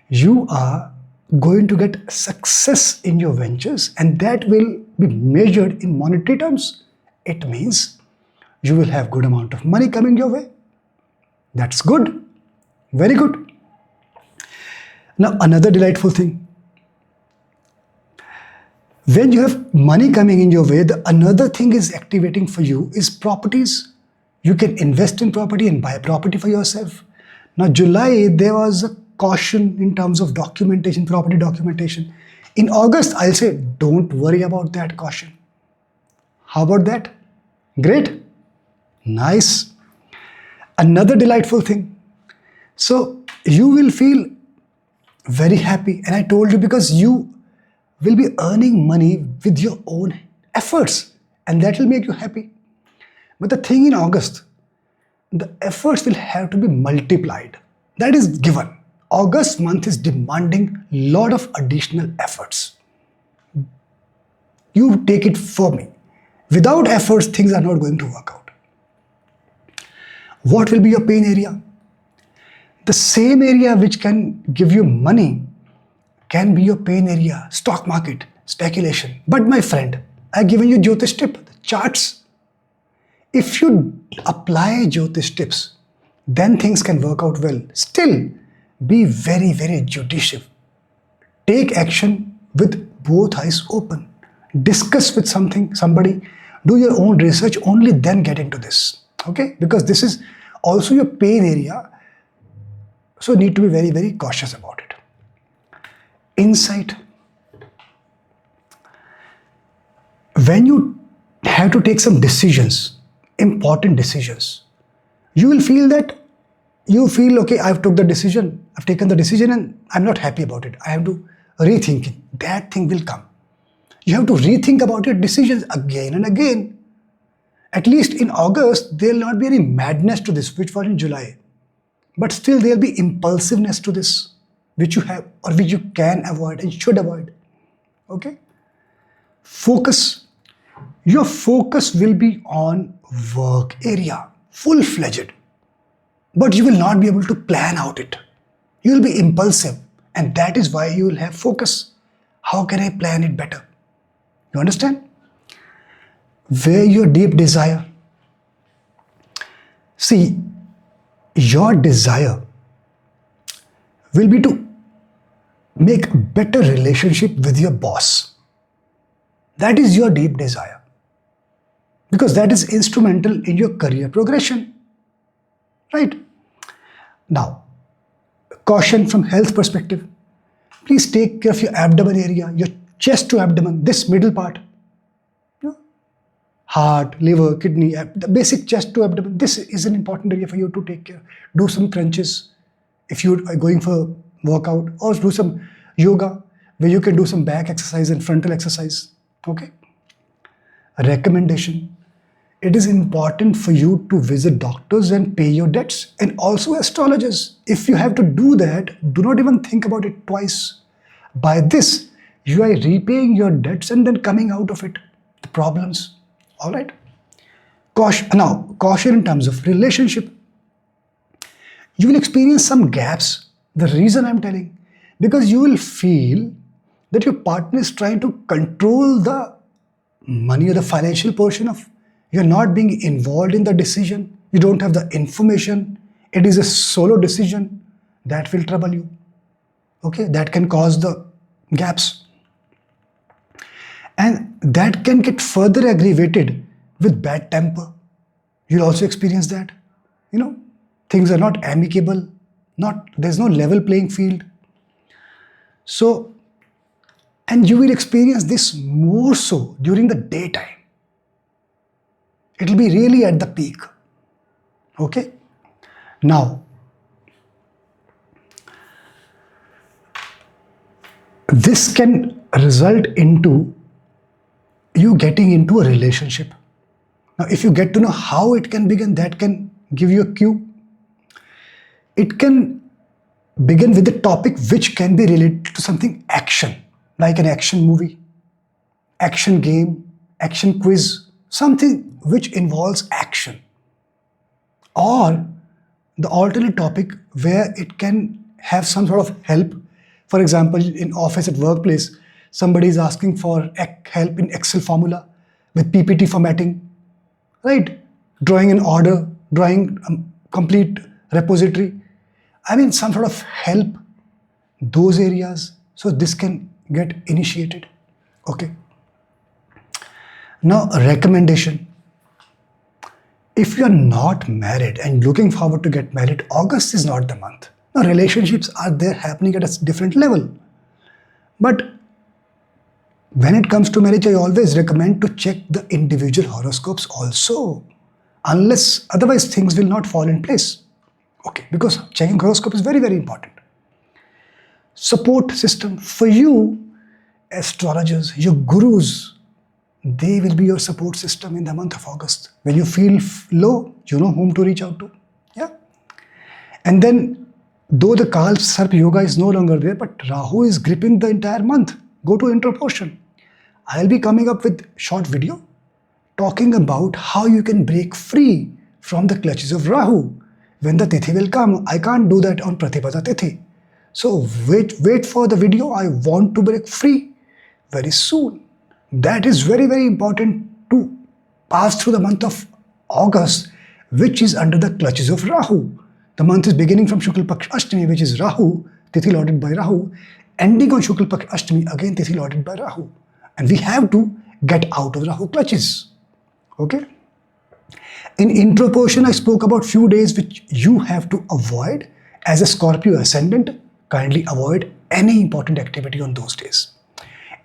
You are going to get success in your ventures, and that will be measured in monetary terms. It means you will have good amount of money coming your way. That's good. Very good. Now, another delightful thing. When you have money coming in your way, another thing is activating for you is properties. You can invest in property and buy property for yourself. Now, July, there was a caution in terms of documentation, property documentation. In August, I'll say, don't worry about that caution. How about that? Great. Nice. Another delightful thing. So, you will feel very happy. And I told you because you will be earning money with your own efforts. And that will make you happy. But the thing in August, the efforts will have to be multiplied. That is given. August month is demanding a lot of additional efforts. You take it for me. Without efforts, things are not going to work out. What will be your pain area? The same area which can give you money can be your pain area, stock market, speculation. But my friend, I've given you Jyotish tip, the charts. If you apply Jyotish tips, then things can work out well. Still, be very, very judicious. Take action with both eyes open. Discuss with somebody. Do your own research, only then get into this. Okay? Because this is also your pain area. So need to be very, very cautious about it. Insight. When you have to take some decisions, important decisions, you will feel that okay, I've taken the decision and I'm not happy about it. I have to rethink it. That thing will come. You have to rethink about your decisions again and again. At least in August, there will not be any madness to this, which was in July. But still, there will be impulsiveness to this, which you have or which you can avoid and should avoid. Okay? Focus. Your focus will be on work area, full-fledged. But you will not be able to plan out it. You will be impulsive. And that is why you will have focus. How can I plan it better? You understand? Where your deep desire. See, your desire will be to make better relationship with your boss. That is your deep desire. Because that is instrumental in your career progression. Right? Now, caution from health perspective. Please take care of your abdomen area, your chest to abdomen, this middle part. Heart, liver, kidney, the basic chest to abdomen. This is an important area for you to take care. Do some crunches if you are going for workout, or do some yoga where you can do some back exercise and frontal exercise. Okay? A recommendation. It is important for you to visit doctors and pay your debts, and also astrologers. If you have to do that, do not even think about it twice. By this, you are repaying your debts and then coming out of it, the problems. All right. Caution in terms of relationship. You will experience some gaps. The reason I'm telling, because you will feel that your partner is trying to control the money or the financial portion of. You're not being involved in the decision. You don't have the information. It is a solo decision. That will trouble you. Okay, that can cause the gaps. And that can get further aggravated with bad temper. You'll also experience that. Things are not amicable. There's no level playing field. So, and you will experience this more so during the daytime. It will be really at the peak. Okay? Now, this can result into you getting into a relationship. Now, if you get to know how it can begin, that can give you a cue. It can begin with a topic which can be related to something action, like an action movie, action game, action quiz, something which involves action. Or the alternate topic where it can have some sort of help. For example, in office, at workplace, somebody is asking for help in Excel formula with PPT formatting, right? Drawing an order, drawing a complete repository. Some sort of help, those areas. So this can get initiated. Okay. Now, a recommendation. If you are not married and looking forward to get married, August is not the month. Now, relationships are there happening at a different level. But when it comes to marriage, I always recommend to check the individual horoscopes also. Unless, otherwise things will not fall in place. Okay, because checking horoscope is very, very important. Support system. For you, astrologers, your gurus, they will be your support system in the month of August. When you feel low, you know whom to reach out to. Yeah. And then, though the Kal Sarp Yoga is no longer there, but Rahu is gripping the entire month. Go to intro portion. I'll be coming up with short video talking about how you can break free from the clutches of Rahu. When the Tithi will come, I can't do that on Pratipada Tithi. So wait for the video. I want to break free very soon. That is very, very important to pass through the month of August, which is under the clutches of Rahu. The month is beginning from Shukla Paksh Ashtami, which is Rahu, Tithi lorded by Rahu, ending on Shukla Paksh Ashtami, again Tithi lorded by Rahu. And we have to get out of Rahu clutches. Okay? In intro portion, I spoke about few days which you have to avoid. As a Scorpio ascendant, kindly avoid any important activity on those days.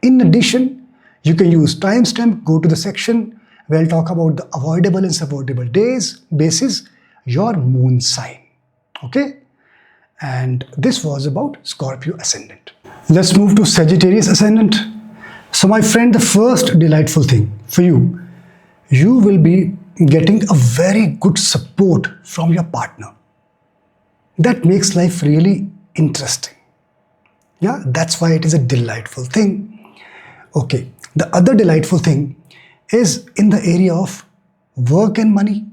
In addition, you can use timestamp, go to the section where I'll talk about the avoidable and avoidable days, basis your moon sign. Okay? And this was about Scorpio ascendant. Let's move to Sagittarius ascendant. So my friend, the first delightful thing for you, you will be getting a very good support from your partner. That makes life really interesting. Yeah, that's why it is a delightful thing. Okay, the other delightful thing is in the area of work and money.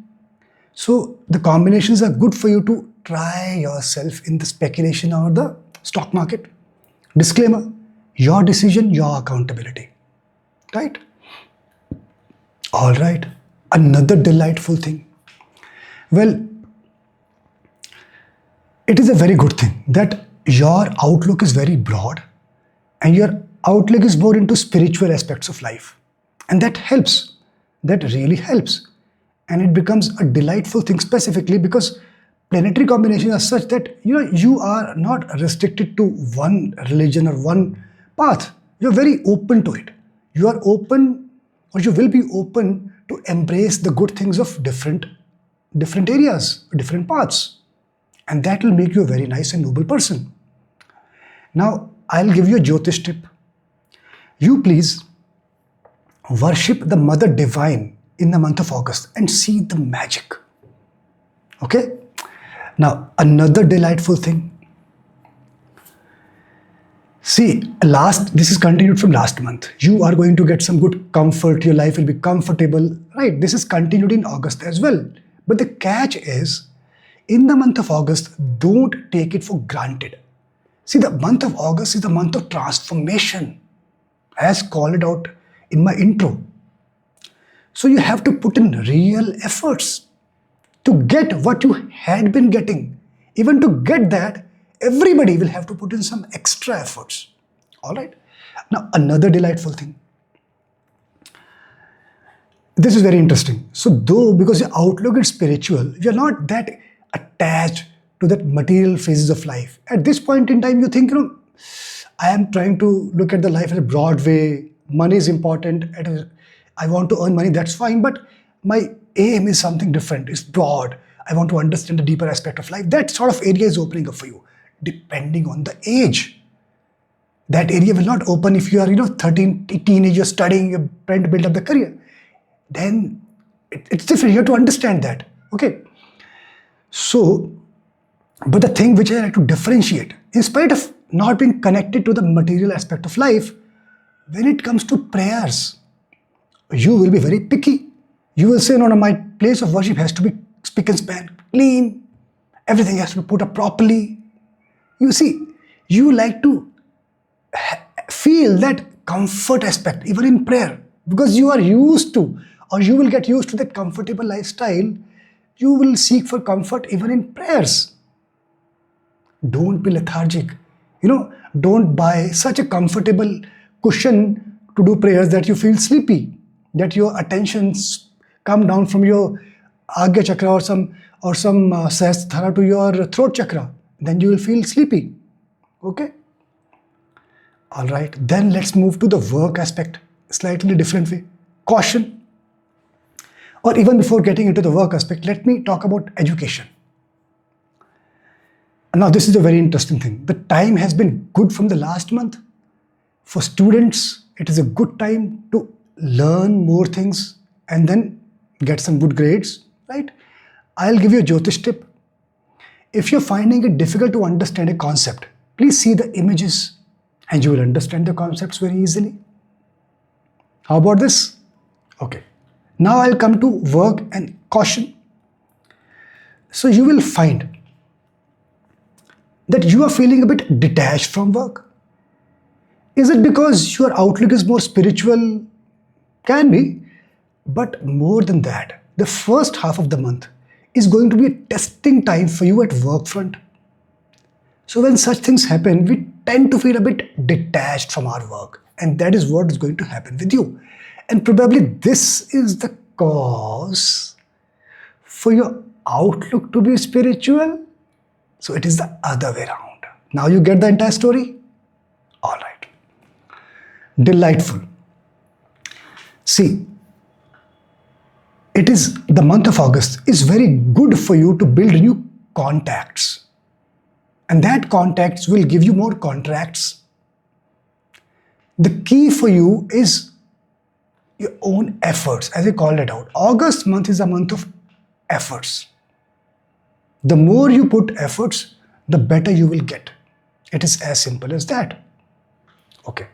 So the combinations are good for you to try yourself in the speculation or the stock market. Disclaimer, your decision, your accountability. Right? All right. Another delightful thing. Well, it is a very good thing that your outlook is very broad and your outlook is more into spiritual aspects of life. And that helps. That really helps. And it becomes a delightful thing specifically because planetary combinations are such that you are not restricted to one religion or one path. You're very open to it. You are open, or you will be open to embrace the good things of different areas, different paths. And that will make you a very nice and noble person. Now, I'll give you a Jyotish tip. You please worship the Mother Divine in the month of August and see the magic. Okay? Now, another delightful thing. See, this is continued from last month. You are going to get some good comfort. Your life will be comfortable. Right? This is continued in August as well. But the catch is, in the month of August, don't take it for granted. See, the month of August is the month of transformation, as called out in my intro. So you have to put in real efforts to get what you had been getting. Even to get that, everybody will have to put in some extra efforts. All right. Now, another delightful thing. This is very interesting. So because your outlook is spiritual, you're not that attached to that material phases of life. At this point in time, you think, I am trying to look at the life in a broad way. Money is important. I want to earn money, that's fine. But my aim is something different. It's broad. I want to understand the deeper aspect of life. That sort of area is opening up for you, depending on the age. That area will not open if you are, 13, teenager studying, you're trying to build up the career. Then it's different. You have to understand that. Okay. So, but the thing which I like to differentiate, in spite of not being connected to the material aspect of life, when it comes to prayers, you will be very picky. You will say, no, my place of worship has to be spick and span, clean. Everything has to be put up properly. You see, you like to feel that comfort aspect even in prayer because you are used to, or you will get used to that comfortable lifestyle. You will seek for comfort even in prayers. Don't be lethargic. Don't buy such a comfortable cushion to do prayers that you feel sleepy, that your attentions come down from your Agya chakra or some Sahasrara to your throat chakra. Then you will feel sleepy. Okay? All right. Then let's move to the work aspect. Slightly different way. Caution. Or even before getting into the work aspect, let me talk about education. Now, this is a very interesting thing. The time has been good from the last month. For students, it is a good time to learn more things and then get some good grades, right? I'll give you a Jyotish tip. If you're finding it difficult to understand a concept, please see the images and you will understand the concepts very easily. How about this? Okay. Now I'll come to work and caution. So you will find that you are feeling a bit detached from work. Is it because your outlook is more spiritual? Can be. But more than that, the first half of the month is going to be a testing time for you at work front. So when such things happen, we tend to feel a bit detached from our work. And that is what is going to happen with you. And probably this is the cause for your outlook to be spiritual. So it is the other way around. Now you get the entire story? All right. Delightful. See, it is the month of August is very good for you to build new contacts. And that contacts will give you more contracts. The key for you is your own efforts, as I called it out. August month is a month of efforts. The more you put efforts, the better you will get. It is as simple as that. Okay.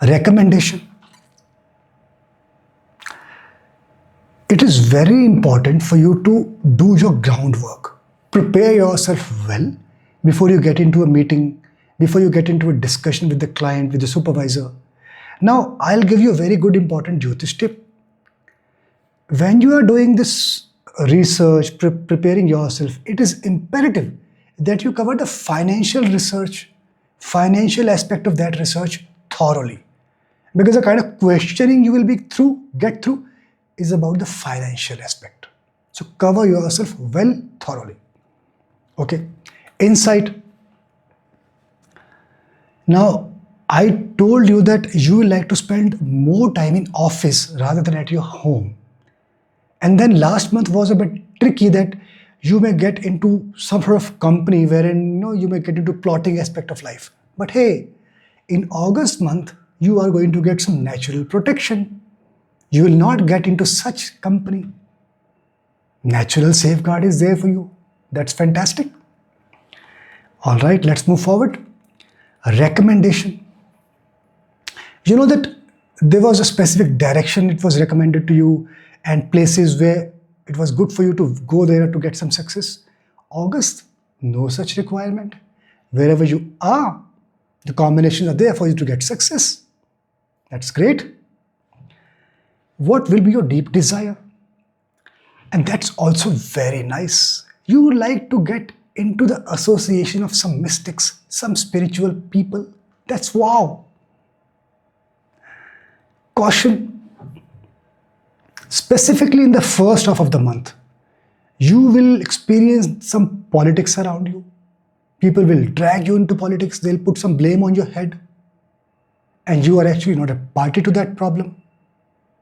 A recommendation. It is very important for you to do your groundwork. Prepare yourself well before you get into a meeting, before you get into a discussion with the client, with the supervisor. Now, I'll give you a very good important Jyotish tip. When you are doing this research, preparing yourself, it is imperative that you cover the financial research, financial aspect of that research thoroughly. Because the kind of questioning you will get through is about the financial aspect. So cover yourself well thoroughly. Okay. Insight. Now, I told you that you will like to spend more time in office rather than at your home. And then last month was a bit tricky that you may get into some sort of company wherein you may get into plotting aspect of life. But hey, in August month, you are going to get some natural protection. You will not get into such company. Natural safeguard is there for you. That's fantastic. All right, let's move forward. A recommendation. You know that there was a specific direction it was recommended to you and places where it was good for you to go there to get some success. August, no such requirement. Wherever you are, the combinations are there for you to get success. That's great. What will be your deep desire? And that's also very nice. You would like to get into the association of some mystics, some spiritual people. That's wow. Caution. Specifically in the first half of the month, you will experience some politics around you. People will drag you into politics. They'll put some blame on your head. And you are actually not a party to that problem.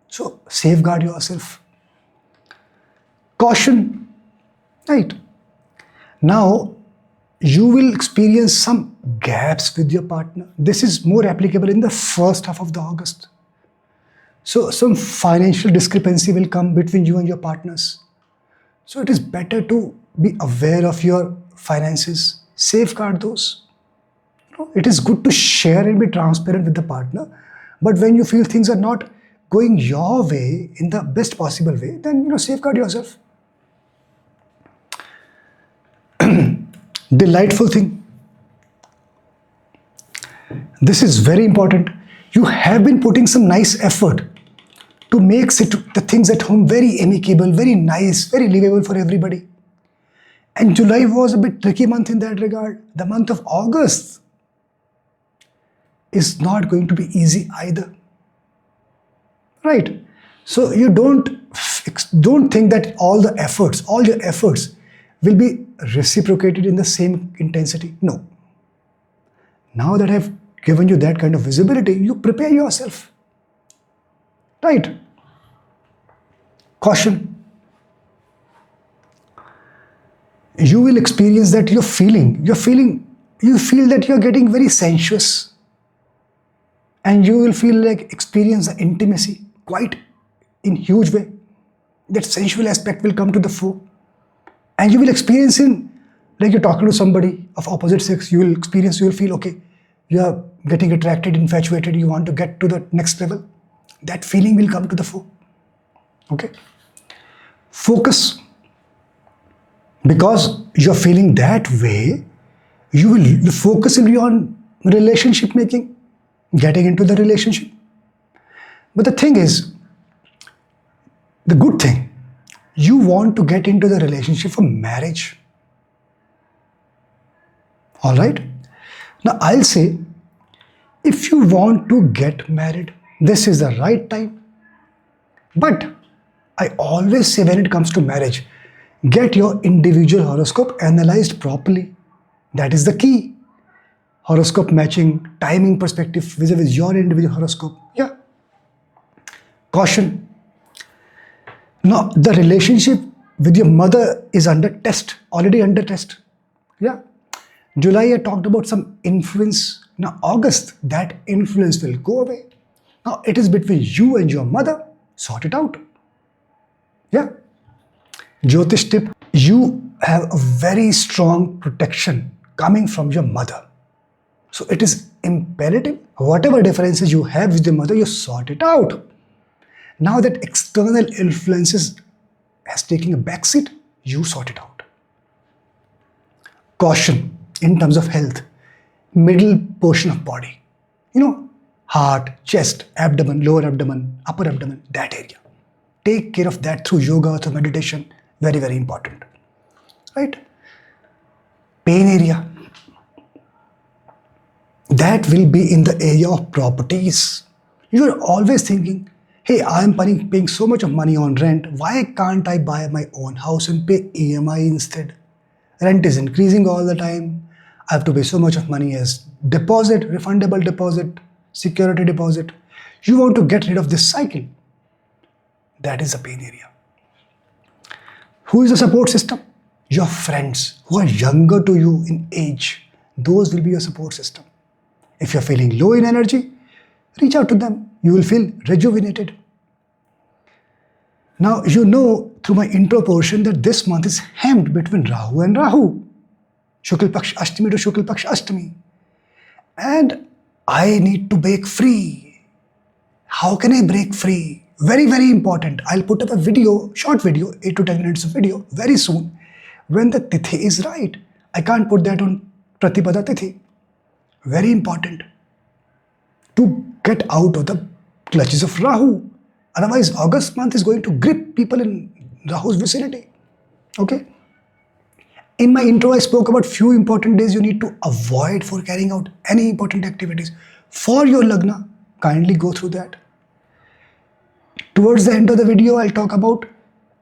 So safeguard yourself. Caution. Right. Now, you will experience some gaps with your partner. This is more applicable in the first half of the August. So some financial discrepancy will come between you and your partners. So it is better to be aware of your finances, safeguard those. It is good to share and be transparent with the partner. But when you feel things are not going your way in the best possible way, then safeguard yourself. Delightful thing. This is very important. You have been putting some nice effort to make the things at home very amicable, very nice, very livable for everybody. And July was a bit tricky month in that regard. The month of August is not going to be easy either. Right? So you don't think that all your efforts will be reciprocated in the same intensity. No. Now that I've given you that kind of visibility, you prepare yourself. Right? Caution. You will experience that you feel that you're getting very sensuous. And you will feel like experience the intimacy quite in huge way. That sensual aspect will come to the fore. And you will experience like you're talking to somebody of opposite sex, you will feel, okay, you are getting attracted, infatuated, you want to get to the next level. That feeling will come to the fore. Okay? Focus. Because you're feeling that way, the focus will be on relationship making, getting into the relationship. But the thing is, the good thing, you want to get into the relationship for marriage. All right? Now, I'll say, if you want to get married, this is the right time. But I always say when it comes to marriage, get your individual horoscope analyzed properly. That is the key. Horoscope matching, timing perspective vis-a-vis your individual horoscope. Yeah. Caution. Now, the relationship with your mother is already under test. Yeah. July, I talked about some influence. Now, August, that influence will go away. Now it is between you and your mother. Sort it out. Yeah. Jyotish tip, you have a very strong protection coming from your mother. So it is imperative, whatever differences you have with your mother, you sort it out. Now that external influences has taken a backseat, you sort it out. Caution in terms of health, middle portion of body, heart, chest, abdomen, lower abdomen, upper abdomen, that area. Take care of that through yoga, through meditation. Very, very important. Right? Pain area. That will be in the area of properties. You are always thinking, hey, I am paying so much of money on rent. Why can't I buy my own house and pay EMI instead? Rent is increasing all the time. I have to pay so much of money as deposit, refundable deposit, security deposit. You want to get rid of this cycle. That is a pain area. Who is the support system? Your friends who are younger to you in age. Those will be your support system. If you're feeling low in energy, reach out to them. You will feel rejuvenated. Now, through my intro portion that this month is hemmed between Rahu and Rahu. Shukla Paksh Ashtami to Shukla Paksh Ashtami. And I need to break free. How can I break free? Very, very important. I'll put up a video, short video, 8 to 10 minutes of video very soon when the Tithi is right. I can't put that on Pratipada Tithi. Very important to get out of the clutches of Rahu. Otherwise, August month is going to grip people in Rahu's vicinity. Okay? In my intro, I spoke about few important days you need to avoid for carrying out any important activities. For your Lagna, kindly go through that. Towards the end of the video, I'll talk about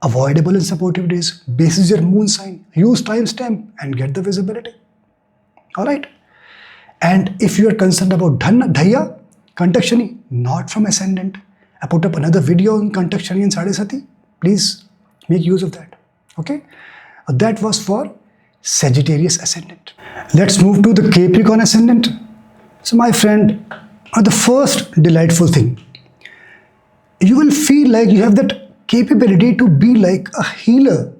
avoidable and supportive days. Basis your moon sign. Use timestamp and get the visibility. Alright? And if you are concerned about Dhaya, Kantakshani, not from ascendant. I put up another video on Kantakshani and Sadesati. Please make use of that. Okay? That was for Sagittarius ascendant. Let's move to the Capricorn ascendant. So my friend, the first delightful thing, you will feel like you have that capability to be like a healer.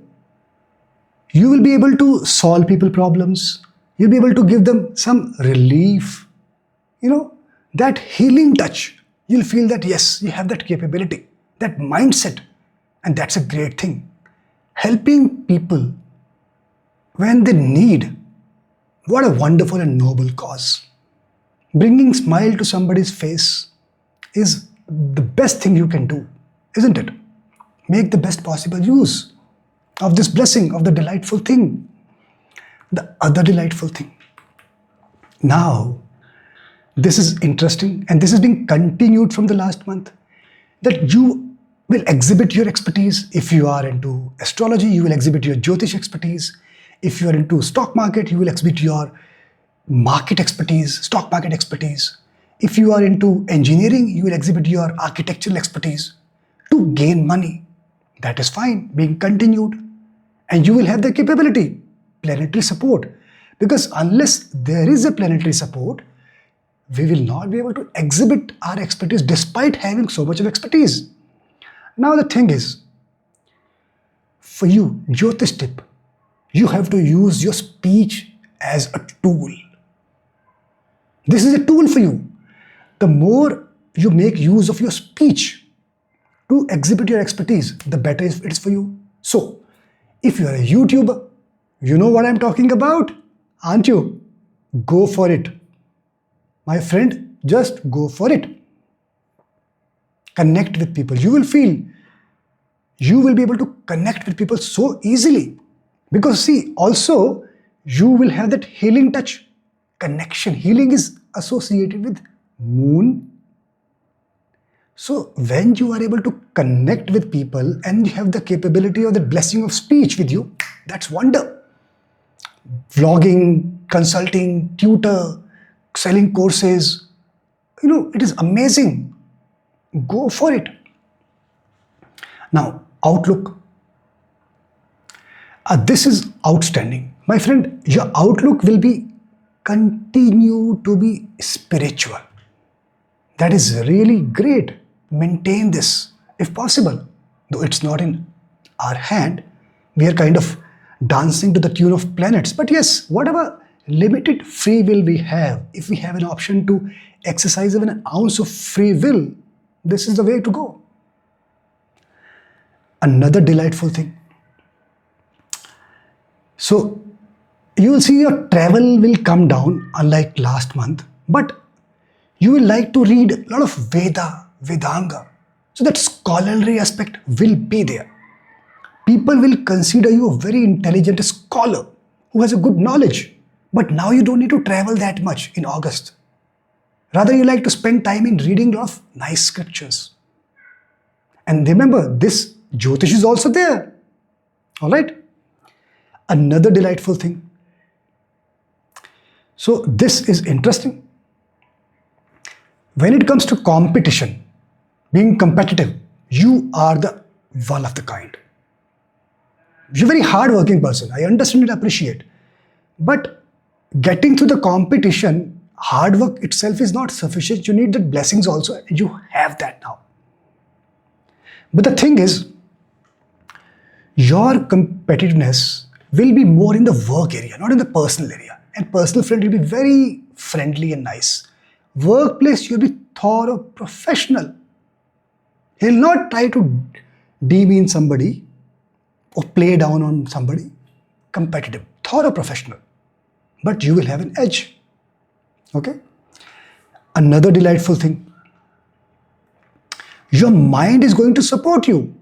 You will be able to solve people problems. You'll be able to give them some relief. That healing touch. You'll feel that yes, you have that capability, that mindset. And that's a great thing. Helping people when they need. What a wonderful and noble cause. Bringing smile to somebody's face is the best thing you can do, isn't it? Make the best possible use of this blessing, of the delightful thing. The other delightful thing. Now, this is interesting and this is being continued from the last month, that you will exhibit your expertise. If you are into astrology, you will exhibit your Jyotish expertise. If you are into stock market, you will exhibit your market expertise, stock market expertise. If you are into engineering, you will exhibit your architectural expertise to gain money. That is fine, being continued. And you will have the capability, planetary support. Because unless there is a planetary support, we will not be able to exhibit our expertise despite having so much of expertise. Now the thing is, for you, Jyotish tip, you have to use your speech as a tool. This is a tool for you. The more you make use of your speech to exhibit your expertise, the better it is for you. So, if you are a YouTuber, you know what I'm talking about, aren't you? Go for it. My friend, just go for it. Connect with people. You will feel you will be able to connect with people so easily. Because see, also, you will have that healing touch. Connection. Healing is associated with moon. So when you are able to connect with people and you have the capability of the blessing of speech with you, that's wonder. Vlogging, consulting, tutor, selling courses, it is amazing. Go for it. Now, outlook. This is outstanding. My friend, your outlook will be continue to be spiritual. That is really great. Maintain this if possible. Though it's not in our hand, we are kind of dancing to the tune of planets. But yes, whatever limited free will we have, if we have an option to exercise even an ounce of free will, this is the way to go. Another delightful thing. So you will see your travel will come down unlike last month, but you will like to read a lot of Vedanga. So that scholarly aspect will be there. People will consider you a very intelligent scholar who has a good knowledge. But now you don't need to travel that much in August. Rather, you like to spend time in reading a lot of nice scriptures. And remember, this Jyotish is also there. All right? Another delightful thing. So this is interesting. When it comes to competition, being competitive, you are the one of the kind. You're a very hardworking person. I understand and appreciate. But getting through the competition, hard work itself is not sufficient. You need the blessings also. And you have that now. But the thing is, your competitiveness will be more in the work area, not in the personal area. And personal friend will be very friendly and nice. Workplace, you'll be thorough professional. He'll not try to demean somebody or play down on somebody. Competitive, thorough professional. But you will have an edge. Okay? Another delightful thing. Your mind is going to support you.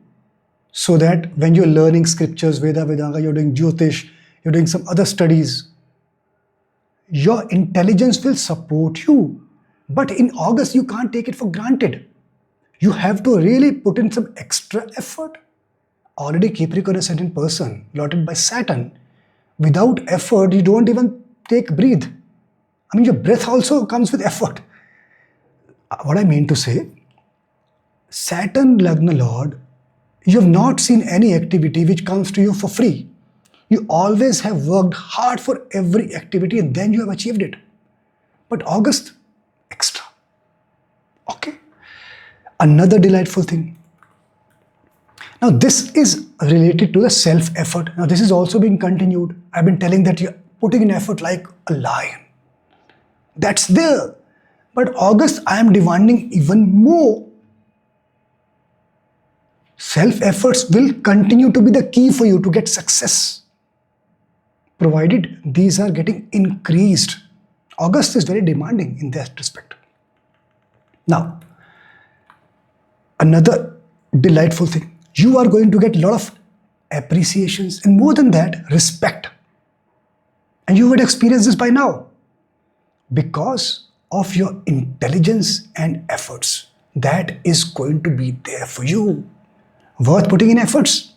So that when you're learning scriptures, Vedanga, you're doing Jyotish, you're doing some other studies, your intelligence will support you. But in August, you can't take it for granted. You have to really put in some extra effort. Already Capricorn is a certain person, lotted by Saturn. Without effort, you don't even breathe. I mean, your breath also comes with effort. What I mean to say, Saturn Lagna Lord, you have not seen any activity which comes to you for free. You always have worked hard for every activity and then you have achieved it. But August, extra. Okay. Another delightful thing. Now this is related to the self-effort. Now this is also being continued. I've been telling that you're putting in effort like a lion. That's there. But August, I am demanding even more. Self-efforts will continue to be the key for you to get success, provided these are getting increased. August is very demanding in that respect. Now, another delightful thing. You are going to get a lot of appreciations and more than that, respect. And you would experience this by now because of your intelligence and efforts. That is going to be there for you. Worth putting in efforts.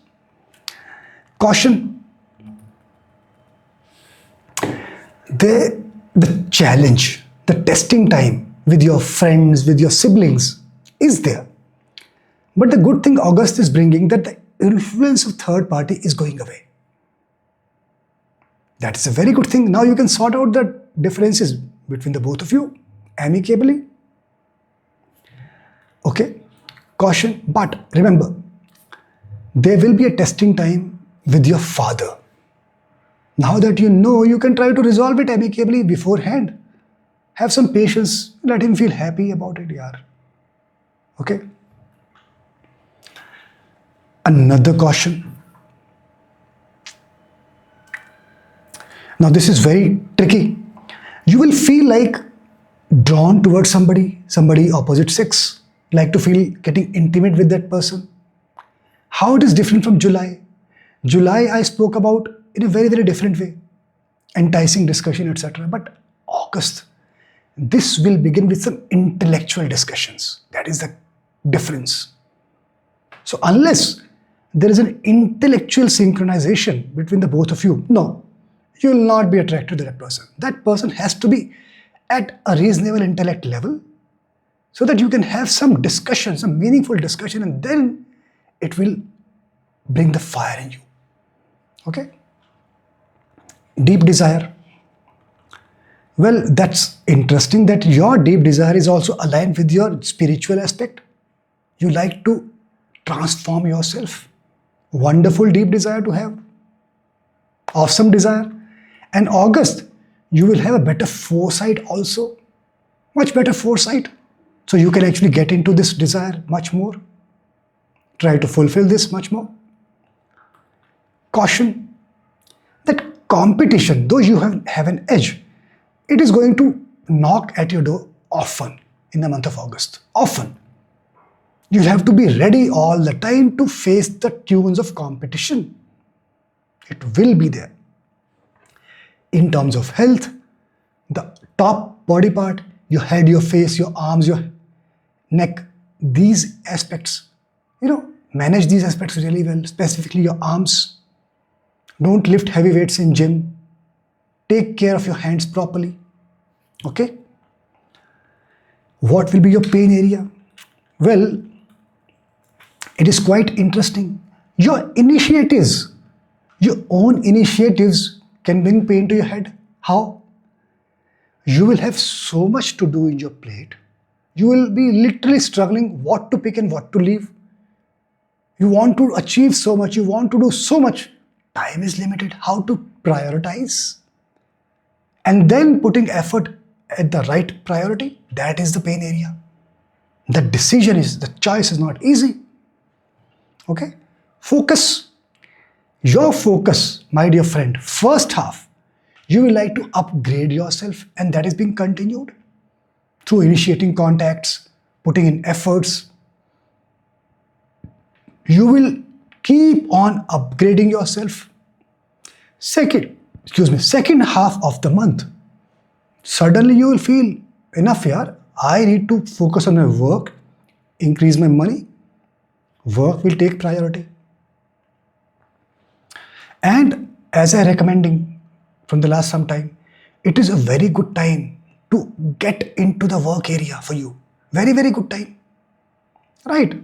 Caution. The challenge, the testing time with your friends, with your siblings is there. But the good thing August is bringing that the influence of third party is going away. That is a very good thing. Now you can sort out the differences between the both of you amicably. Okay. Caution. But remember, there will be a testing time with your father. Now that you know, you can try to resolve it amicably beforehand. Have some patience. Let him feel happy about it, yaar. Okay. Another caution. Now this is very tricky. You will feel like drawn towards somebody opposite sex. Like to feel getting intimate with that person. How it is different from July? July I spoke about in a very, very different way. Enticing discussion, etc. But August, this will begin with some intellectual discussions. That is the difference. So unless there is an intellectual synchronization between the both of you, no, you will not be attracted to that person. That person has to be at a reasonable intellect level so that you can have some discussion, some meaningful discussion, and then it will bring the fire in you. Okay? Deep desire. Well, that's interesting that your deep desire is also aligned with your spiritual aspect. You like to transform yourself. Wonderful deep desire to have. Awesome desire. And August, you will have a better foresight also. Much better foresight. So you can actually get into this desire much more. Try to fulfill this much more. Caution. That competition, though you have an edge, it is going to knock at your door often in the month of August. Often. You'll have to be ready all the time to face the tunes of competition. It will be there. In terms of health, the top body part, your head, your face, your arms, your neck, these aspects, manage these aspects really well, specifically your arms. Don't lift heavy weights in gym. Take care of your hands properly. Okay? What will be your pain area? Well, it is quite interesting. Your initiatives, your own initiatives can bring pain to your head. How? You will have so much to do in your plate. You will be literally struggling what to pick and what to leave. You want to achieve so much. You want to do so much. Time is limited. How to prioritize? And then putting effort at the right priority, that is the pain area. The choice is not easy. Okay? Focus. Your focus, my dear friend, first half, you will like to upgrade yourself, and that is being continued through initiating contacts, putting in efforts. You will keep on upgrading yourself. Second half of the month, suddenly you will feel enough here. I need to focus on my work, increase my money. Work will take priority. And as I recommending from the last some time, it is a very good time to get into the work area for you. Very, very good time. Right?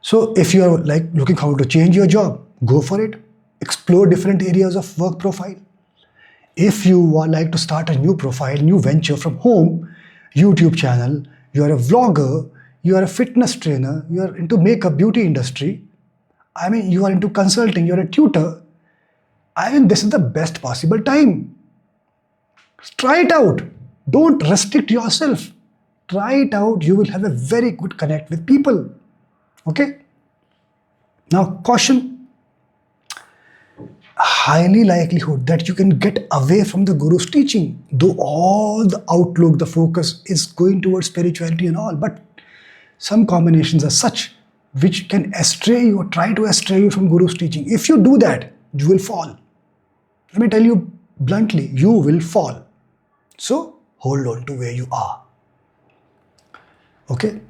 So if you are looking how to change your job, go for it. Explore different areas of work profile. If you would like to start a new profile, new venture from home, YouTube channel, you are a vlogger, you are a fitness trainer, you are into makeup, beauty industry, you are into consulting, you are a tutor, this is the best possible time. Try it out. Don't restrict yourself. Try it out. You will have a very good connect with people. Okay? Now, caution. Highly likelihood that you can get away from the guru's teaching, though all the outlook, the focus is going towards spirituality and all, but some combinations are such which can astray you or try to astray you from guru's teaching. If you do that, you will fall. Let me tell you bluntly, you will fall. So, hold on to where you are. Okay?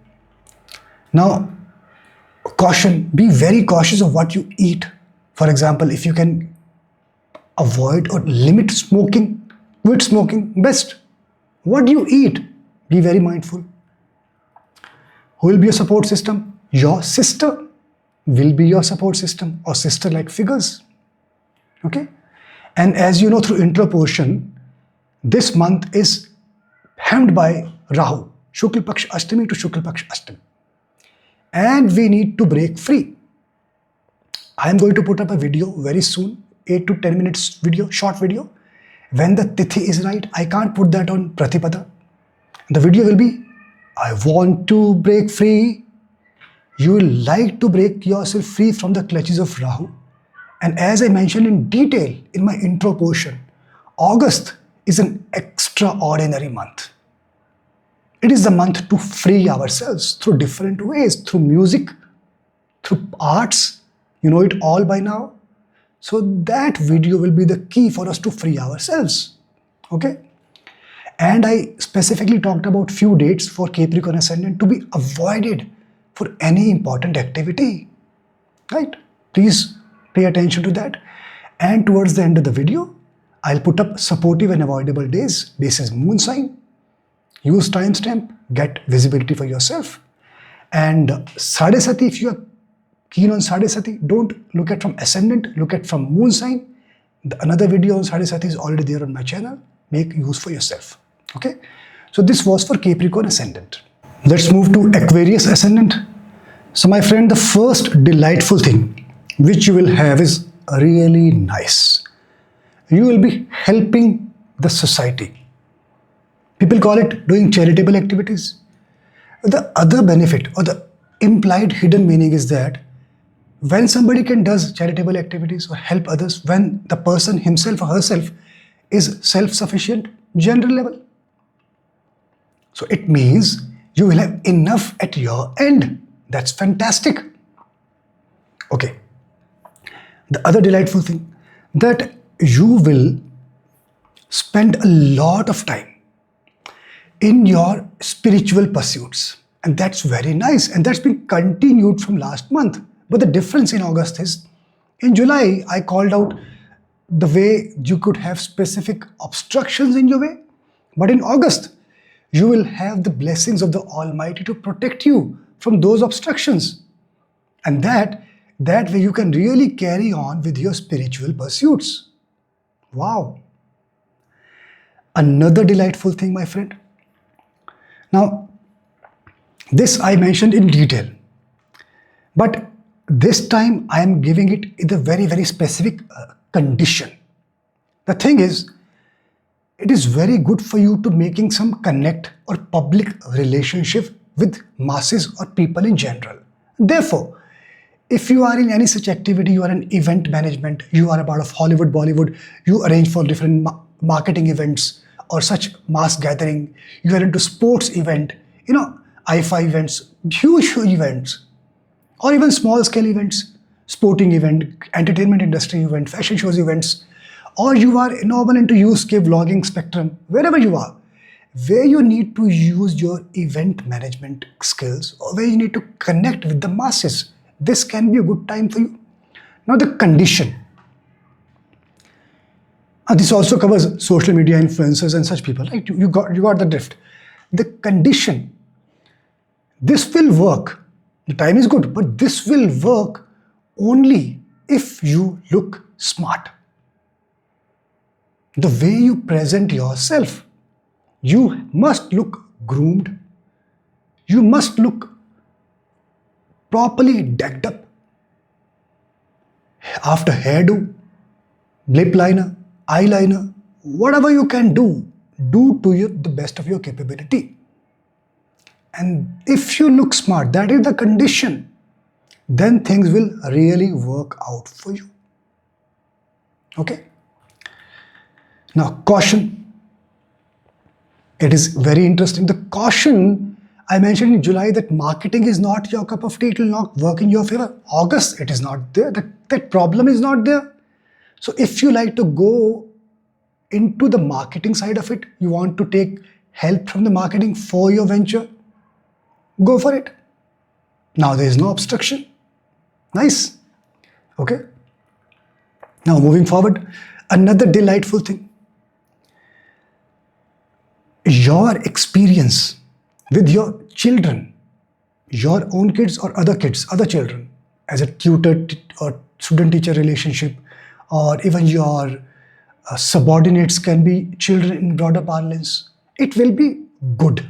Now, caution, be very cautious of what you eat. For example, if you can avoid or limit smoking, quit smoking, best. What do you eat? Be very mindful. Who will be your support system? Your sister will be your support system or sister-like figures. Okay? And as you know through intro portion, this month is hemmed by Rahu, Shukla Paksh Ashtami to Shukla Paksh Ashtami. And we need to break free. I am going to put up a video very soon, 8 to 10 minutes video, short video. When the tithi is right, I can't put that on Pratipada. The video will be, I want to break free. You will like to break yourself free from the clutches of Rahu. And as I mentioned in detail in my intro portion, August is an extraordinary month. It is the month to free ourselves through different ways, through music, through arts. You know it all by now. So that video will be the key for us to free ourselves. Okay? And I specifically talked about few dates for Capricorn Ascendant to be avoided for any important activity. Right? Please pay attention to that. And towards the end of the video, I'll put up supportive and avoidable days basis moon sign. Use timestamp, get visibility for yourself. And Sadesati, if you are keen on Sadesati, don't look at from ascendant, look at from moon sign. Another video on Sadesati is already there on my channel. make use for yourself. Okay, so this was for Capricorn ascendant. Let's move to Aquarius ascendant. So my friend, the first delightful thing which you will have is really nice. You will be helping the society. People call it doing charitable activities. The other benefit or the implied hidden meaning is that when somebody can does charitable activities or help others, when the person himself or herself is self-sufficient, general level. So it means you will have enough at your end. That's fantastic. Okay. The other delightful thing, that you will spend a lot of time in your spiritual pursuits. And that's very nice. And that's been continued from last month. But the difference in August is, in July, I called out the way you could have specific obstructions in your way. But in August, you will have the blessings of the Almighty to protect you from those obstructions. And that way you can really carry on with your spiritual pursuits. Wow. Another delightful thing, my friend. Now, this I mentioned in detail, but this time I am giving it in a very, very specific condition. The thing is, it is very good for you to making some connect or public relationship with masses or people in general. Therefore, if you are in any such activity, you are in event management, you are a part of Hollywood, Bollywood, you arrange for different marketing events or such mass gathering, you are into sports event, IFA events, huge events, or even small scale events, sporting event, entertainment industry event, fashion shows events, or you are normal into USK vlogging spectrum, wherever you are, where you need to use your event management skills or where you need to connect with the masses. This can be a good time for you. Now the condition. This also covers social media influencers and such people, right? You got the drift. The condition. This will work. The time is good, but this will work only if you look smart. The way you present yourself. You must look groomed. You must look properly decked up. After hairdo, lip liner, eyeliner, whatever you can do to the best of your capability. And if you look smart, that is the condition, then things will really work out for you. Okay? Now, caution. It is very interesting. The caution, I mentioned in July that marketing is not your cup of tea. It will not work in your favor. August, it is not there. That problem is not there. So if you like to go into the marketing side of it, you want to take help from the marketing for your venture, go for it. Now there is no obstruction. Nice. Okay. Now moving forward, another delightful thing. Your experience with your children, your own kids or other kids, other children, as a tutor or student-teacher relationship, or even your subordinates can be children in broader parlance, it will be good.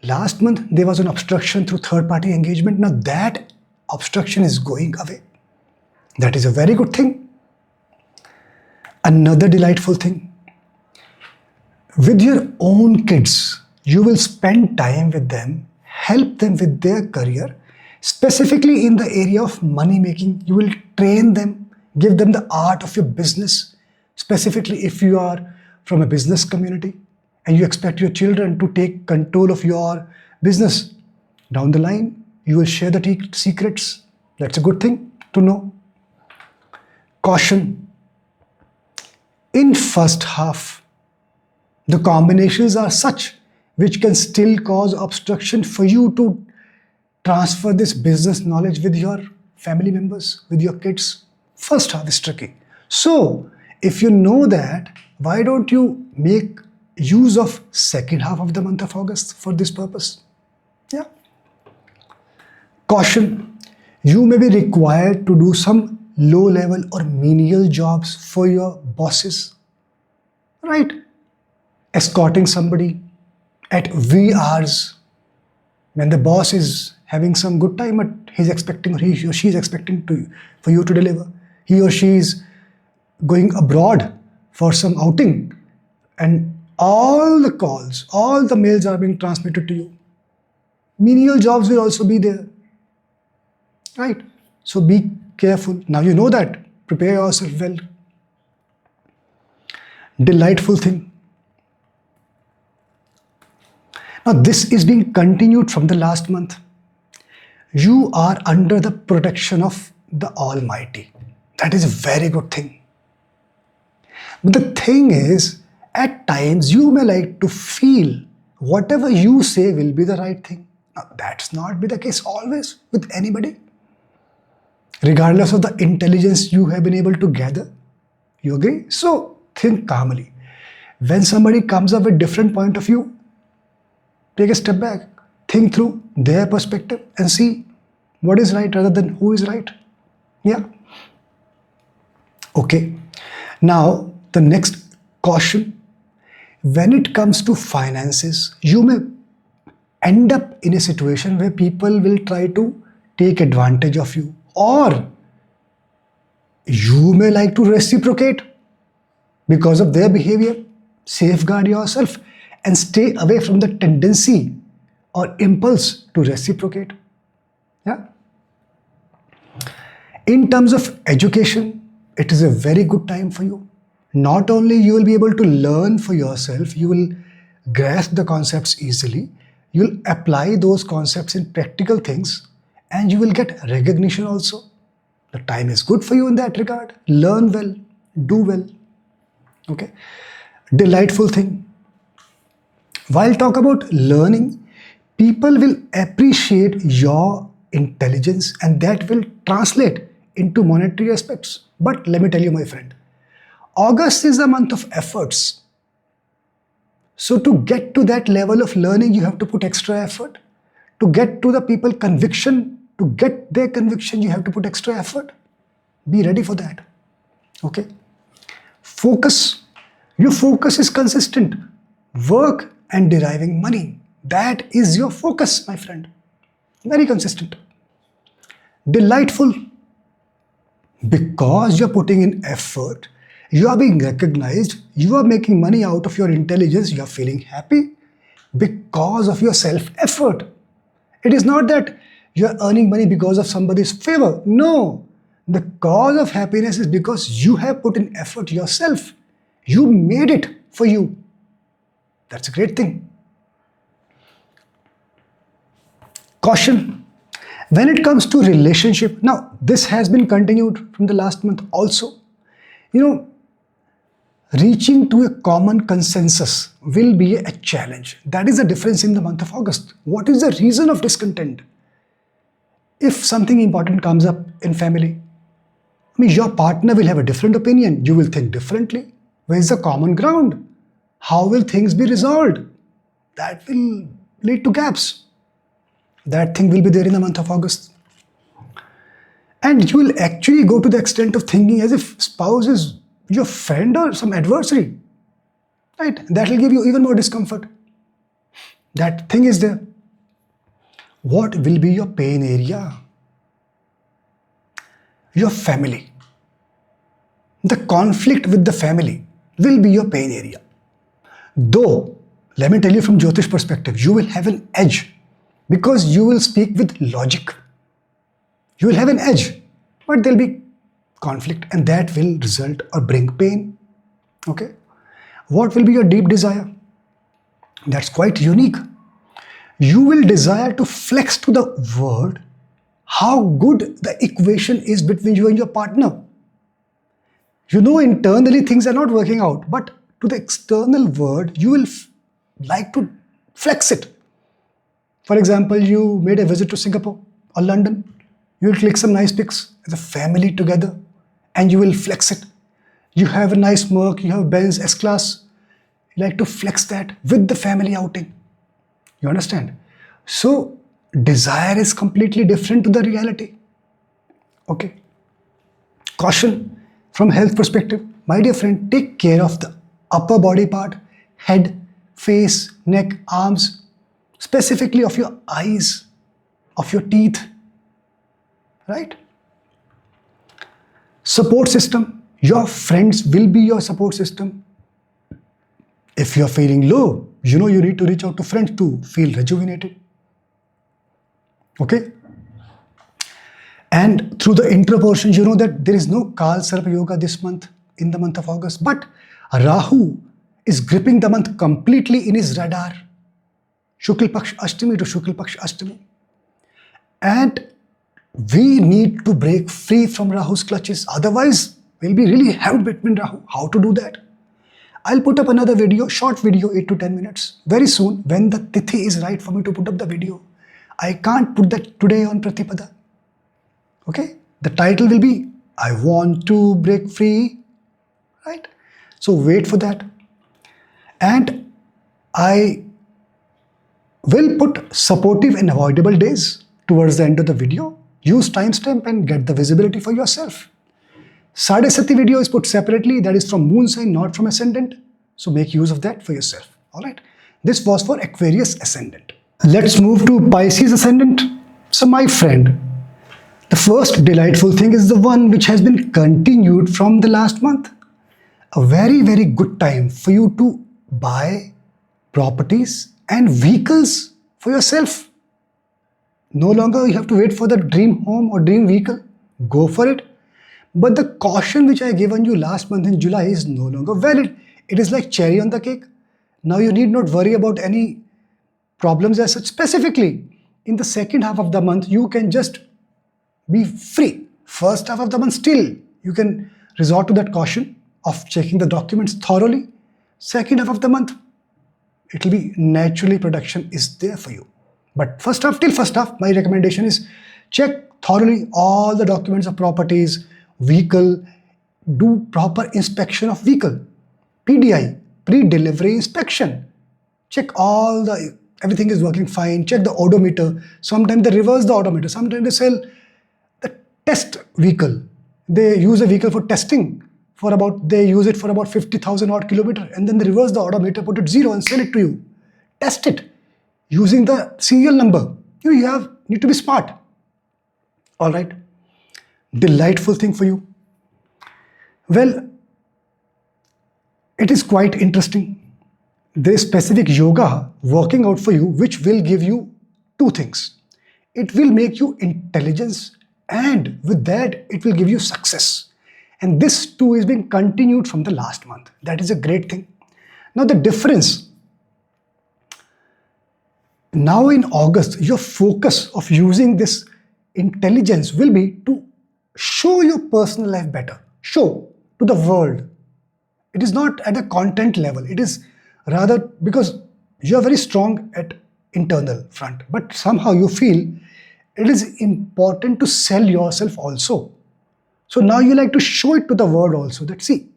Last month, there was an obstruction through third-party engagement. Now that obstruction is going away. That is a very good thing. Another delightful thing. With your own kids, you will spend time with them, help them with their career, specifically in the area of money making. You will train them, give them the art of your business, specifically if you are from a business community and you expect your children to take control of your business. Down the line, you will share the secrets. That's a good thing to know. Caution. In first half, the combinations are such which can still cause obstruction for you to transfer this business knowledge with your family members, with your kids. First half is tricky. So, if you know that, why don't you make use of second half of the month of August for this purpose? Yeah. Caution. You may be required to do some low-level or menial jobs for your bosses. right? Escorting somebody at wee hours when the boss is having some good time, but he's expecting, or he or she is expecting for you to deliver. He or she is going abroad for some outing, and all the calls, all the mails are being transmitted to you. Menial jobs will also be there, right? So be careful. Now you know that. Prepare yourself well. Delightful thing. Now this is being continued from the last month. You are under the protection of the Almighty. That is a very good thing. But the thing is, at times you may like to feel whatever you say will be the right thing. Now that's not be the case always with anybody. Regardless of the intelligence you have been able to gather. You agree? So think calmly. When somebody comes up with different point of view, take a step back, think through their perspective and see what is right rather than who is right. Yeah. Okay. Now, the next caution. When it comes to finances, you may end up in a situation where people will try to take advantage of you, or you may like to reciprocate because of their behavior. Safeguard yourself and stay away from the tendency or impulse to reciprocate. Yeah. In terms of education, it is a very good time for you. Not only you will be able to learn for yourself, you will grasp the concepts easily, you will apply those concepts in practical things, and you will get recognition also. The time is good for you in that regard. Learn well, do well. Okay. Delightful thing. While talk about learning, people will appreciate your intelligence and that will translate into monetary aspects. But let me tell you, my friend, August is a month of efforts. So to get to that level of learning, you have to put extra effort. To get to the people conviction, to get their conviction, you have to put extra effort. Be ready for that. Okay. Focus. Your focus is consistent. Work and deriving money. That is your focus, my friend. Very consistent. Delightful. Because you're putting in effort, you are being recognized, you are making money out of your intelligence, you are feeling happy because of your self-effort. It is not that you are earning money because of somebody's favor. No. The cause of happiness is because you have put in effort yourself. You made it for you. That's a great thing. Caution. When it comes to relationship, now this has been continued from the last month also. Reaching to a common consensus will be a challenge. That is the difference in the month of August. What is the reason of discontent? If something important comes up in family, your partner will have a different opinion. You will think differently. Where is the common ground? How will things be resolved? That will lead to gaps. That thing will be there in the month of August. And you will actually go to the extent of thinking as if spouse is your friend or some adversary. Right? That will give you even more discomfort. That thing is there. What will be your pain area? Your family. The conflict with the family will be your pain area. Though, let me tell you from Jyotish perspective, you will have an edge because you will speak with logic. You will have an edge, but there will be conflict and that will result or bring pain. Okay? What will be your deep desire? That's quite unique. You will desire to flex to the world how good the equation is between you and your partner. Internally things are not working out, but to the external world, you will like to flex it. For example, you made a visit to Singapore or London. You will click some nice pics as a family together and you will flex it. You have a nice Merc, you have Benz S-Class. You like to flex that with the family outing. You understand? So, desire is completely different to the reality. Okay. Caution from health perspective. My dear friend, take care of the upper body part, head, face, neck, arms, specifically of your eyes, of your teeth, right? Support system, your friends will be your support system. If you're feeling low, you know you need to reach out to friends to feel rejuvenated. Okay? And through the intra portion, you know that there is no Kal Sarpa Yoga this month, in the month of August. But Rahu is gripping the month completely in his radar. Shukla Paksh Ashtami to Shukla Paksh Ashtami. And we need to break free from Rahu's clutches. Otherwise, we'll be really held between Rahu. How to do that? I'll put up another video, short video, 8 to 10 minutes, very soon when the tithi is right for me to put up the video. I can't put that today on Pratipada. Okay? The title will be, I want to break free, right? So wait for that. And I will put supportive and avoidable days towards the end of the video. Use timestamp and get the visibility for yourself. Sadhe Sati video is put separately. That is from moon sign, not from ascendant. So make use of that for yourself. Alright. This was for Aquarius ascendant. Let's move to Pisces ascendant. So my friend, the first delightful thing is the one which has been continued from the last month. A very, very good time for you to buy properties and vehicles for yourself. No longer you have to wait for the dream home or dream vehicle. Go for it. But the caution which I given you last month in July is no longer valid. It is like cherry on the cake. Now you need not worry about any problems as such. Specifically, in the second half of the month, you can just be free. First half of the month, still, you can resort to that caution of checking the documents thoroughly. Second half of the month, it will be naturally production is there for you. But first half, till first half, my recommendation is check thoroughly all the documents of properties, vehicle, do proper inspection of vehicle, PDI, pre-delivery inspection. Check everything is working fine. Check the odometer. Sometimes they reverse the odometer. Sometimes they sell the test vehicle. They use a vehicle for testing they use it for about 50,000 odd kilometers, and then they reverse the odometer, put it 0 and sell it to you. Test it using the serial number. You need to be smart. All right. Delightful thing for you. Well, it is quite interesting. There is specific yoga working out for you which will give you two things. It will make you intelligence, and with that it will give you success. And this too is being continued from the last month. That is a great thing. Now the difference. Now in August, your focus of using this intelligence will be to show your personal life better. Show to the world. It is not at a content level. It is rather because you are very strong at internal front. But somehow you feel it is important to sell yourself also. So now you like to show it to the world also that see,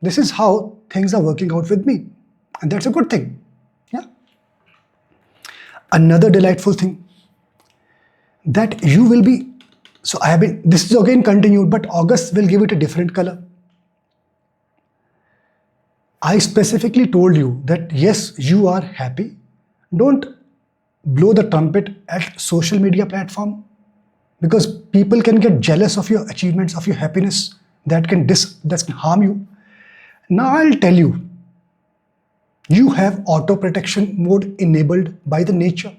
this is how things are working out with me. And that's a good thing. Yeah. Another delightful thing that you will be, this is again continued, but August will give it a different color. I specifically told you that yes, you are happy. Don't blow the trumpet at social media platform, because people can get jealous of your achievements, of your happiness. That can harm you. Now I'll tell you, you have auto protection mode enabled by the nature.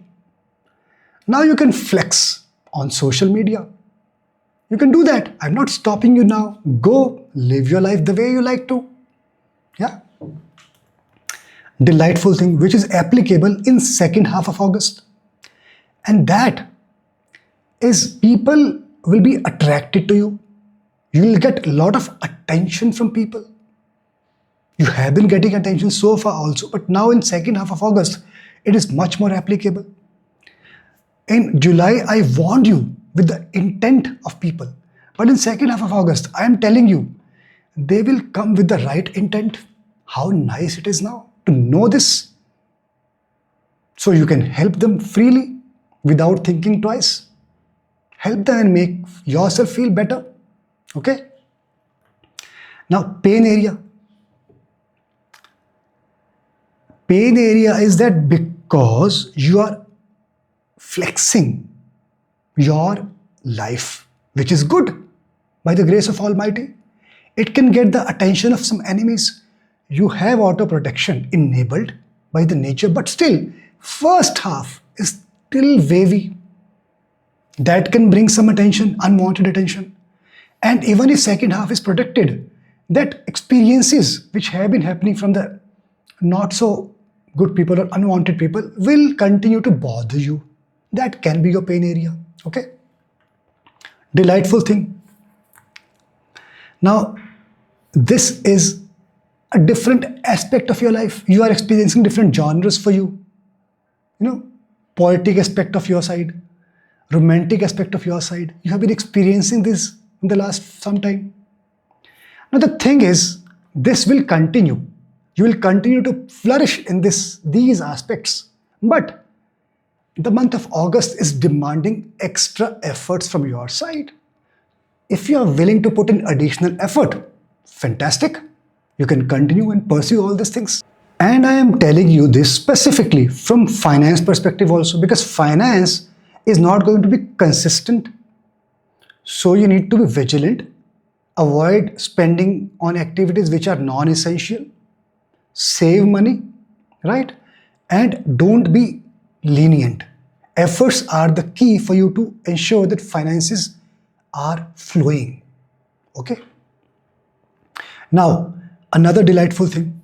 Now you can flex on social media. You can do that. I'm not stopping you now. Go live your life the way you like to. Yeah. Delightful thing which is applicable in second half of August. And that is people will be attracted to you. You will get a lot of attention from people. You have been getting attention so far also, but now in second half of August, it is much more applicable. In July, I warned you with the intent of people. But in second half of August, I am telling you, they will come with the right intent. How nice it is now to know this. So you can help them freely without thinking twice. Help them and make yourself feel better. Okay? Now, pain area. Pain area is that because you are flexing your life, which is good by the grace of Almighty. It can get the attention of some enemies. You have auto protection enabled by the nature, but still, first half is still wavy. That can bring some attention, unwanted attention. And even if second half is protected, that experiences which have been happening from the not so good people or unwanted people will continue to bother you. That can be your pain area. Okay? Delightful thing. Now, this is a different aspect of your life. You are experiencing different genres for you. Poetic aspect of your side, romantic aspect of your side. You have been experiencing this in the last some time. Now the thing is, this will continue. You will continue to flourish in these aspects. But the month of August is demanding extra efforts from your side. If you are willing to put in additional effort, fantastic. You can continue and pursue all these things. And I am telling you this specifically from finance perspective also, because finance is not going to be consistent. So you need to be vigilant. Avoid spending on activities which are non-essential. Save money, right? And don't be lenient. Efforts are the key for you to ensure that finances are flowing. Okay? Now, another delightful thing.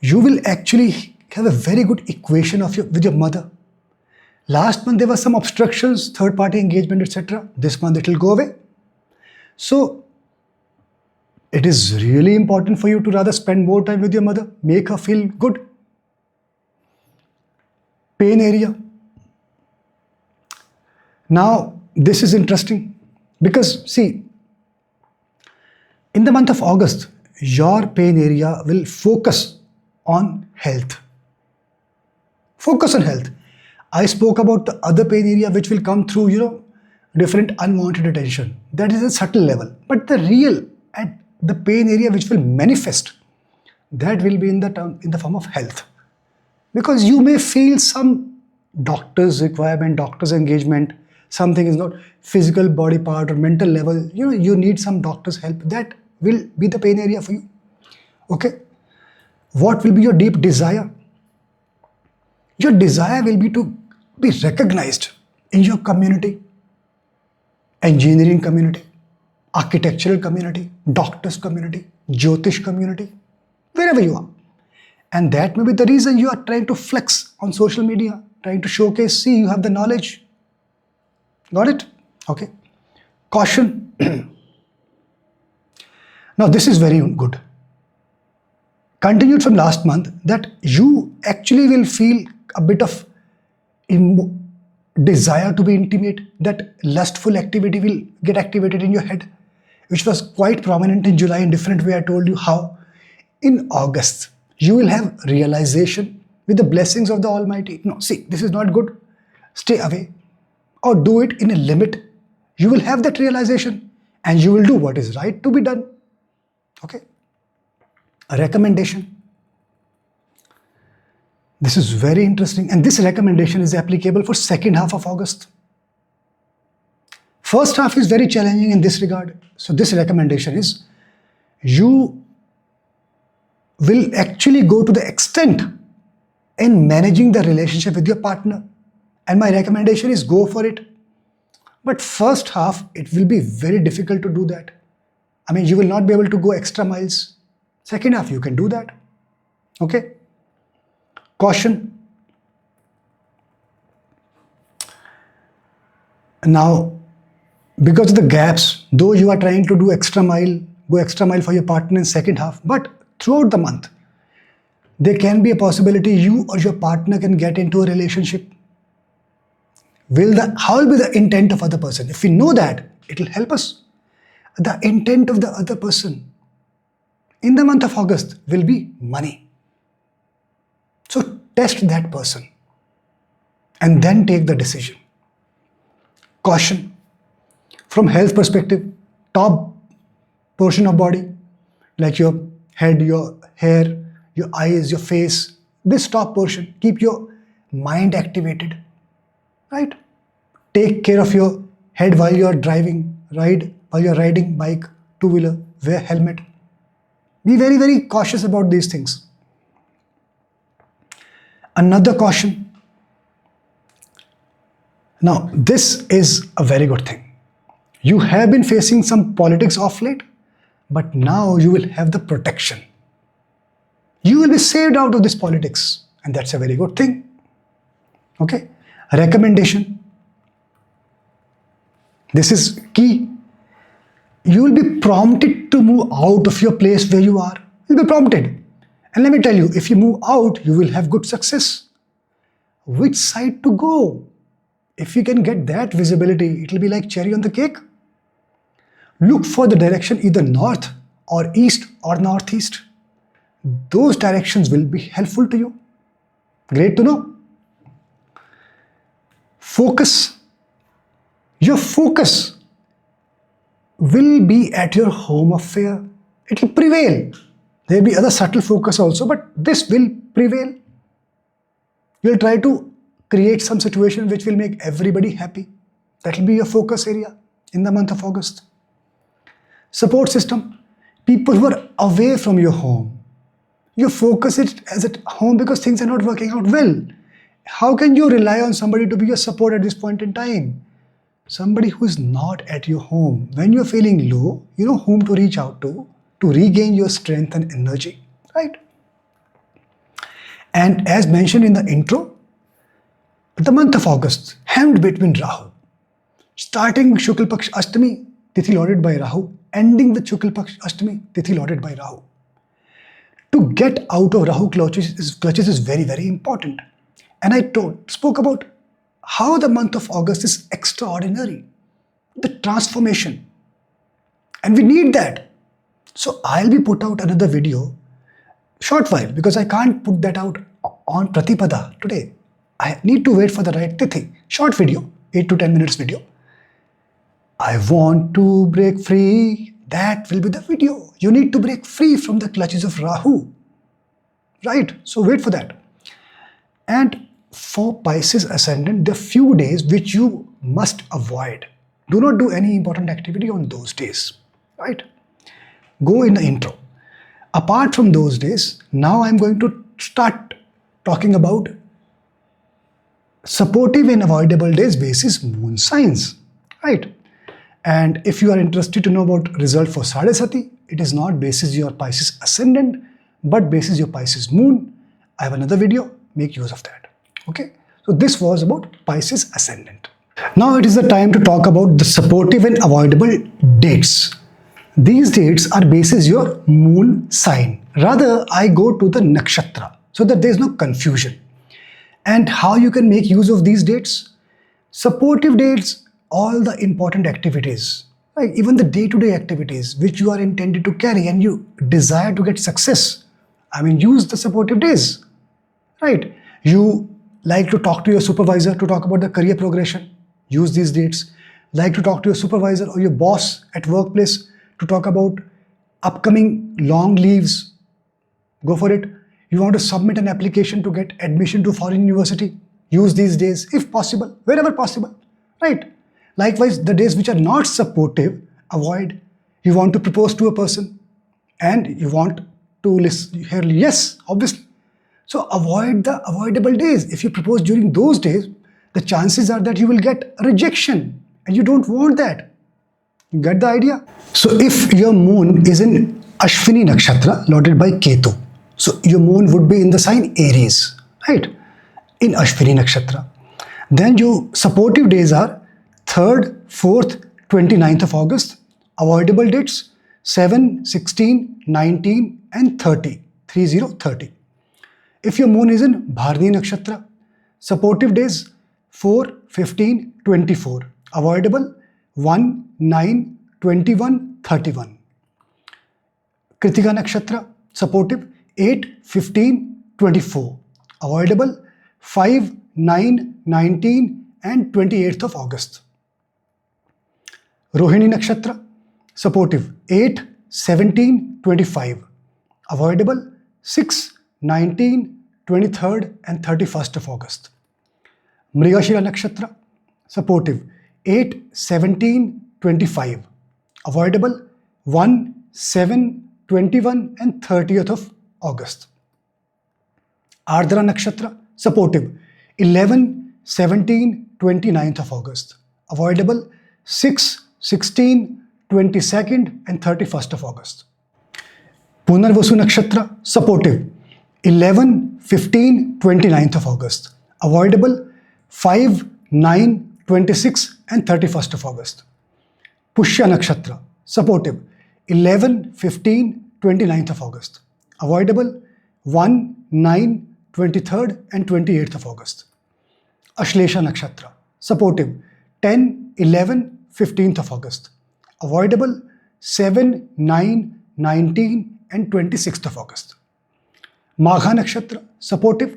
You will actually have a very good equation with your mother. Last month there were some obstructions, third-party engagement, etc. This month it will go away. So it is really important for you to rather spend more time with your mother, make her feel good. Pain area. Now this is interesting because see, in the month of August, your pain area will focus on health. Focus on health. I spoke about the other pain area which will come through, different unwanted attention. That is a subtle level. But the real and the pain area which will manifest, that will be in the form of health. Because you may feel some doctor's requirement, doctor's engagement, something is not physical body part or mental level, you need some doctor's help. That will be the pain area for you. Okay? What will be your deep desire? Your desire will be to be recognized in your community, engineering community, architectural community, doctors community, Jyotish community, wherever you are. And that may be the reason you are trying to flex on social media, trying to showcase, see, you have the knowledge. Got it? Okay. Caution. Now this is very good. Continued from last month, that you actually will feel a bit of desire to be intimate, that lustful activity will get activated in your head, which was quite prominent in July in different way. I told you how. In August, you will have realization with the blessings of the Almighty. No, see, this is not good. Stay away or do it in a limit. You will have that realization and you will do what is right to be done. Okay. A recommendation. This is very interesting, and this recommendation is applicable for second half of August. First half is very challenging in this regard. So this recommendation is, you will actually go to the extent in managing the relationship with your partner. And my recommendation is go for it. But first half, it will be very difficult to do that. I mean, you will not be able to go extra miles. Second half, you can do that. Okay? Caution. Now, because of the gaps, though you are trying to do extra mile, go extra mile for your partner in second half, but throughout the month, there can be a possibility you or your partner can get into a relationship. How will be the intent of other person? If we know that, it will help us. The intent of the other person in the month of August will be money. So test that person and then take the decision. Caution. From health perspective, top portion of body, like your head, your hair, your eyes, your face, this top portion, keep your mind activated, right? Take care of your head while you are driving, while you are riding bike, two-wheeler, wear helmet. Be very, very cautious about these things. Another caution. Now, this is a very good thing. You have been facing some politics of late, but now you will have the protection. You will be saved out of this politics, and that's a very good thing. Okay? Recommendation. This is key. You will be prompted to move out of your place where you are. You'll be prompted. And let me tell you, if you move out, you will have good success. Which side to go? If you can get that visibility, it will be like cherry on the cake. Look for the direction either north or east or northeast. Those directions will be helpful to you. Great to know. Focus. Your focus will be at your home affair. It will prevail. There will be other subtle focus also, but this will prevail. You'll try to create some situation which will make everybody happy. That will be your focus area in the month of August. Support system. People who are away from your home. You focus it as at home because things are not working out well. How can you rely on somebody to be your support at this point in time? Somebody who is not at your home. When you're feeling low, you know whom to reach out to regain your strength and energy, right? And as mentioned in the intro, the month of August, hemmed between Rahu. Starting with Shukla Paksh Ashtami, Tithi lorded by Rahu, ending with Shukla Paksh Ashtami, Tithi lorded by Rahu. To get out of Rahu clutches is very, very important. And I spoke about how the month of August is extraordinary. The transformation. And we need that. So I'll be put out another video, short while, because I can't put that out on Pratipada today. I need to wait for the right Tithi. Short video, 8 to 10 minutes video. I want to break free. That will be the video. You need to break free from the clutches of Rahu. Right? So wait for that. And for Pisces ascendant, there are few days which you must avoid. Do not do any important activity on those days. Right? Go in the intro. Apart from those days, now I'm going to start talking about supportive and avoidable days basis moon signs. Right? And if you are interested to know about result for Sadesati, it is not basis your Pisces ascendant, but basis your Pisces moon. I have another video, make use of that. Okay? So this was about Pisces ascendant. Now it is the time to talk about the supportive and avoidable dates. These dates are basis your moon sign. Rather, I go to the nakshatra so that there is no confusion. And how you can make use of these dates? Supportive dates, all the important activities, like even the day-to-day activities which you are intended to carry and you desire to get success. Use the supportive days, right? You like to talk to your supervisor to talk about the career progression. Use these dates. Like to talk to your supervisor or your boss at workplace to talk about upcoming long leaves. Go for it. You want to submit an application to get admission to foreign university. Use these days if possible, wherever possible, right? Likewise, the days which are not supportive, avoid. You want to propose to a person and you want to hear yes, obviously. So avoid the avoidable days. If you propose during those days, the chances are that you will get rejection and you don't want that. You get the idea? So if your moon is in Ashwini Nakshatra, lorded by Ketu, so your moon would be in the sign Aries, right? In Ashwini Nakshatra. Then your supportive days are 3rd, 4th, 29th of August. Avoidable dates 7, 16, 19 and 30. 30. If your moon is in Bharani Nakshatra, supportive days 4, 15, 24. Avoidable 1, 9, 21, 31. Kritika Nakshatra, supportive 8, 15, 24. Avoidable 5, 9, 19 and 28th of August. Rohini Nakshatra, supportive 8, 17, 25. Avoidable 6, 19, 23rd and 31st of August. Mrigashira Nakshatra, supportive 8, 17, 25. Avoidable 1, 7, 21 and 30th of August. Ardhara Nakshatra, supportive 11, 17, 29th of August. Avoidable 6, 16, 22nd and 31st of August. Punarvasu Nakshatra, supportive 11, 15, 29th of August. Avoidable 5, 9, 26 and 31st of August. Pushya Nakshatra, supportive 11, 15, 29th of August. Avoidable 1, 9, 23rd and 28th of August. Ashlesha Nakshatra, supportive 10, 11, 15th of August. Avoidable 7, 9, 19 and 26th of August. Magha Nakshatra, supportive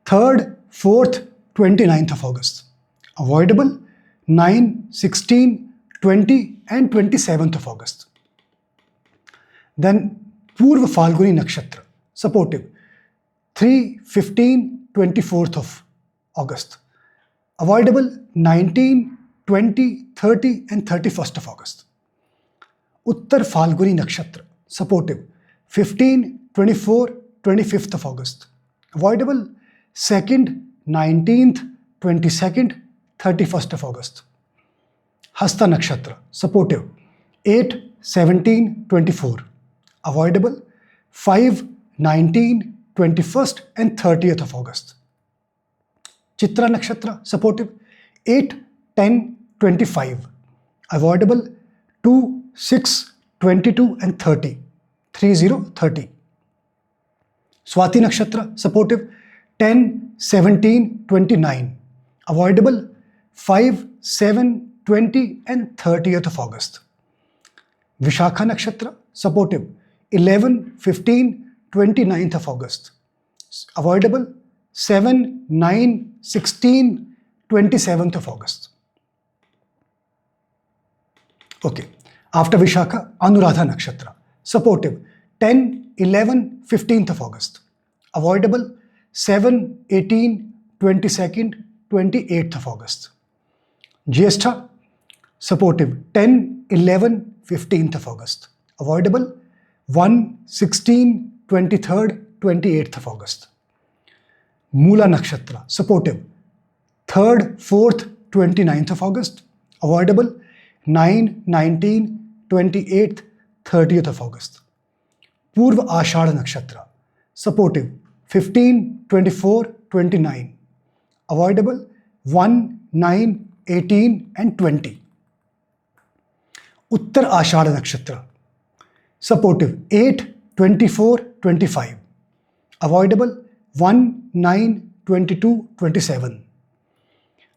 3rd, 4th, 29th of August. Avoidable 9, 16, 20 and 27th of August. Then Purva Falguni Nakshatra, supportive 3, 15, 24th of August. Avoidable 19, 20, 30 and 31st of August. Uttar Falguni Nakshatra, supportive 15, 24, 25th of August. Avoidable 2nd, 19th, 22nd, 31st of August. Hasta Nakshatra, supportive 8, 17, 24. Avoidable 5, 19, 21st and 30th of August. Chitra Nakshatra, supportive 8, 10, 25. Avoidable 2, 6, 22 and 30. 30, 30. Swati Nakshatra, supportive 10, 17, 29. Avoidable 5, 7, 20 and 30th of August. Vishakha Nakshatra, supportive 11, 15, 29th of August. Avoidable 7, 9, 16, 27th of August. Okay. After Vishakha, Anuradha Nakshatra, supportive 10, 11, 15th of August. Avoidable 7, 18, 22nd, 28th of August. Jyeshtha, supportive 10, 11, 15th of August. Avoidable 1, 16, 23rd, 28th of August. Mula Nakshatra, supportive 3rd, 4th, 29th of August. Avoidable 9, 19, 28th, 30th of August. Purva Ashadha Nakshatra, supportive 15, 24, 29. Avoidable 1, 9, 18 and 20. Uttar Ashadha Nakshatra, supportive 8, 24, 25. Avoidable 1, 9, 22, 27.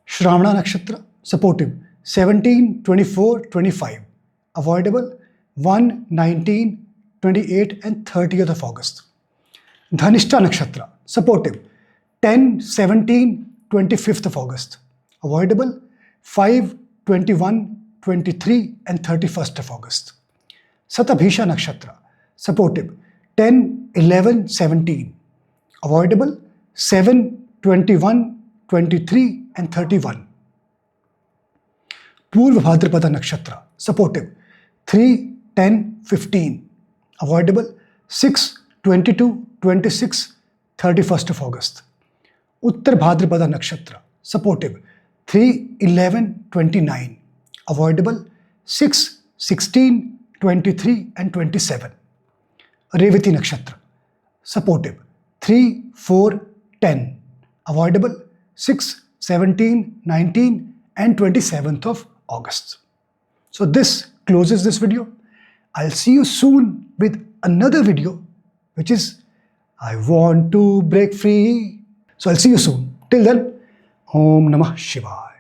Shravana Nakshatra, supportive 17, 24, 25. Avoidable 1, 19, 28 and 30th of August. Dhanishta Nakshatra, supportive 10, 17, 25th of August. Avoidable 5, 21, 23 and 31st of August. Satabhisha Nakshatra, supportive 10, 11, 17. Avoidable 7, 21, 23 and 31. Purva Bhadrapada Nakshatra, supportive 3, 10, 15. Avoidable 6, 22, 26, 31st of August. Uttar Bhadrapada Nakshatra, supportive 3, 11, 29. Avoidable 6, 16, 23 and 27. Revati Nakshatra, supportive 3, 4, 10. Avoidable 6, 17, 19 and 27th of August. So this closes this video. I'll see you soon with another video, which is I want to break free. So I'll see you soon. Till then, Om Namah Shivaya.